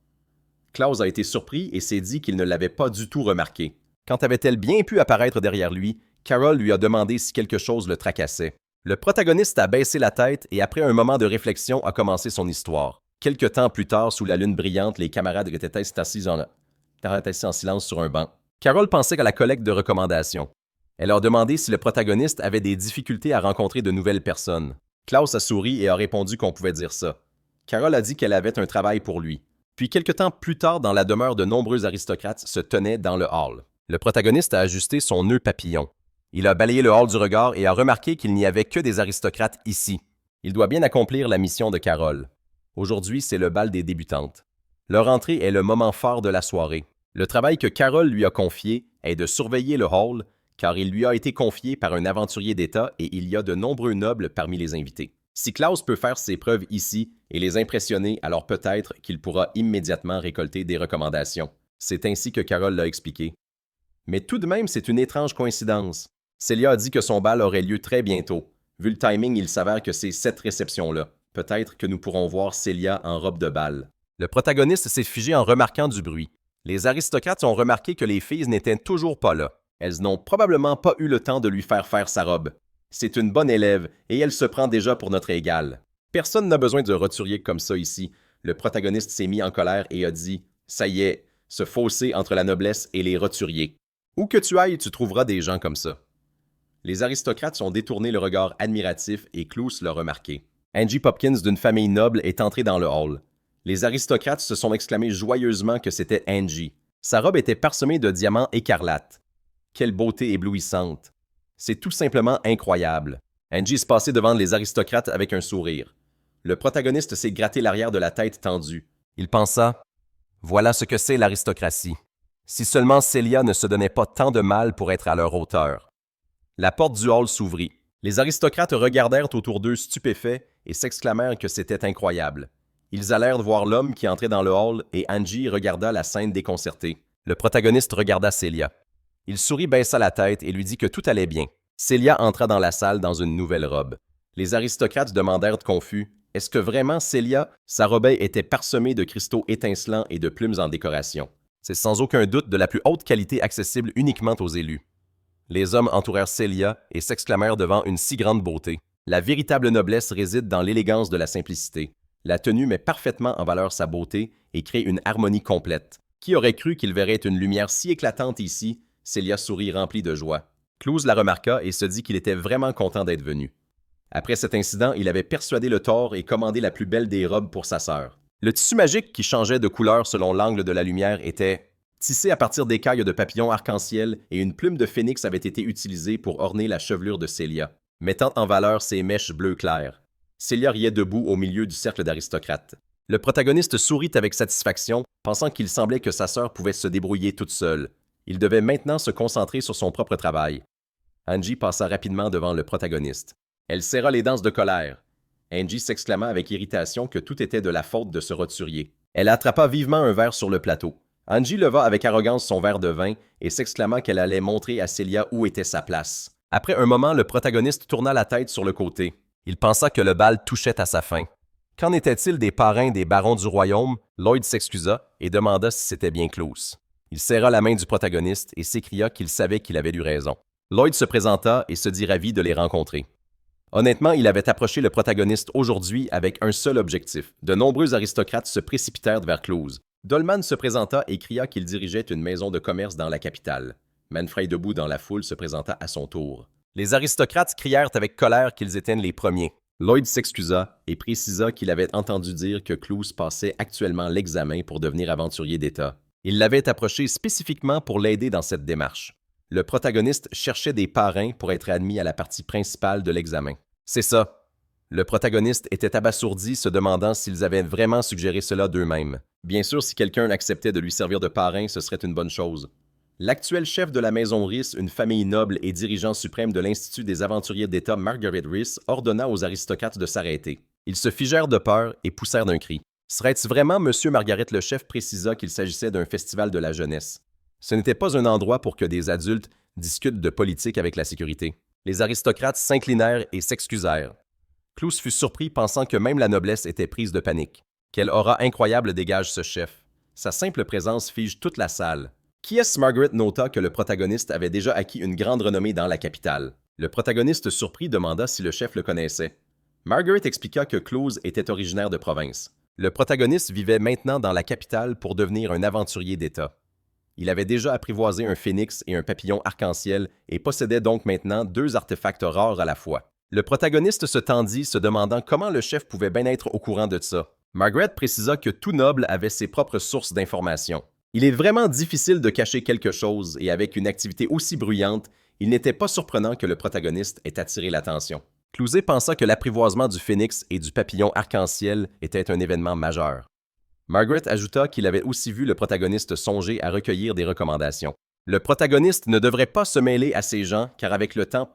Klaus a été surpris et s'est dit qu'il ne l'avait pas du tout remarqué. Quand avait-elle bien pu apparaître derrière lui, Carole lui a demandé si quelque chose le tracassait. Le protagoniste a baissé la tête et après un moment de réflexion a commencé son histoire. Quelque temps plus tard, sous la lune brillante, les camarades étaient assis en silence sur un banc. Carole pensait à la collecte de recommandations. Elle a demandé si le protagoniste avait des difficultés à rencontrer de nouvelles personnes. Klaus a souri et a répondu qu'on pouvait dire ça. Carole a dit qu'elle avait un travail pour lui. Puis quelque temps plus tard, dans la demeure de nombreux aristocrates se tenaient dans le hall. Le protagoniste a ajusté son nœud papillon. Il a balayé le hall du regard et a remarqué qu'il n'y avait que des aristocrates ici. Il doit bien accomplir la mission de Carole. Aujourd'hui, c'est le bal des débutantes. Leur entrée est le moment fort de la soirée. Le travail que Carole lui a confié est de surveiller le hall, car il lui a été confié par un aventurier d'État et il y a de nombreux nobles parmi les invités. Si Klaus peut faire ses preuves ici et les impressionner, alors peut-être qu'il pourra immédiatement récolter des recommandations. C'est ainsi que Carole l'a expliqué. Mais tout de même, c'est une étrange coïncidence. Célia a dit que son bal aurait lieu très bientôt. Vu le timing, il s'avère que c'est cette réception-là. Peut-être que nous pourrons voir Célia en robe de bal. Le protagoniste s'est figé en remarquant du bruit. Les aristocrates ont remarqué que les filles n'étaient toujours pas là. Elles n'ont probablement pas eu le temps de lui faire sa robe. C'est une bonne élève et elle se prend déjà pour notre égale. Personne n'a besoin de roturier comme ça ici. Le protagoniste s'est mis en colère et a dit « Ça y est, ce fossé entre la noblesse et les roturiers. Où que tu ailles, tu trouveras des gens comme ça. » Les aristocrates ont détourné le regard admiratif et Klaus l'a remarqué. Angie Popkins d'une famille noble est entrée dans le hall. Les aristocrates se sont exclamés joyeusement que c'était Angie. Sa robe était parsemée de diamants écarlates. Quelle beauté éblouissante! C'est tout simplement incroyable. Angie se passait devant les aristocrates avec un sourire. Le protagoniste s'est gratté l'arrière de la tête tendue. Il pensa « Voilà ce que c'est l'aristocratie. Si seulement Célia ne se donnait pas tant de mal pour être à leur hauteur. » La porte du hall s'ouvrit. Les aristocrates regardèrent autour d'eux stupéfaits et s'exclamèrent que c'était incroyable. Ils allèrent voir l'homme qui entrait dans le hall et Angie regarda la scène déconcertée. Le protagoniste regarda Célia. Il sourit, baissa la tête et lui dit que tout allait bien. Célia entra dans la salle dans une nouvelle robe. Les aristocrates demandèrent confus « Est-ce que vraiment Célia, sa robe était parsemée de cristaux étincelants et de plumes en décoration? C'est sans aucun doute de la plus haute qualité accessible uniquement aux élus. » Les hommes entourèrent Célia et s'exclamèrent devant une si grande beauté. La véritable noblesse réside dans l'élégance de la simplicité. La tenue met parfaitement en valeur sa beauté et crée une harmonie complète. Qui aurait cru qu'il verrait une lumière si éclatante ici? Célia sourit remplie de joie. Klaus la remarqua et se dit qu'il était vraiment content d'être venu. Après cet incident, il avait persuadé le tort et commandé la plus belle des robes pour sa sœur. Le tissu magique qui changeait de couleur selon l'angle de la lumière était tissé à partir d'écailles de papillons arc-en-ciel et une plume de phénix avait été utilisée pour orner la chevelure de Célia, mettant en valeur ses mèches bleu clair. Célia riait debout au milieu du cercle d'aristocrates. Le protagoniste sourit avec satisfaction, pensant qu'il semblait que sa sœur pouvait se débrouiller toute seule. Il devait maintenant se concentrer sur son propre travail. Angie passa rapidement devant le protagoniste. Elle serra les dents de colère. Angie s'exclama avec irritation que tout était de la faute de ce roturier. Elle attrapa vivement un verre sur le plateau. Angie leva avec arrogance son verre de vin et s'exclama qu'elle allait montrer à Célia où était sa place. Après un moment, le protagoniste tourna la tête sur le côté. Il pensa que le bal touchait à sa fin. Qu'en était-il des parrains des barons du royaume? Lloyd s'excusa et demanda si c'était bien Klaus. Il serra la main du protagoniste et s'écria qu'il savait qu'il avait eu raison. Lloyd se présenta et se dit ravi de les rencontrer. Honnêtement, il avait approché le protagoniste aujourd'hui avec un seul objectif. De nombreux aristocrates se précipitèrent vers Klaus. Dolman se présenta et cria qu'il dirigeait une maison de commerce dans la capitale. Manfred, debout dans la foule, se présenta à son tour. Les aristocrates crièrent avec colère qu'ils étaient les premiers. Lloyd s'excusa et précisa qu'il avait entendu dire que Clouse passait actuellement l'examen pour devenir aventurier d'État. Il l'avait approché spécifiquement pour l'aider dans cette démarche. Le protagoniste cherchait des parrains pour être admis à la partie principale de l'examen. C'est ça. Le protagoniste était abasourdi, se demandant s'ils avaient vraiment suggéré cela d'eux-mêmes. Bien sûr, si quelqu'un acceptait de lui servir de parrain, ce serait une bonne chose. L'actuel chef de la maison Rhys, une famille noble et dirigeant suprême de l'Institut des aventuriers d'État Margaret Rhys, ordonna aux aristocrates de s'arrêter. Ils se figèrent de peur et poussèrent d'un cri. Serait-ce vraiment Monsieur Margaret le chef précisa qu'il s'agissait d'un festival de la jeunesse. Ce n'était pas un endroit pour que des adultes discutent de politique avec la sécurité. Les aristocrates s'inclinèrent et s'excusèrent. Clouse fut surpris pensant que même la noblesse était prise de panique. Quelle aura incroyable dégage ce chef. Sa simple présence fige toute la salle. Qui est-ce? Margaret nota que le protagoniste avait déjà acquis une grande renommée dans la capitale. Le protagoniste surpris demanda si le chef le connaissait. Margaret expliqua que Clouse était originaire de province. Le protagoniste vivait maintenant dans la capitale pour devenir un aventurier d'État. Il avait déjà apprivoisé un phénix et un papillon arc-en-ciel et possédait donc maintenant 2 artefacts rares à la fois. Le protagoniste se tendit, se demandant comment le chef pouvait bien être au courant de ça. Margaret précisa que tout noble avait ses propres sources d'informations. Il est vraiment difficile de cacher quelque chose, et avec une activité aussi bruyante, il n'était pas surprenant que le protagoniste ait attiré l'attention. Clouzé pensa que l'apprivoisement du phénix et du papillon arc-en-ciel était un événement majeur. Margaret ajouta qu'il avait aussi vu le protagoniste songer à recueillir des recommandations. Le protagoniste ne devrait pas se mêler à ces gens, car avec le temps,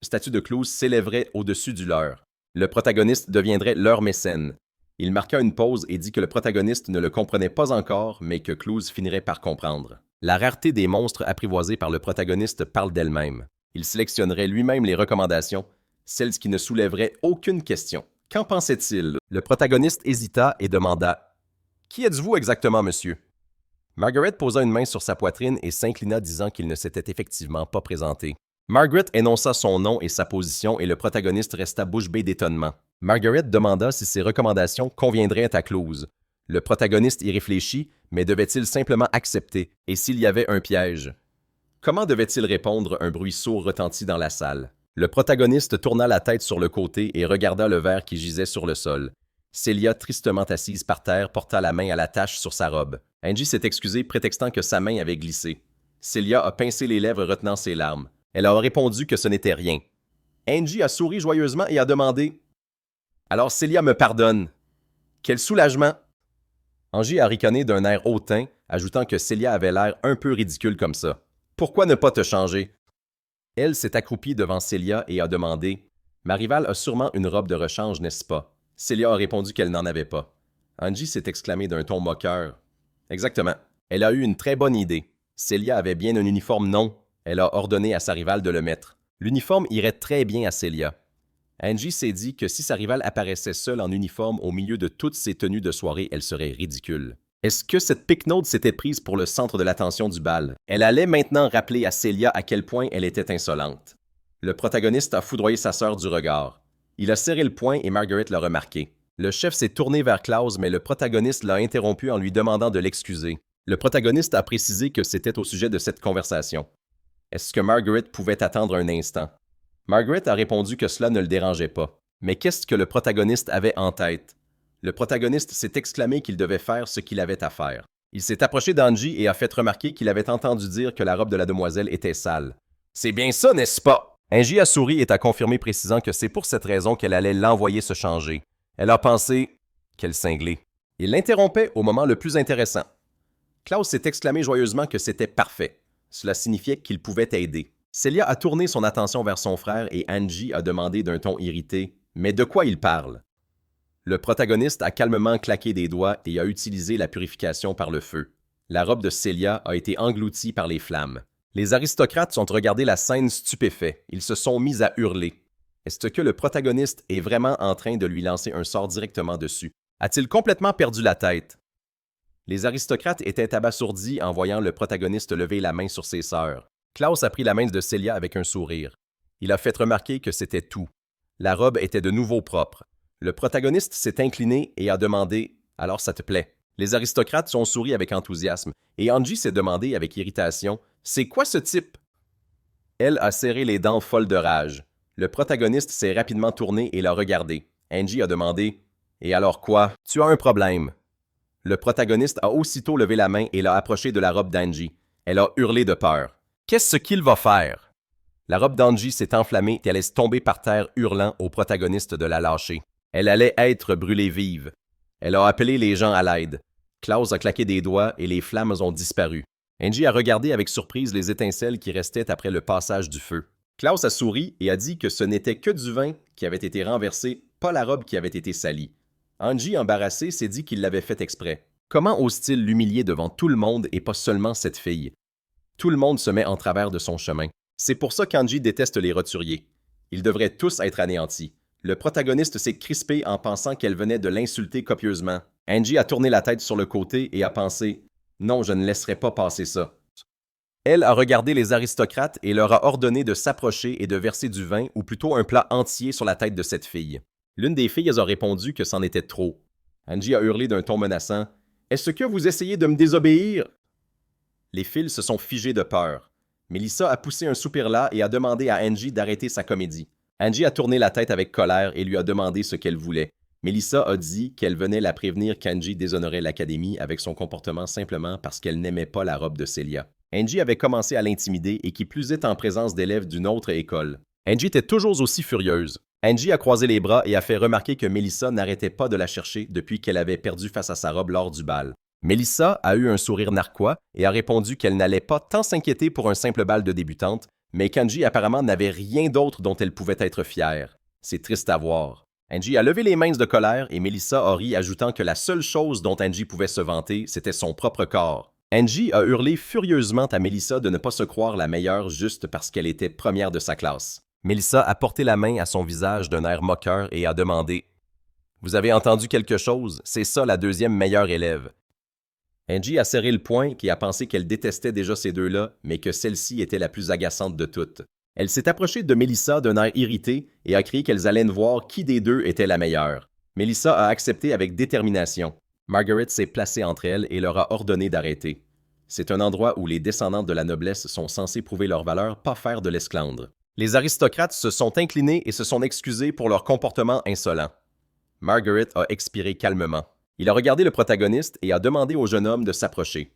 le statut de Clouse s'élèverait au-dessus du leur. Le protagoniste deviendrait leur mécène. Il marqua une pause et dit que le protagoniste ne le comprenait pas encore, mais que Clouse finirait par comprendre. La rareté des monstres apprivoisés par le protagoniste parle d'elle-même. Il sélectionnerait lui-même les recommandations, celles qui ne soulèveraient aucune question. Qu'en pensait-il? Le protagoniste hésita et demanda « Qui êtes-vous exactement, monsieur? » Margaret posa une main sur sa poitrine et s'inclina disant qu'il ne s'était effectivement pas présenté. Margaret énonça son nom et sa position et le protagoniste resta bouche bée d'étonnement. Margaret demanda si ses recommandations conviendraient à Clouse. Le protagoniste y réfléchit, mais devait-il simplement accepter? Et s'il y avait un piège? Comment devait-il répondre? Un bruit sourd retentit dans la salle. Le protagoniste tourna la tête sur le côté et regarda le verre qui gisait sur le sol. Célia, tristement assise par terre, porta la main à la tache sur sa robe. Angie s'est excusée, prétextant que sa main avait glissé. Célia a pincé les lèvres retenant ses larmes. Elle a répondu que ce n'était rien. Angie a souri joyeusement et a demandé « Alors Célia me pardonne. Quel soulagement! » Angie a ricané d'un air hautain, ajoutant que Célia avait l'air un peu ridicule comme ça. « Pourquoi ne pas te changer? » Elle s'est accroupie devant Célia et a demandé « Ma rivale a sûrement une robe de rechange, n'est-ce pas? » Célia a répondu qu'elle n'en avait pas. Angie s'est exclamée d'un ton moqueur. « Exactement. Elle a eu une très bonne idée. Célia avait bien un uniforme, non? » Elle a ordonné à sa rivale de le mettre. L'uniforme irait très bien à Célia. Angie s'est dit que si sa rivale apparaissait seule en uniforme au milieu de toutes ses tenues de soirée, elle serait ridicule. Est-ce que cette pique-note s'était prise pour le centre de l'attention du bal? Elle allait maintenant rappeler à Célia à quel point elle était insolente. Le protagoniste a foudroyé sa sœur du regard. Il a serré le poing et Margaret l'a remarqué. Le chef s'est tourné vers Klaus, mais le protagoniste l'a interrompu en lui demandant de l'excuser. Le protagoniste a précisé que c'était au sujet de cette conversation. Est-ce que Margaret pouvait attendre un instant? Margaret a répondu que cela ne le dérangeait pas. Mais qu'est-ce que le protagoniste avait en tête? Le protagoniste s'est exclamé qu'il devait faire ce qu'il avait à faire. Il s'est approché d'Angie et a fait remarquer qu'il avait entendu dire que la robe de la demoiselle était sale. « C'est bien ça, n'est-ce pas? » Angie a souri et a confirmé précisant que c'est pour cette raison qu'elle allait l'envoyer se changer. Elle a pensé « Quel cinglé !» Il l'interrompait au moment le plus intéressant. Klaus s'est exclamé joyeusement que c'était parfait. Cela signifiait qu'il pouvait aider. Célia a tourné son attention vers son frère et Angie a demandé d'un ton irrité « Mais de quoi il parle? » Le protagoniste a calmement claqué des doigts et a utilisé la purification par le feu. La robe de Célia a été engloutie par les flammes. Les aristocrates ont regardé la scène stupéfaits. Ils se sont mis à hurler. Est-ce que le protagoniste est vraiment en train de lui lancer un sort directement dessus? A-t-il complètement perdu la tête? Les aristocrates étaient abasourdis en voyant le protagoniste lever la main sur ses sœurs. Klaus a pris la main de Célia avec un sourire. Il a fait remarquer que c'était tout. La robe était de nouveau propre. Le protagoniste s'est incliné et a demandé « Alors ça te plaît ?» Les aristocrates ont souri avec enthousiasme, et Angie s'est demandé avec irritation « C'est quoi ce type ?» Elle a serré les dents folles de rage. Le protagoniste s'est rapidement tourné et l'a regardé. Angie a demandé « Et alors quoi? Tu as un problème. » Le protagoniste a aussitôt levé la main et l'a approché de la robe d'Angie. Elle a hurlé de peur. « Qu'est-ce qu'il va faire? » La robe d'Angie s'est enflammée et elle est tombée par terre hurlant au protagoniste de la lâcher. Elle allait être brûlée vive. Elle a appelé les gens à l'aide. Klaus a claqué des doigts et les flammes ont disparu. Angie a regardé avec surprise les étincelles qui restaient après le passage du feu. Klaus a souri et a dit que ce n'était que du vin qui avait été renversé, pas la robe qui avait été salie. Angie, embarrassée, s'est dit qu'il l'avait fait exprès. Comment ose-t-il l'humilier devant tout le monde et pas seulement cette fille? Tout le monde se met en travers de son chemin. C'est pour ça qu'Angie déteste les roturiers. Ils devraient tous être anéantis. Le protagoniste s'est crispé en pensant qu'elle venait de l'insulter copieusement. Angie a tourné la tête sur le côté et a pensé « Non, je ne laisserai pas passer ça. » Elle a regardé les aristocrates et leur a ordonné de s'approcher et de verser du vin ou plutôt un plat entier sur la tête de cette fille. L'une des filles a répondu que c'en était trop. Angie a hurlé d'un ton menaçant « Est-ce que vous essayez de me désobéir? » Les filles se sont figées de peur. Melissa a poussé un soupir-là et a demandé à Angie d'arrêter sa comédie. Angie a tourné la tête avec colère et lui a demandé ce qu'elle voulait. Melissa a dit qu'elle venait la prévenir qu'Angie déshonorait l'Académie avec son comportement simplement parce qu'elle n'aimait pas la robe de Celia. Angie avait commencé à l'intimider et qui plus est en présence d'élèves d'une autre école. Angie était toujours aussi furieuse. Angie a croisé les bras et a fait remarquer que Melissa n'arrêtait pas de la chercher depuis qu'elle avait perdu face à sa robe lors du bal. Melissa a eu un sourire narquois et a répondu qu'elle n'allait pas tant s'inquiéter pour un simple bal de débutante, mais qu'Angie apparemment n'avait rien d'autre dont elle pouvait être fière. C'est triste à voir. Angie a levé les mains de colère et Melissa a ri, ajoutant que la seule chose dont Angie pouvait se vanter, c'était son propre corps. Angie a hurlé furieusement à Melissa de ne pas se croire la meilleure juste parce qu'elle était première de sa classe. Melissa a porté la main à son visage d'un air moqueur et a demandé « Vous avez entendu quelque chose? C'est ça la deuxième meilleure élève. » Angie a serré le poing et a pensé qu'elle détestait déjà ces deux-là, mais que celle-ci était la plus agaçante de toutes. Elle s'est approchée de Melissa d'un air irrité et a crié qu'elles allaient voir qui des deux était la meilleure. Melissa a accepté avec détermination. Margaret s'est placée entre elles et leur a ordonné d'arrêter. C'est un endroit où les descendants de la noblesse sont censés prouver leur valeur, pas faire de l'esclandre. Les aristocrates se sont inclinés et se sont excusés pour leur comportement insolent. Margaret a expiré calmement. Il a regardé le protagoniste et a demandé au jeune homme de s'approcher.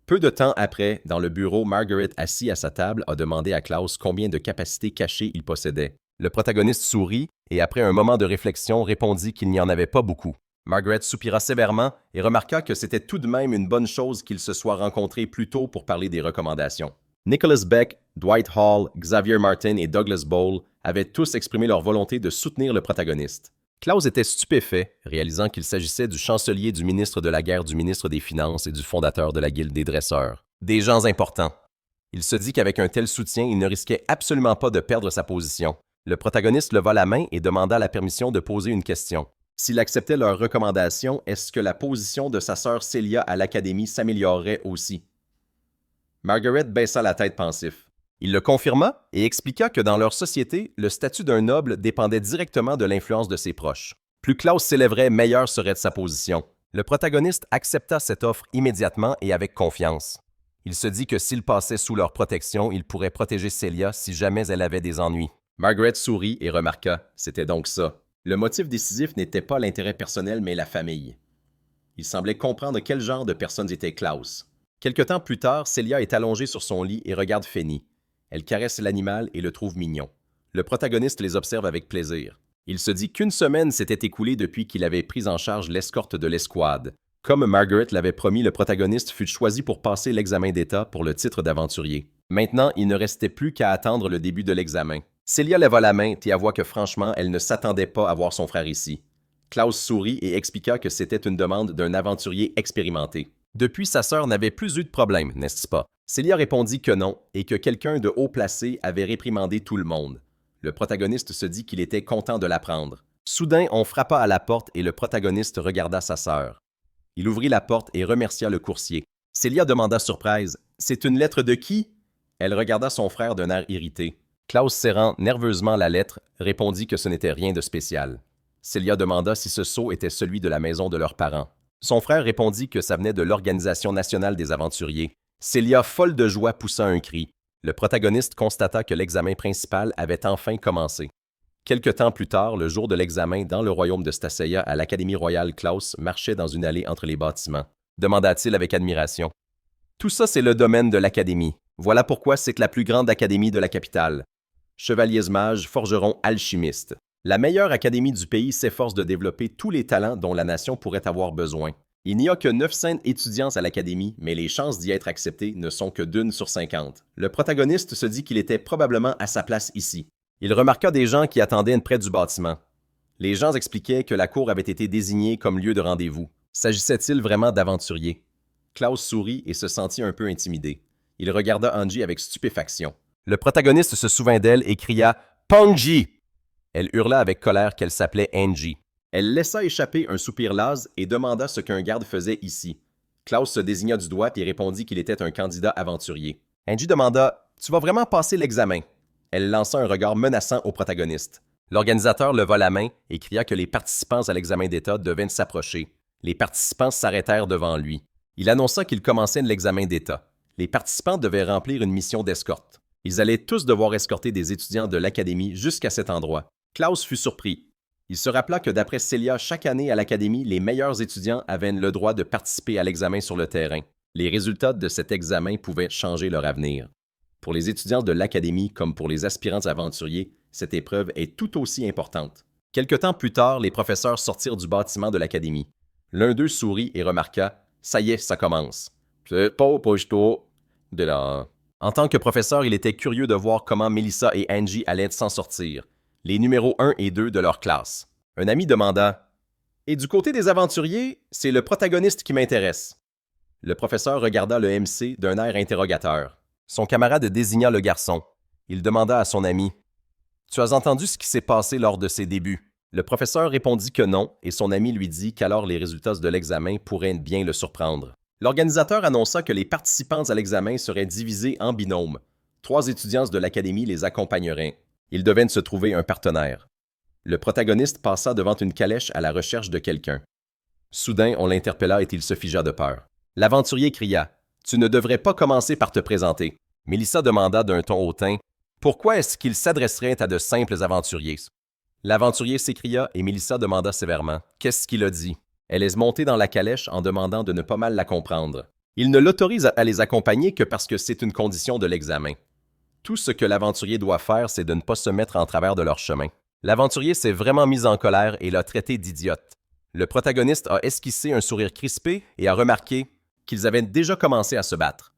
Peu de temps après, dans le bureau, Margaret, assis à sa table, a demandé à Klaus combien de capacités cachées il possédait. Le protagoniste sourit et, après un moment de réflexion, répondit qu'il n'y en avait pas beaucoup. Margaret soupira sévèrement et remarqua que c'était tout de même une bonne chose qu'ils se soient rencontrés plus tôt pour parler des recommandations. Nicholas Beck, Dwight Hall, Xavier Martin et Douglas Bowles avaient tous exprimé leur volonté de soutenir le protagoniste. Klaus était stupéfait, réalisant qu'il s'agissait du chancelier du ministre de la guerre, du ministre des Finances et du fondateur de la Guilde des dresseurs. Des gens importants. Il se dit qu'avec un tel soutien, il ne risquait absolument pas de perdre sa position. Le protagoniste leva la main et demanda la permission de poser une question. S'il acceptait leur recommandation, est-ce que la position de sa sœur Celia à l'Académie s'améliorerait aussi? Margaret baissa la tête pensif. Il le confirma et expliqua que dans leur société, le statut d'un noble dépendait directement de l'influence de ses proches. Plus Klaus s'élèverait, meilleure serait sa position. Le protagoniste accepta cette offre immédiatement et avec confiance. Il se dit que s'il passait sous leur protection, il pourrait protéger Celia si jamais elle avait des ennuis. Margaret sourit et remarqua, c'était donc ça. Le motif décisif n'était pas l'intérêt personnel mais la famille. Il semblait comprendre quel genre de personnes était Klaus. Quelque temps plus tard, Celia est allongée sur son lit et regarde Fanny. Elle caresse l'animal et le trouve mignon. Le protagoniste les observe avec plaisir. Il se dit qu'une semaine s'était écoulée depuis qu'il avait pris en charge l'escorte de l'escouade. Comme Margaret l'avait promis, le protagoniste fut choisi pour passer l'examen d'État pour le titre d'aventurier. Maintenant, il ne restait plus qu'à attendre le début de l'examen. Celia leva la main et avoua que franchement, elle ne s'attendait pas à voir son frère ici. Klaus sourit et expliqua que c'était une demande d'un aventurier expérimenté. Depuis, sa sœur n'avait plus eu de problème, n'est-ce pas? Celia répondit que non et que quelqu'un de haut placé avait réprimandé tout le monde. Le protagoniste se dit qu'il était content de l'apprendre. Soudain, on frappa à la porte et le protagoniste regarda sa sœur. Il ouvrit la porte et remercia le coursier. Celia demanda surprise « C'est une lettre de qui ?» Elle regarda son frère d'un air irrité. Klaus, serrant nerveusement la lettre, répondit que ce n'était rien de spécial. Celia demanda si ce sceau était celui de la maison de leurs parents. Son frère répondit que ça venait de l'Organisation nationale des aventuriers. Célia, folle de joie, poussa un cri. Le protagoniste constata que l'examen principal avait enfin commencé. Quelque temps plus tard, le jour de l'examen, dans le royaume de Staceia, à l'Académie royale, Klaus marchait dans une allée entre les bâtiments. Demanda-t-il avec admiration. Tout ça, c'est le domaine de l'Académie. Voilà pourquoi c'est la plus grande académie de la capitale. Chevaliers mages, forgerons, alchimistes. La meilleure académie du pays s'efforce de développer tous les talents dont la nation pourrait avoir besoin. Il n'y a que 900 étudiants à l'académie, mais les chances d'y être accepté ne sont que d'1 sur 50. Le protagoniste se dit qu'il était probablement à sa place ici. Il remarqua des gens qui attendaient près du bâtiment. Les gens expliquaient que la cour avait été désignée comme lieu de rendez-vous. S'agissait-il vraiment d'aventuriers? Klaus sourit et se sentit un peu intimidé. Il regarda Angie avec stupéfaction. Le protagoniste se souvint d'elle et cria « Pongji !» Elle hurla avec colère qu'elle s'appelait Angie. Elle laissa échapper un soupir las et demanda ce qu'un garde faisait ici. Klaus se désigna du doigt et répondit qu'il était un candidat aventurier. Angie demanda « Tu vas vraiment passer l'examen ?» Elle lança un regard menaçant au protagoniste. L'organisateur leva la main et cria que les participants à l'examen d'État devaient s'approcher. Les participants s'arrêtèrent devant lui. Il annonça qu'il commençait l'examen d'État. Les participants devaient remplir une mission d'escorte. Ils allaient tous devoir escorter des étudiants de l'Académie jusqu'à cet endroit. Klaus fut surpris. Il se rappela que d'après Célia, chaque année à l'Académie, les meilleurs étudiants avaient le droit de participer à l'examen sur le terrain. Les résultats de cet examen pouvaient changer leur avenir. Pour les étudiants de l'Académie comme pour les aspirants aventuriers, cette épreuve est tout aussi importante. Quelque temps plus tard, les professeurs sortirent du bâtiment de l'Académie. L'un d'eux sourit et remarqua « Ça y est, ça commence. » C'est pas pour de là. En tant que professeur, il était curieux de voir comment Melissa et Angie allaient s'en sortir, les numéros 1 et 2 de leur classe. Un ami demanda « Et du côté des aventuriers, c'est le protagoniste qui m'intéresse. » Le professeur regarda le MC d'un air interrogateur. Son camarade désigna le garçon. Il demanda à son ami « Tu as entendu ce qui s'est passé lors de ses débuts? » Le professeur répondit que non, et son ami lui dit qu'alors les résultats de l'examen pourraient bien le surprendre. L'organisateur annonça que les participants à l'examen seraient divisés en binômes. 3 étudiants de l'Académie les accompagneraient. Ils devaient se trouver un partenaire. Le protagoniste passa devant une calèche à la recherche de quelqu'un. Soudain, on l'interpella et il se figea de peur. L'aventurier cria « Tu ne devrais pas commencer par te présenter. » Melissa demanda d'un ton hautain « Pourquoi est-ce qu'il s'adresserait à de simples aventuriers? » L'aventurier s'écria et Melissa demanda sévèrement « Qu'est-ce qu'il a dit? » Elle est montée dans la calèche en demandant de ne pas mal la comprendre. Il ne l'autorise à les accompagner que parce que c'est une condition de l'examen. Tout ce que l'aventurier doit faire, c'est de ne pas se mettre en travers de leur chemin. L'aventurier s'est vraiment mis en colère et l'a traité d'idiote. Le protagoniste a esquissé un sourire crispé et a remarqué qu'ils avaient déjà commencé à se battre.